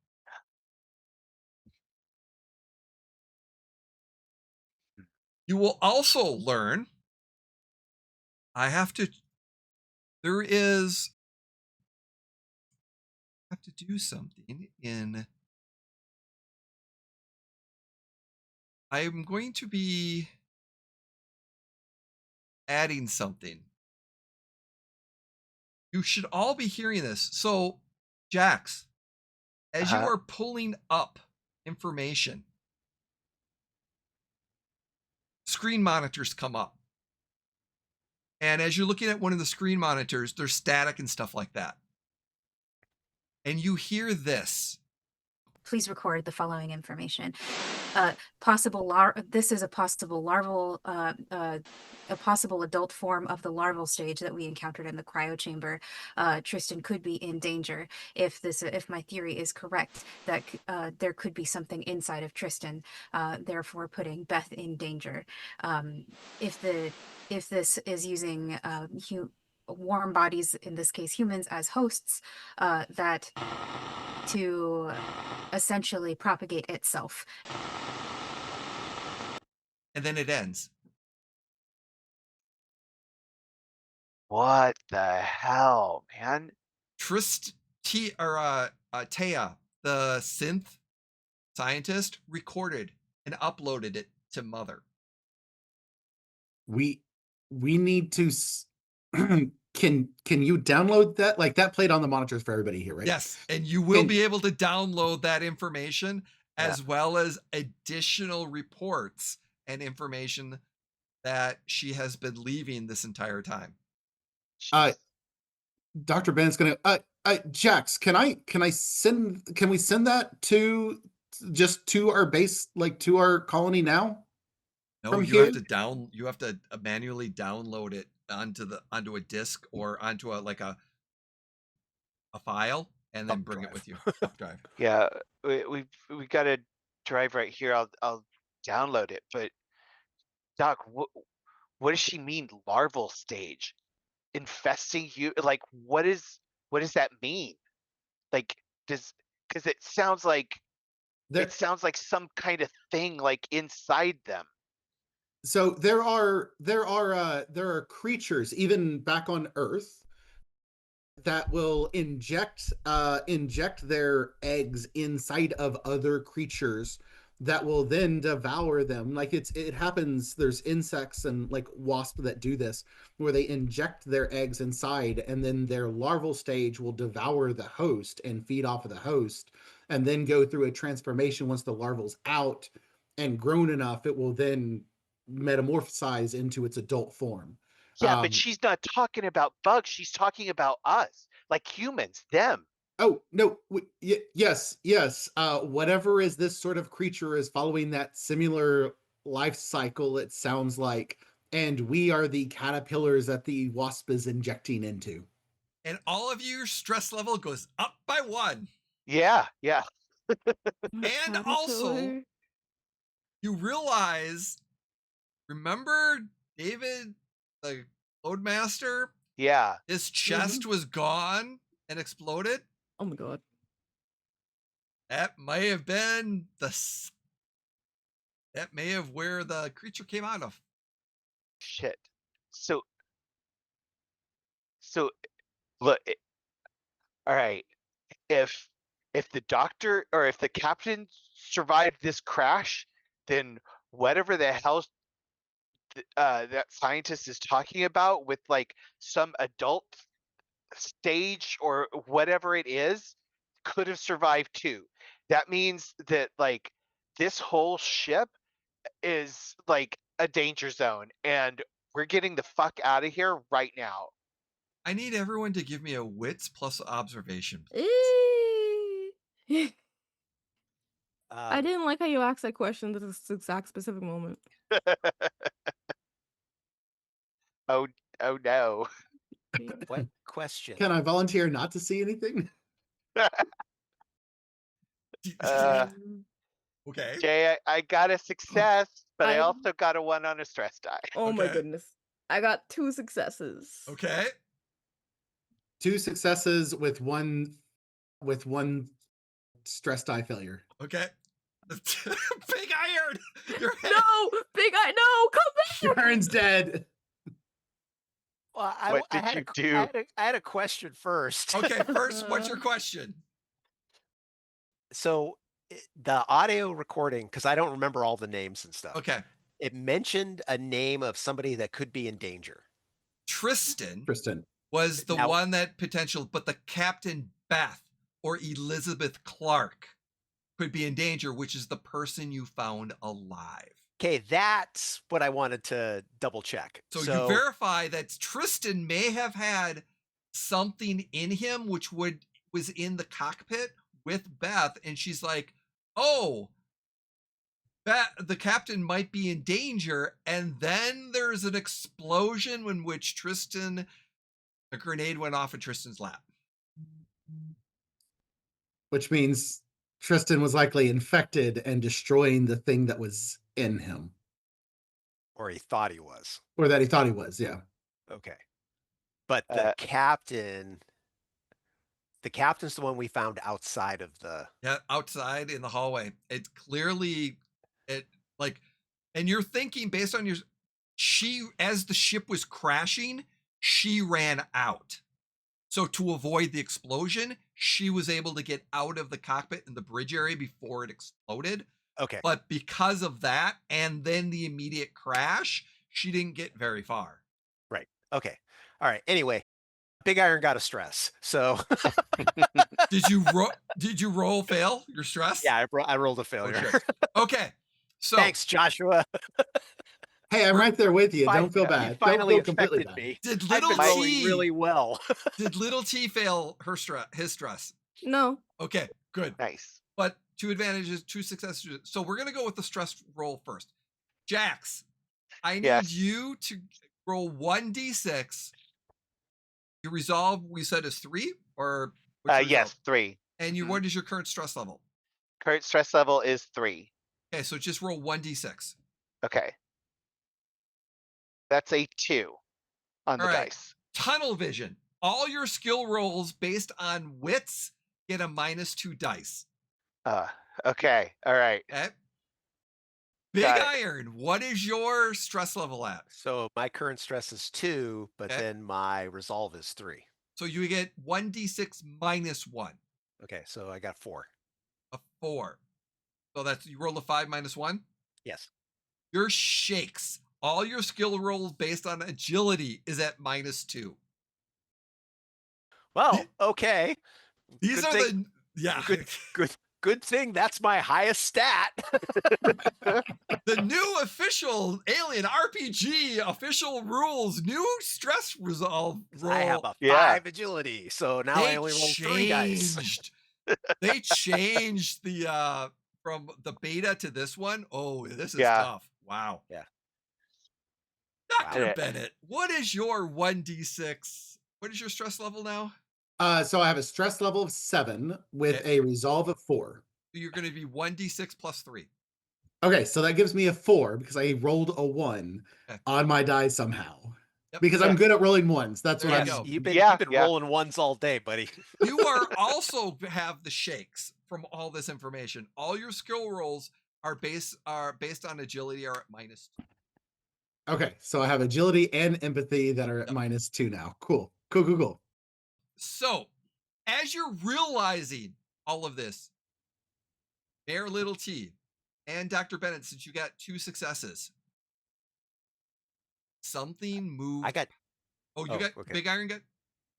Speaker 1: You will also learn I have to. There is. I have to do something in. I'm going to be adding something. You should all be hearing this. So, Jax, as you
Speaker 2: Uh-huh.
Speaker 1: are pulling up information, screen monitors come up. And as you're looking at one of the screen monitors, there's static and stuff like that. And you hear this.
Speaker 6: Please record the following information. This is a possible larval, a possible adult form of the larval stage that we encountered in the cryo chamber. Tristan could be in danger if my theory is correct, that there could be something inside of Tristan, therefore putting Beth in danger. If this is using warm bodies, in this case humans, as hosts, that to essentially propagate itself.
Speaker 1: And then it ends.
Speaker 2: What the hell, man?
Speaker 1: Taya, the synth scientist, recorded and uploaded it to Mother.
Speaker 4: We need to can you download that? Like, that played on the monitors for everybody here, right?
Speaker 1: Yes, and you will
Speaker 4: Can-
Speaker 1: be able to download that information as well as additional reports and information that she has been leaving this entire time.
Speaker 4: Uh, Dr. Bennett's gonna Jax, can we send that to our base, like to our colony now?
Speaker 1: No,
Speaker 4: From
Speaker 1: you have
Speaker 4: here?
Speaker 1: to you have to manually download it onto a disk or onto a file and then
Speaker 3: Thumb
Speaker 1: bring it
Speaker 3: drive.
Speaker 1: with you. Thumb drive.
Speaker 2: Yeah, we got a drive right here. I'll download it. But Doc, what does she mean, larval stage? Infesting you? Like, what does that mean? Like, because it sounds like
Speaker 4: There,
Speaker 2: some kind of thing like inside them.
Speaker 4: so there are creatures even back on Earth that will inject their eggs inside of other creatures that will then devour them. Like, it happens. There's insects and like wasps that do this, where they inject their eggs inside, and then their larval stage will devour the host and feed off of the host, and then go through a transformation. Once the larval's out and grown enough, it will then metamorphosize into its adult form.
Speaker 2: Yeah, but she's not talking about bugs. She's talking about us, like humans, them.
Speaker 4: Oh, no. Yes. Whatever is this sort of creature is following that similar life cycle, it sounds like. And we are the caterpillars that the wasp is injecting into.
Speaker 1: And all of your stress level goes up by 1.
Speaker 2: Yeah.
Speaker 1: And also, you realize, remember David, the Loadmaster?
Speaker 2: Yeah.
Speaker 1: His chest was gone and exploded.
Speaker 5: Oh my god.
Speaker 1: That may have been where the creature came out of.
Speaker 2: Shit. So look, all right. If the doctor or if the captain survived this crash, then whatever the hell that scientist is talking about with like some adult stage or whatever it is could have survived too. That means that like this whole ship is like a danger zone, and we're getting the fuck out of here right now.
Speaker 1: I need everyone to give me a wits plus observation.
Speaker 5: I didn't like how you asked that question at this exact specific moment.
Speaker 2: Oh no.
Speaker 3: What question?
Speaker 4: Can I volunteer not to see anything?
Speaker 1: Okay.
Speaker 2: Jay, I got a success, but I
Speaker 5: I-
Speaker 2: also got a 1 on a stress die.
Speaker 5: Oh my
Speaker 1: Okay.
Speaker 5: goodness. I got 2 successes.
Speaker 1: Okay.
Speaker 4: 2 successes with one stress die failure.
Speaker 1: Okay. Big Iron! Your head.
Speaker 5: No! Big Eye, no! Come back!
Speaker 4: Sharon's dead.
Speaker 3: Well,
Speaker 2: What
Speaker 3: I
Speaker 2: did
Speaker 3: had
Speaker 2: you
Speaker 3: a,
Speaker 2: do?
Speaker 3: I had a question first.
Speaker 1: Okay, first, what's your question?
Speaker 3: So the audio recording, because I don't remember all the names and stuff.
Speaker 1: Okay,
Speaker 3: It mentioned a name of somebody that could be in danger.
Speaker 1: Tristan
Speaker 4: Tristan.
Speaker 1: was the
Speaker 3: Now-
Speaker 1: one that potential, but the Captain Beth or Elizabeth Clark could be in danger, which is the person you found alive.
Speaker 3: Okay, that's what I wanted to double check.
Speaker 1: So you verify that Tristan may have had something in him which was in the cockpit with Beth, and she's like, "Oh, the captain might be in danger." And then there's an explosion in which a grenade went off in Tristan's lap.
Speaker 4: Which means Tristan was likely infected and destroying the thing that was in him,
Speaker 3: or he thought he was.
Speaker 4: or that he thought he was. Yeah.
Speaker 3: Okay. But the captain's the one we found outside of the.
Speaker 1: Yeah, outside in the hallway. It clearly, and you're thinking based on as the ship was crashing, she ran out. So to avoid the explosion, she was able to get out of the cockpit in the bridge area before it exploded.
Speaker 3: Okay.
Speaker 1: But because of that, and then the immediate crash, she didn't get very far.
Speaker 3: Right. Okay. All right. Anyway, Big Iron got a stress. So
Speaker 1: Did you roll fail your stress?
Speaker 3: yeah, I rolled a
Speaker 1: Oh,
Speaker 3: failure.
Speaker 1: shit. Okay. So
Speaker 3: Thanks, Joshua.
Speaker 4: Hey, I'm right there with you. Don't feel
Speaker 3: You
Speaker 4: bad.
Speaker 3: finally
Speaker 4: Don't feel completely
Speaker 3: affected
Speaker 4: bad.
Speaker 3: me.
Speaker 1: did
Speaker 3: I've
Speaker 1: little
Speaker 3: been rolling
Speaker 1: T
Speaker 3: really well.
Speaker 1: did little T fail his stress?
Speaker 5: No.
Speaker 1: Okay, good.
Speaker 2: Nice.
Speaker 1: But 2 advantages, 2 successes. So we're gonna go with the stress roll first. Jax, I need
Speaker 2: Yes.
Speaker 1: you to roll 1d6. Your resolve we said is 3, or what's your
Speaker 2: Yes,
Speaker 1: resolve?
Speaker 2: 3.
Speaker 1: And
Speaker 2: Mhm.
Speaker 1: what is your current stress level?
Speaker 2: Current stress level is 3.
Speaker 1: Okay, so just roll 1d6.
Speaker 2: Okay. That's a 2 on the
Speaker 1: All right.
Speaker 2: dice.
Speaker 1: Tunnel vision. All your skill rolls based on wits get a -2 dice.
Speaker 2: Okay. All right.
Speaker 1: Okay. Big
Speaker 2: Got it.
Speaker 1: Iron, what is your stress level at?
Speaker 3: So my current stress is 2, but
Speaker 1: Okay.
Speaker 3: then my resolve is 3.
Speaker 1: So you get 1d6 -1,
Speaker 3: Okay, so I got 4.
Speaker 1: a 4. So that's you roll a 5 -1.
Speaker 3: Yes.
Speaker 1: Your shakes. All your skill rolls based on agility is at -2.
Speaker 3: Well, okay.
Speaker 1: These
Speaker 3: Good
Speaker 1: are
Speaker 3: thing-
Speaker 1: yeah.
Speaker 3: Good thing that's my highest stat.
Speaker 1: The new official Alien RPG official rules, new stress resolve roll.
Speaker 3: I have a 5
Speaker 2: Yeah.
Speaker 3: agility, so now I only roll 3 dice.
Speaker 1: They changed the from the beta to this one. Oh, this is
Speaker 2: Yeah.
Speaker 1: tough. Wow.
Speaker 3: Yeah.
Speaker 1: Dr.
Speaker 2: Wow.
Speaker 1: Bennett, what is your 1d6? What is your stress level now?
Speaker 4: So I have a stress level of 7 with
Speaker 1: Okay.
Speaker 4: a resolve of 4.
Speaker 1: You're going to be 1d6 plus 3.
Speaker 4: Okay, so that gives me a 4 because I rolled a 1
Speaker 1: Okay.
Speaker 4: on my die somehow.
Speaker 1: Yep.
Speaker 4: Because
Speaker 2: Yeah.
Speaker 4: I'm good at rolling ones. That's
Speaker 1: There
Speaker 4: what
Speaker 1: you
Speaker 4: I'm.
Speaker 1: go.
Speaker 3: You've been
Speaker 2: Yeah,
Speaker 3: you've been
Speaker 2: yeah.
Speaker 3: rolling ones all day, buddy.
Speaker 1: You are also have the shakes from all this information. All your skill rolls are based on agility are at -2.
Speaker 4: Okay, so I have agility and empathy that are at
Speaker 1: Yep.
Speaker 4: -2 now. Cool. Cool.
Speaker 1: So, as you're realizing all of this, Mayor Little T and Dr. Bennett, since you got 2 successes, something moved.
Speaker 3: I got
Speaker 1: Oh, you
Speaker 3: oh,
Speaker 1: got
Speaker 3: okay.
Speaker 1: Big Iron got.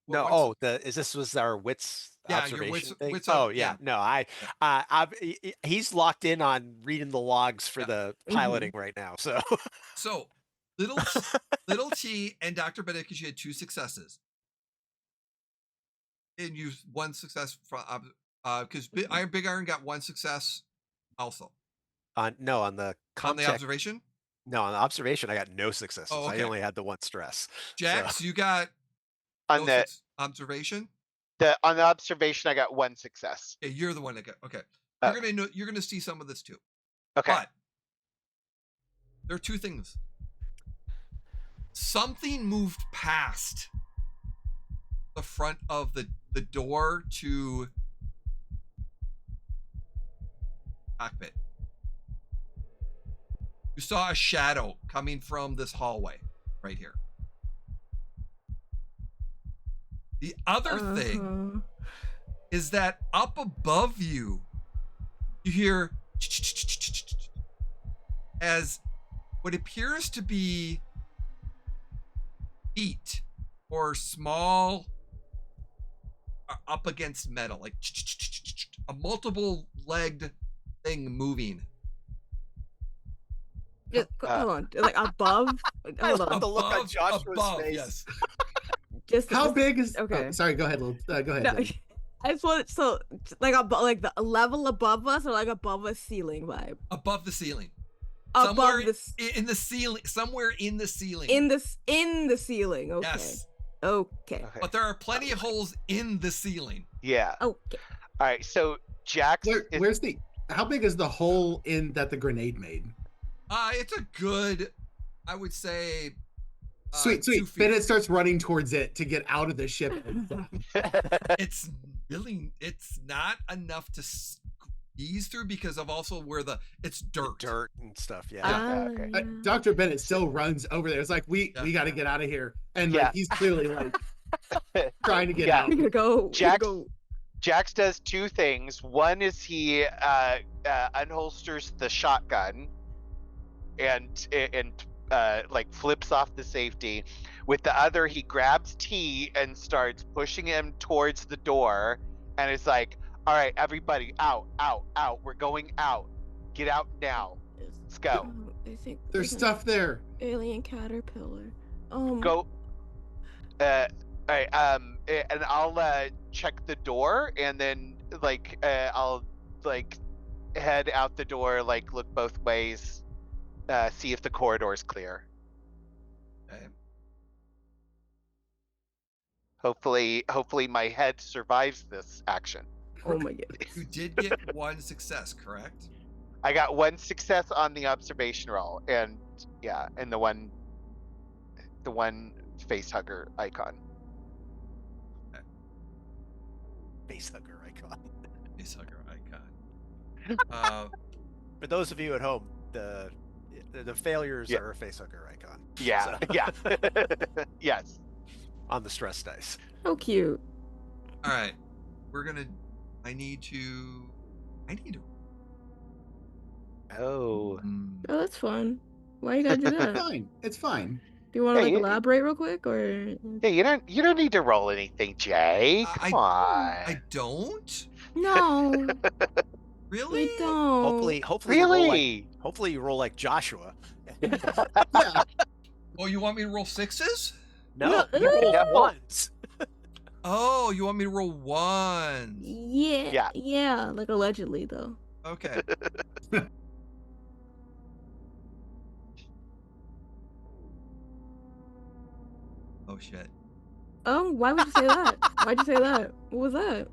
Speaker 3: no.
Speaker 1: What-
Speaker 3: Oh, this was our wits
Speaker 1: Yeah, your
Speaker 3: observation
Speaker 1: wits-
Speaker 3: thing.
Speaker 1: wits
Speaker 3: Oh
Speaker 1: ob-
Speaker 3: yeah,
Speaker 1: yeah.
Speaker 3: no, he's locked in on reading the logs for
Speaker 1: Yeah.
Speaker 3: the piloting right now. So
Speaker 1: So, Little T and Dr. Bennett, because you had 2 successes, and you 1 success from because Big Iron got 1 success also
Speaker 3: on the
Speaker 1: on the
Speaker 3: Comtech,
Speaker 1: observation.
Speaker 3: no, on the observation, I got no successes.
Speaker 1: Oh,
Speaker 3: I
Speaker 1: okay.
Speaker 3: only had the 1 stress.
Speaker 1: Jax, you got
Speaker 2: On
Speaker 1: no
Speaker 2: the
Speaker 1: observation.
Speaker 2: on the observation, I got 1 success.
Speaker 1: Okay, you're the one that got. Okay,
Speaker 2: Oh.
Speaker 1: you're gonna see some of this too.
Speaker 2: Okay.
Speaker 1: But there are 2 things. Something moved past the front of the door to cockpit. You saw a shadow coming from this hallway right here. The other thing is that up above you, you hear as what appears to be feet or small up against metal, like a multiple-legged thing moving.
Speaker 5: Just, hold on, like above.
Speaker 3: I
Speaker 5: Hold
Speaker 3: love
Speaker 5: on.
Speaker 3: the look on Joshua's face.
Speaker 1: Yes.
Speaker 5: Just
Speaker 4: How big is?
Speaker 5: okay.
Speaker 4: Oh, sorry, go ahead, Lil. Go ahead.
Speaker 5: No,
Speaker 4: Lily.
Speaker 5: I just want so like like the level above us or like above a ceiling vibe.
Speaker 1: Above the ceiling.
Speaker 5: Above the
Speaker 1: in the ceiling, somewhere in the ceiling.
Speaker 5: in the ceiling. Okay.
Speaker 1: Yes.
Speaker 5: Okay.
Speaker 2: Okay.
Speaker 1: But there are plenty of holes in the ceiling.
Speaker 2: Yeah.
Speaker 5: Okay.
Speaker 2: All right. So Jax is
Speaker 4: Where's the? How big is the hole in that the grenade made?
Speaker 1: It's a good, I would say.
Speaker 4: Sweet.
Speaker 1: 2 feet.
Speaker 4: Bennett starts running towards it to get out of the ship.
Speaker 1: It's not enough to squeeze through because of also where it's dirt.
Speaker 3: Dirt and stuff. Yeah.
Speaker 2: Okay.
Speaker 5: Yeah.
Speaker 4: Dr. Bennett still runs over there. It's like we got to get out of here, and like he's clearly like trying to get
Speaker 2: Yeah.
Speaker 4: out.
Speaker 5: We gotta go. We gotta
Speaker 2: Jax-
Speaker 5: go.
Speaker 2: Jax does two things. One is he unholsters the shotgun and like flips off the safety. With the other, he grabs T and starts pushing him towards the door, and it's like, "All right, everybody, out! We're going out. Get out now. Let's go.
Speaker 5: I think
Speaker 4: There's stuff there.
Speaker 5: alien caterpillar.
Speaker 2: Go." All right. And I'll check the door, and then like I'll like head out the door, like look both ways, see if the corridor's clear.
Speaker 1: Okay.
Speaker 2: Hopefully my head survives this action.
Speaker 5: Oh my goodness.
Speaker 1: You did get 1 success, correct?
Speaker 2: I got 1 success on the observation roll, and and the one face hugger icon.
Speaker 3: Face hugger icon.
Speaker 1: Face hugger icon.
Speaker 3: For those of you at home, the failures
Speaker 2: Yeah.
Speaker 3: are a face hugger icon.
Speaker 2: Yeah,
Speaker 3: So,
Speaker 2: yeah. Yes.
Speaker 3: on the stress dice.
Speaker 5: So cute.
Speaker 1: All right. I need to.
Speaker 2: Oh.
Speaker 5: Oh, that's fun. Why you gotta do
Speaker 4: It's
Speaker 5: that?
Speaker 4: fine. It's fine.
Speaker 5: Do you want to
Speaker 2: Hey,
Speaker 5: like elaborate real quick, or
Speaker 2: Hey, you don't need to roll anything, Jay.
Speaker 1: I-
Speaker 2: Come on.
Speaker 1: I don't?
Speaker 5: no?
Speaker 1: Really?
Speaker 5: We don't.
Speaker 3: Hopefully, you roll like,
Speaker 2: Really?
Speaker 3: hopefully you roll like Joshua.
Speaker 4: Yeah.
Speaker 1: Oh, you want me to roll 6s?
Speaker 3: No,
Speaker 5: No,
Speaker 3: you roll
Speaker 2: no.
Speaker 3: ones.
Speaker 1: Oh, you want me to roll 1s?
Speaker 5: Yeah.
Speaker 2: Yeah.
Speaker 5: Yeah. Like allegedly, though.
Speaker 1: Okay. Oh shit.
Speaker 5: Why would you say that? Why'd you say that? What was that?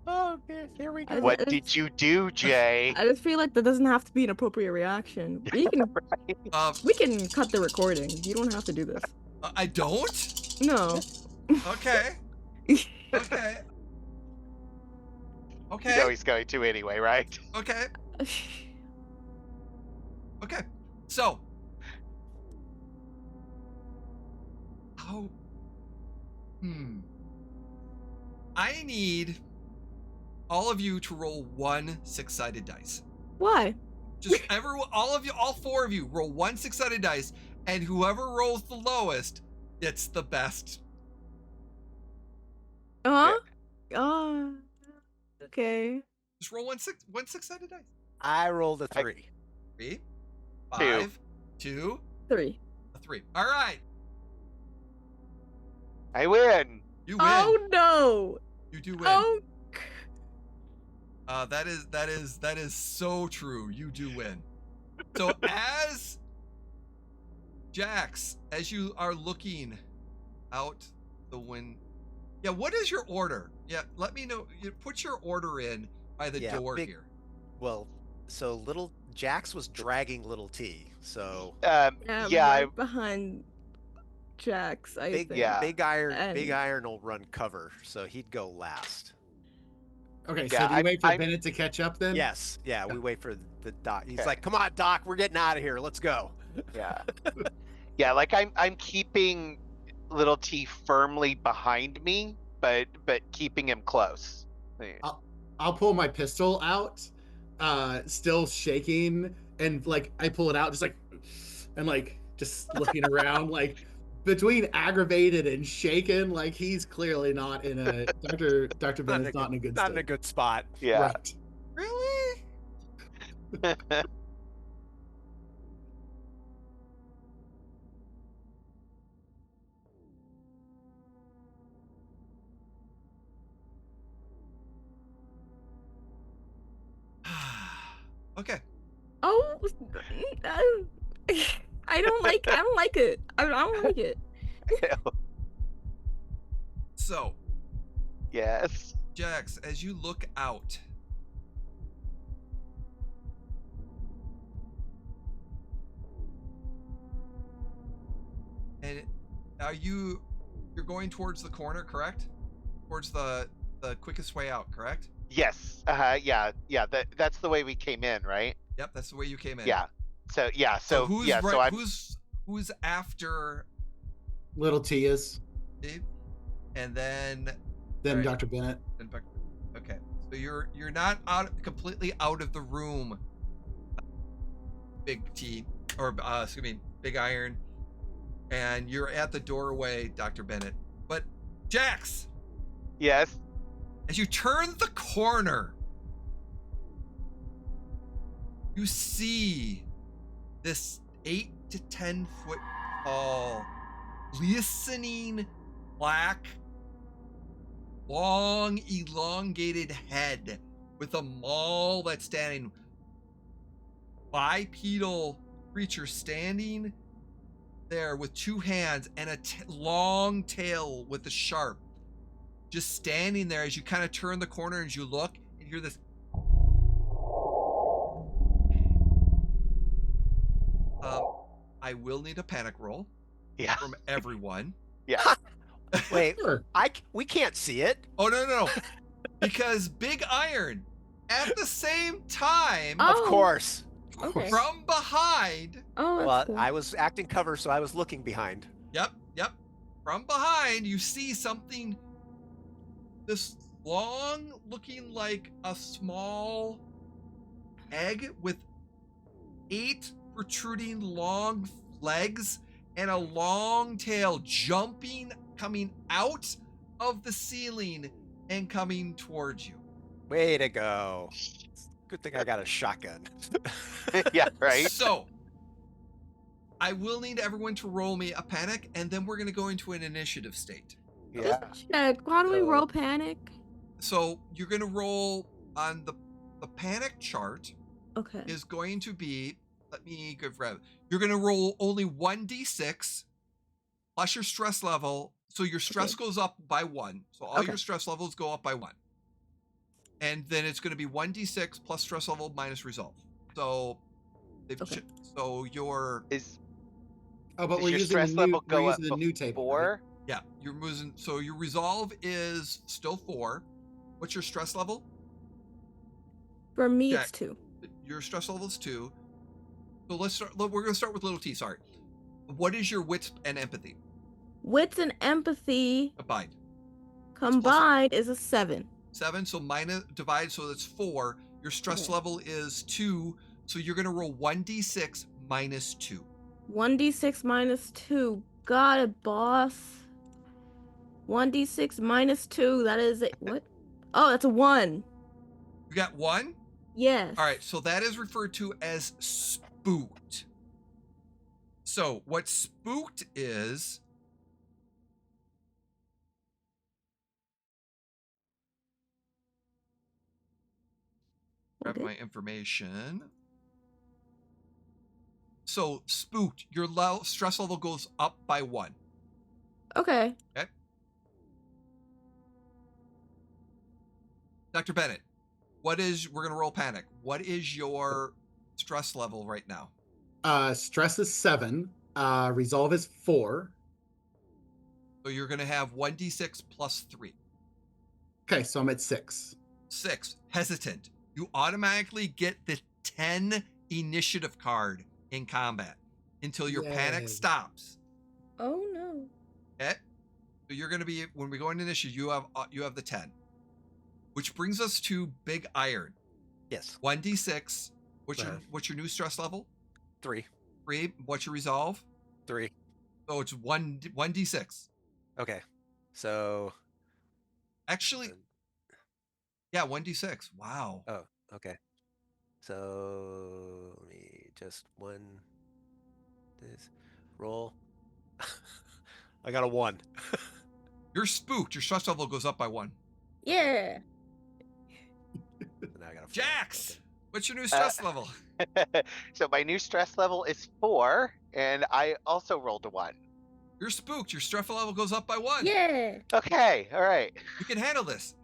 Speaker 3: Oh, okay, here we go.
Speaker 2: What did you do, Jay?
Speaker 5: I just feel like that doesn't have to be an appropriate reaction. We can we can cut the recording. You don't have to do this.
Speaker 1: I don't?
Speaker 5: No.
Speaker 1: Okay. Okay.
Speaker 2: You
Speaker 1: Okay.
Speaker 2: know he's going to anyway, right?
Speaker 1: Okay. Okay. So. How? I need all of you to roll 1 6-sided dice.
Speaker 5: Why?
Speaker 1: Just all of you, all 4 of you, roll 1 6-sided dice, and whoever rolls the lowest, it's the best.
Speaker 5: Okay.
Speaker 1: Just roll 1 6-sided dice.
Speaker 3: I rolled a 3.
Speaker 1: 3,
Speaker 2: Two.
Speaker 1: 5, 2,
Speaker 5: 3.
Speaker 1: a 3. All right,
Speaker 2: I win.
Speaker 1: you win.
Speaker 5: Oh no.
Speaker 1: You do win.
Speaker 5: Oh.
Speaker 1: That is so true. You do win. So as Jax, as you are looking out the window, yeah, what is your order? Yeah, let me know. You put your order in by the
Speaker 3: Yeah,
Speaker 1: door
Speaker 3: big-
Speaker 1: here.
Speaker 3: Well, so little Jax was dragging little T. So
Speaker 2: Yeah,
Speaker 5: right behind Jax, I
Speaker 3: big
Speaker 5: think.
Speaker 2: Yeah.
Speaker 3: big iron
Speaker 5: And-
Speaker 3: will run cover, so he'd go last.
Speaker 4: Okay,
Speaker 2: Yeah,
Speaker 4: so do you wait for
Speaker 2: I'm-
Speaker 4: Bennett to catch up then?
Speaker 3: Yes, yeah, we wait for the doc. He's
Speaker 2: Okay.
Speaker 3: like, "Come on, Doc, we're getting out of here. Let's go."
Speaker 2: yeah. Yeah, like I'm keeping little T firmly behind me, but keeping him close.
Speaker 4: I'll pull my pistol out, still shaking, and like I pull it out, just like, and like just looking around, like between aggravated and shaken, like he's clearly not in a Dr. Bennett's not in a good
Speaker 3: Not
Speaker 4: state.
Speaker 3: in a good spot.
Speaker 2: Yeah.
Speaker 4: Right.
Speaker 1: Really? Okay.
Speaker 5: Oh, I don't like it. I don't like it.
Speaker 1: So,
Speaker 2: Yes.
Speaker 1: Jax, as you look out, and you're going towards the corner, correct? Towards the quickest way out, correct?
Speaker 2: Yes. Yeah. That's the way we came in, right?
Speaker 1: Yep, that's the way you came in.
Speaker 2: Yeah. So yeah. So
Speaker 1: who's
Speaker 2: yeah.
Speaker 1: right?
Speaker 2: So I'm.
Speaker 1: Who's after
Speaker 4: Little T is,
Speaker 1: Dave? And then
Speaker 4: then
Speaker 1: Right.
Speaker 4: Dr. Bennett.
Speaker 1: okay. So you're not completely out of the room, Big T, or excuse me, Big Iron, and you're at the doorway, Dr. Bennett. But Jax,
Speaker 2: Yes.
Speaker 1: as you turn the corner, you see this 8 to 10 foot tall, glistening black, long, elongated head with a maul that's standing, bipedal creature standing there with two hands and a long tail with the sharp, just standing there as you kind of turn the corner and you look and hear this. I will need a panic roll
Speaker 2: Yeah.
Speaker 1: from everyone.
Speaker 2: Yeah.
Speaker 3: Wait,
Speaker 4: Sure.
Speaker 3: we can't see it.
Speaker 1: Oh, no. Because Big Iron, at the same time,
Speaker 5: Oh,
Speaker 3: Of course.
Speaker 5: Okay.
Speaker 1: from behind,
Speaker 5: Oh, that's
Speaker 3: Well,
Speaker 5: cool.
Speaker 3: I was acting cover, so I was looking behind.
Speaker 1: yep, from behind, you see something, this long, looking like a small egg with 8 protruding long legs and a long tail coming out of the ceiling and coming towards you.
Speaker 3: Way to go. Good thing I got a shotgun.
Speaker 2: Yeah. Right.
Speaker 1: So, I will need everyone to roll me a panic, and then we're going to go into an initiative state.
Speaker 2: Yeah.
Speaker 5: Yeah, why do we
Speaker 3: So-
Speaker 5: roll panic?
Speaker 1: So, you're going to roll on the panic chart
Speaker 5: Okay.
Speaker 1: is going to be, let me go for it. You're going to roll only 1d6 plus your stress level. So your stress goes up by 1. So all
Speaker 5: Okay.
Speaker 1: your stress levels go up by 1. And then it's going to be 1d6 plus stress level minus resolve. So,
Speaker 5: Okay.
Speaker 1: so your,
Speaker 2: Is
Speaker 4: Oh, but
Speaker 2: Does
Speaker 4: we're
Speaker 2: your
Speaker 4: using
Speaker 2: stress
Speaker 4: the new,
Speaker 2: level go
Speaker 4: we're
Speaker 2: up
Speaker 4: using the new table. right?
Speaker 2: 4?
Speaker 1: yeah, you're moving. So your resolve is still 4. What's your stress level?
Speaker 5: For me,
Speaker 1: Jack.
Speaker 5: it's 2.
Speaker 1: Your stress level is 2. So let's start. We're going to start with little T. Sorry. What is your wits and empathy?
Speaker 5: Wits and empathy
Speaker 1: Combined.
Speaker 5: combined is a 7.
Speaker 1: 7. So minus divide. So that's 4. Your stress
Speaker 5: Okay.
Speaker 1: level is 2. So you're going to roll 1d6 minus 2.
Speaker 5: 1d6 minus 2. Got it, boss. 1d6 minus 2. That is it. What? Oh, that's a 1.
Speaker 1: You got 1?
Speaker 5: Yes.
Speaker 1: All right. So that is referred to as spooked. So what spooked is, grab
Speaker 5: Okay.
Speaker 1: my information. So spooked, your stress level goes up by 1.
Speaker 5: Okay.
Speaker 1: Dr. Bennett, we're going to roll panic. What is your stress level right now?
Speaker 4: Stress is 7. Resolve is 4.
Speaker 1: So you're going to have 1d6 plus 3.
Speaker 4: Okay, so I'm at 6.
Speaker 1: 6, hesitant. You automatically get the 10 initiative card in combat until your panic
Speaker 4: Yay.
Speaker 1: stops.
Speaker 5: Oh no.
Speaker 1: Okay. So you're going to be, when we go into initiative, you have the 10, which brings us to Big Iron.
Speaker 3: Yes.
Speaker 1: 1d6. What's
Speaker 3: Uh-huh.
Speaker 1: what's your new stress level?
Speaker 3: 3.
Speaker 1: 3. What's your resolve?
Speaker 3: 3.
Speaker 1: So it's 1d6.
Speaker 3: Okay. So.
Speaker 1: Actually, yeah, 1d6. Wow.
Speaker 3: Oh, okay. So let me just this roll. I got a 1.
Speaker 1: You're spooked. Your stress level goes up by 1.
Speaker 5: Yeah.
Speaker 3: Now I got a 4.
Speaker 1: Jax,
Speaker 3: Okay.
Speaker 1: what's your new stress level?
Speaker 2: So my new stress level is 4, and I also rolled a 1.
Speaker 1: You're spooked. Your stress level goes up by 1.
Speaker 5: Yeah.
Speaker 2: Okay, all right.
Speaker 1: You can handle this.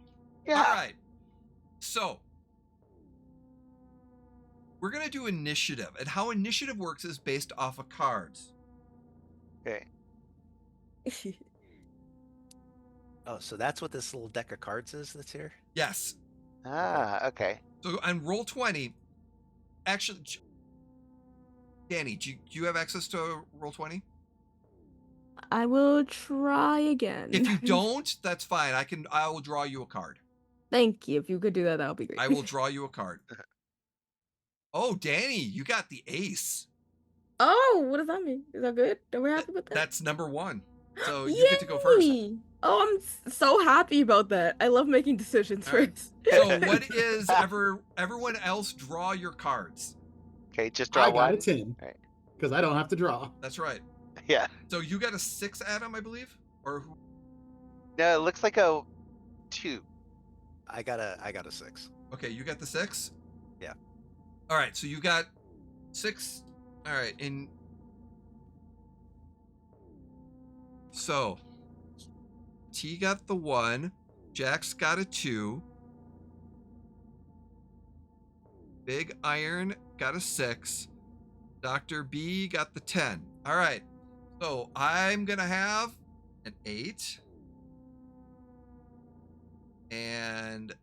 Speaker 2: Yeah.
Speaker 1: All right. So we're going to do initiative. And how initiative works is based off of cards.
Speaker 2: Okay.
Speaker 3: Oh, so that's what this little deck of cards is that's here?
Speaker 1: Yes.
Speaker 2: Okay.
Speaker 1: So on roll 20, actually, Danny, do you have access to roll 20?
Speaker 5: I will try again.
Speaker 1: If you don't, that's fine. I will draw you a card.
Speaker 5: Thank you. If you could do that, that would be great.
Speaker 1: I will draw you a card. Oh, Danny, you got the ace.
Speaker 5: Oh, what does that mean? Is that good? Are we happy with that?
Speaker 1: That's number 1. So you get to go first.
Speaker 5: Yay! Oh, I'm so happy about that. I love making decisions
Speaker 1: All right.
Speaker 5: first.
Speaker 1: So what is everyone else draw your cards?
Speaker 2: Okay, just draw
Speaker 4: I got
Speaker 2: one.
Speaker 4: a 10
Speaker 2: Right.
Speaker 4: because I don't have to draw.
Speaker 1: That's right.
Speaker 2: Yeah.
Speaker 1: So you got a 6, Adam, I believe? Or who?
Speaker 2: No, it looks like a 2.
Speaker 3: I got a 6.
Speaker 1: Okay, you got the 6?
Speaker 3: Yeah.
Speaker 1: All right, so you got 6. All right, and so T got the 1, Jax got a 2, Big Iron got a 6, Dr. B got the 10. All right, so I'm gonna have an 8 and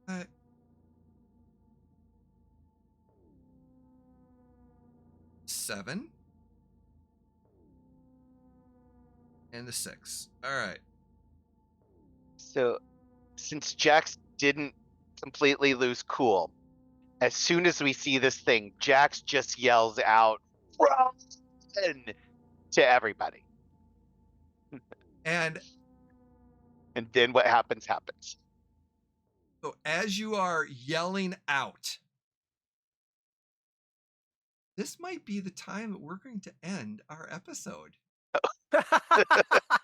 Speaker 1: uh, 7 and the 6. All right.
Speaker 2: So since Jax didn't completely lose cool, as soon as we see this thing, Jax just yells out, "Run!" to everybody.
Speaker 1: And
Speaker 2: And then what happens.
Speaker 1: so as you are yelling out, this might be the time that we're going to end our episode.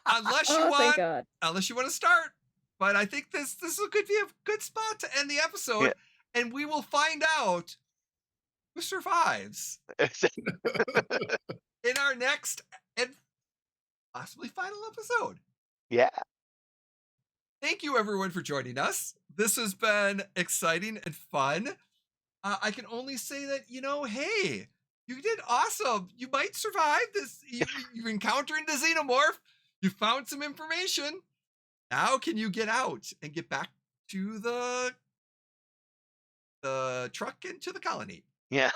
Speaker 1: Unless you
Speaker 5: Thank God.
Speaker 1: unless you want to start. But I think this could be a good spot to end the episode,
Speaker 2: Yeah.
Speaker 1: and we will find out who survives in our next and possibly final episode.
Speaker 2: Yeah.
Speaker 1: Thank you, everyone, for joining us. This has been exciting and fun. I can only say that, hey, you did awesome. You might survive this. You're encountering the xenomorph. You found some information. Now can you get out and get back to the truck and to the colony?
Speaker 2: Yeah.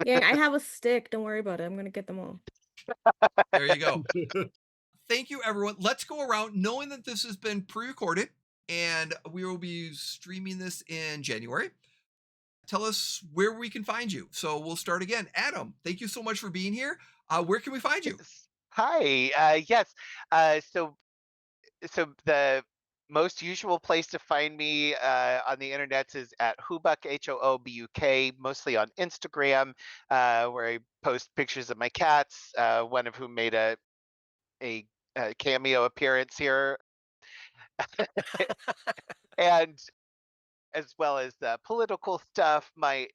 Speaker 5: Yeah, I have a stick. Don't worry about it. I'm gonna get them all.
Speaker 1: There you go. Thank you, everyone. Let's go around knowing that this has been pre-recorded and we will be streaming this in January. Tell us where we can find you. So we'll start again. Adam, thank you so much for being here. Where can we find you?
Speaker 2: Hi. Yes. So the most usual place to find me on the internet is at Hoobuk, HOOBUK, mostly on Instagram, where I post pictures of my cats, one of whom made a cameo appearance here. And as well as political stuff, my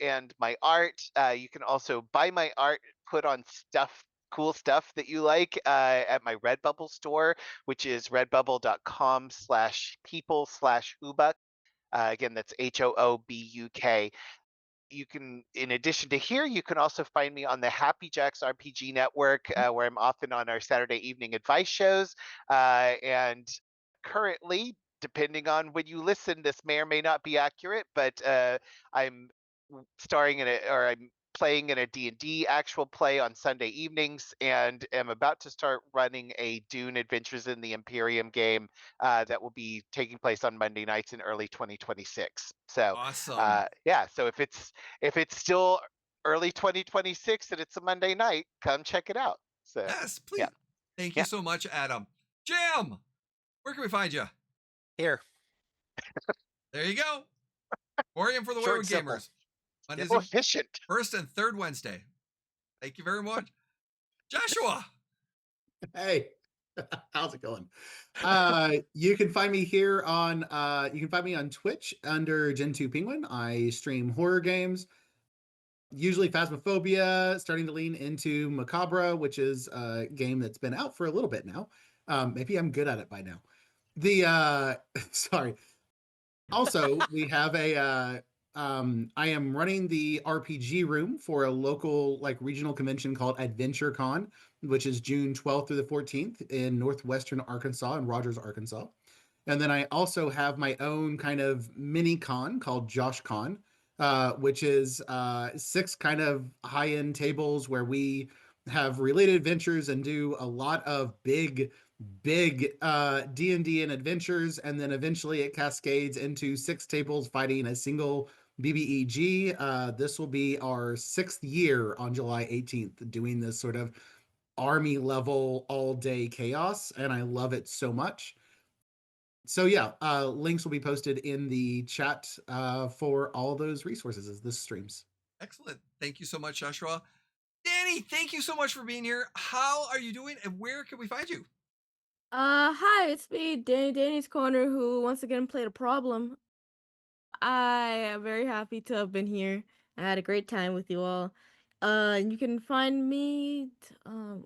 Speaker 2: art. You can also buy my art, put on cool stuff that you like at my Redbubble store, which is redbubble.com/people/Hoobuk. Again, that's HOOBUK. You can, in addition to here, you can also find me on the Happy Jacks RPG Network, where I'm often on our Saturday evening advice shows. And currently, depending on when you listen, this may or may not be accurate, but I'm starring in I'm playing in a D&D actual play on Sunday evenings, and am about to start running a Dune Adventures in the Imperium game that will be taking place on Monday nights in early 2026. So
Speaker 1: Awesome.
Speaker 2: yeah, so if it's still early 2026 and it's a Monday night, come check it out. So
Speaker 1: Yes, please.
Speaker 2: yeah.
Speaker 1: Thank you
Speaker 2: Yeah.
Speaker 1: so much, Adam. Jim, where can we find you?
Speaker 3: Here.
Speaker 1: There you go. Emporium for the
Speaker 3: Short
Speaker 1: Wayward
Speaker 3: and simple.
Speaker 1: Gamers. Mondays
Speaker 2: So
Speaker 1: and
Speaker 2: efficient.
Speaker 1: first and third Wednesday. Thank you very much. Joshua.
Speaker 4: Hey, how's it going? You can find me here on you can find me on Twitch under Gen2 Penguin. I stream horror games, usually Phasmophobia, starting to lean into Macabre, which is a game that's been out for a little bit now. Maybe I'm good at it by now. The sorry. Also, we have a I am running the RPG room for a local like regional convention called Adventure Con, which is June 12th through the 14th in northwestern Arkansas, in Rogers, Arkansas. And then I also have my own kind of mini con called Josh Con, which is 6 kind of high-end tables where we have related adventures and do a lot of big D&D and adventures, and then eventually it cascades into 6 tables fighting a single BBEG. This will be our 6th year on July 18th doing this sort of army level all day chaos, and I love it so much. So yeah, links will be posted in the chat for all those resources as this streams.
Speaker 1: Excellent. Thank you so much, Joshua. Danny, thank you so much for being here. How are you doing, and where can we find you?
Speaker 5: Hi, it's me, Danny's Corner, who once again played a problem. I am very happy to have been here. I had a great time with you all. You can find me. Where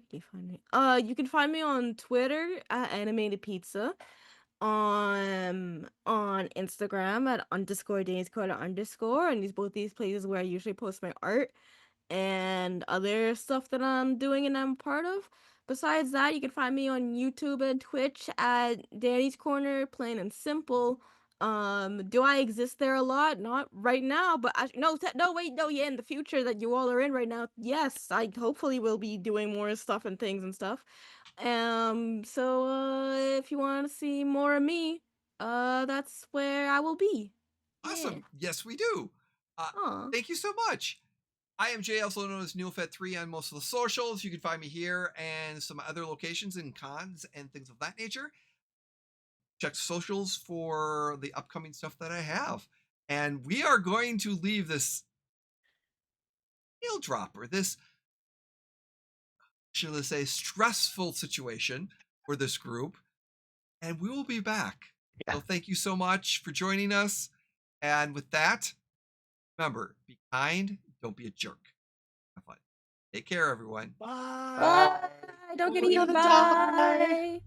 Speaker 5: do you find me? You can find me on Twitter at Animated Pizza, on Instagram at _Danny's Corner _ and both these places where I usually post my art and other stuff that I'm doing and I'm a part of. Besides that, you can find me on YouTube and Twitch at Danny's Corner, plain and simple. Do I exist there a lot? Not right now, but yeah, in the future that you all are in right now, yes, I hopefully will be doing more stuff and things and stuff. So if you want to see more of me, that's where I will be.
Speaker 1: Awesome. Yes, we do.
Speaker 5: Aw.
Speaker 1: Thank you so much. I am Jay, also known as NeilFed3 on most of the socials. You can find me here and some other locations and cons and things of that nature. Check socials for the upcoming stuff that I have. And we are going to leave this nail dropper, this, should I say, stressful situation for this group. And we will be back.
Speaker 2: Yeah.
Speaker 1: So thank you so much for joining us. And with that, remember, be kind, don't be a jerk. Have fun. Take care, everyone.
Speaker 3: Bye.
Speaker 5: Bye. Don't get eaten. Bye.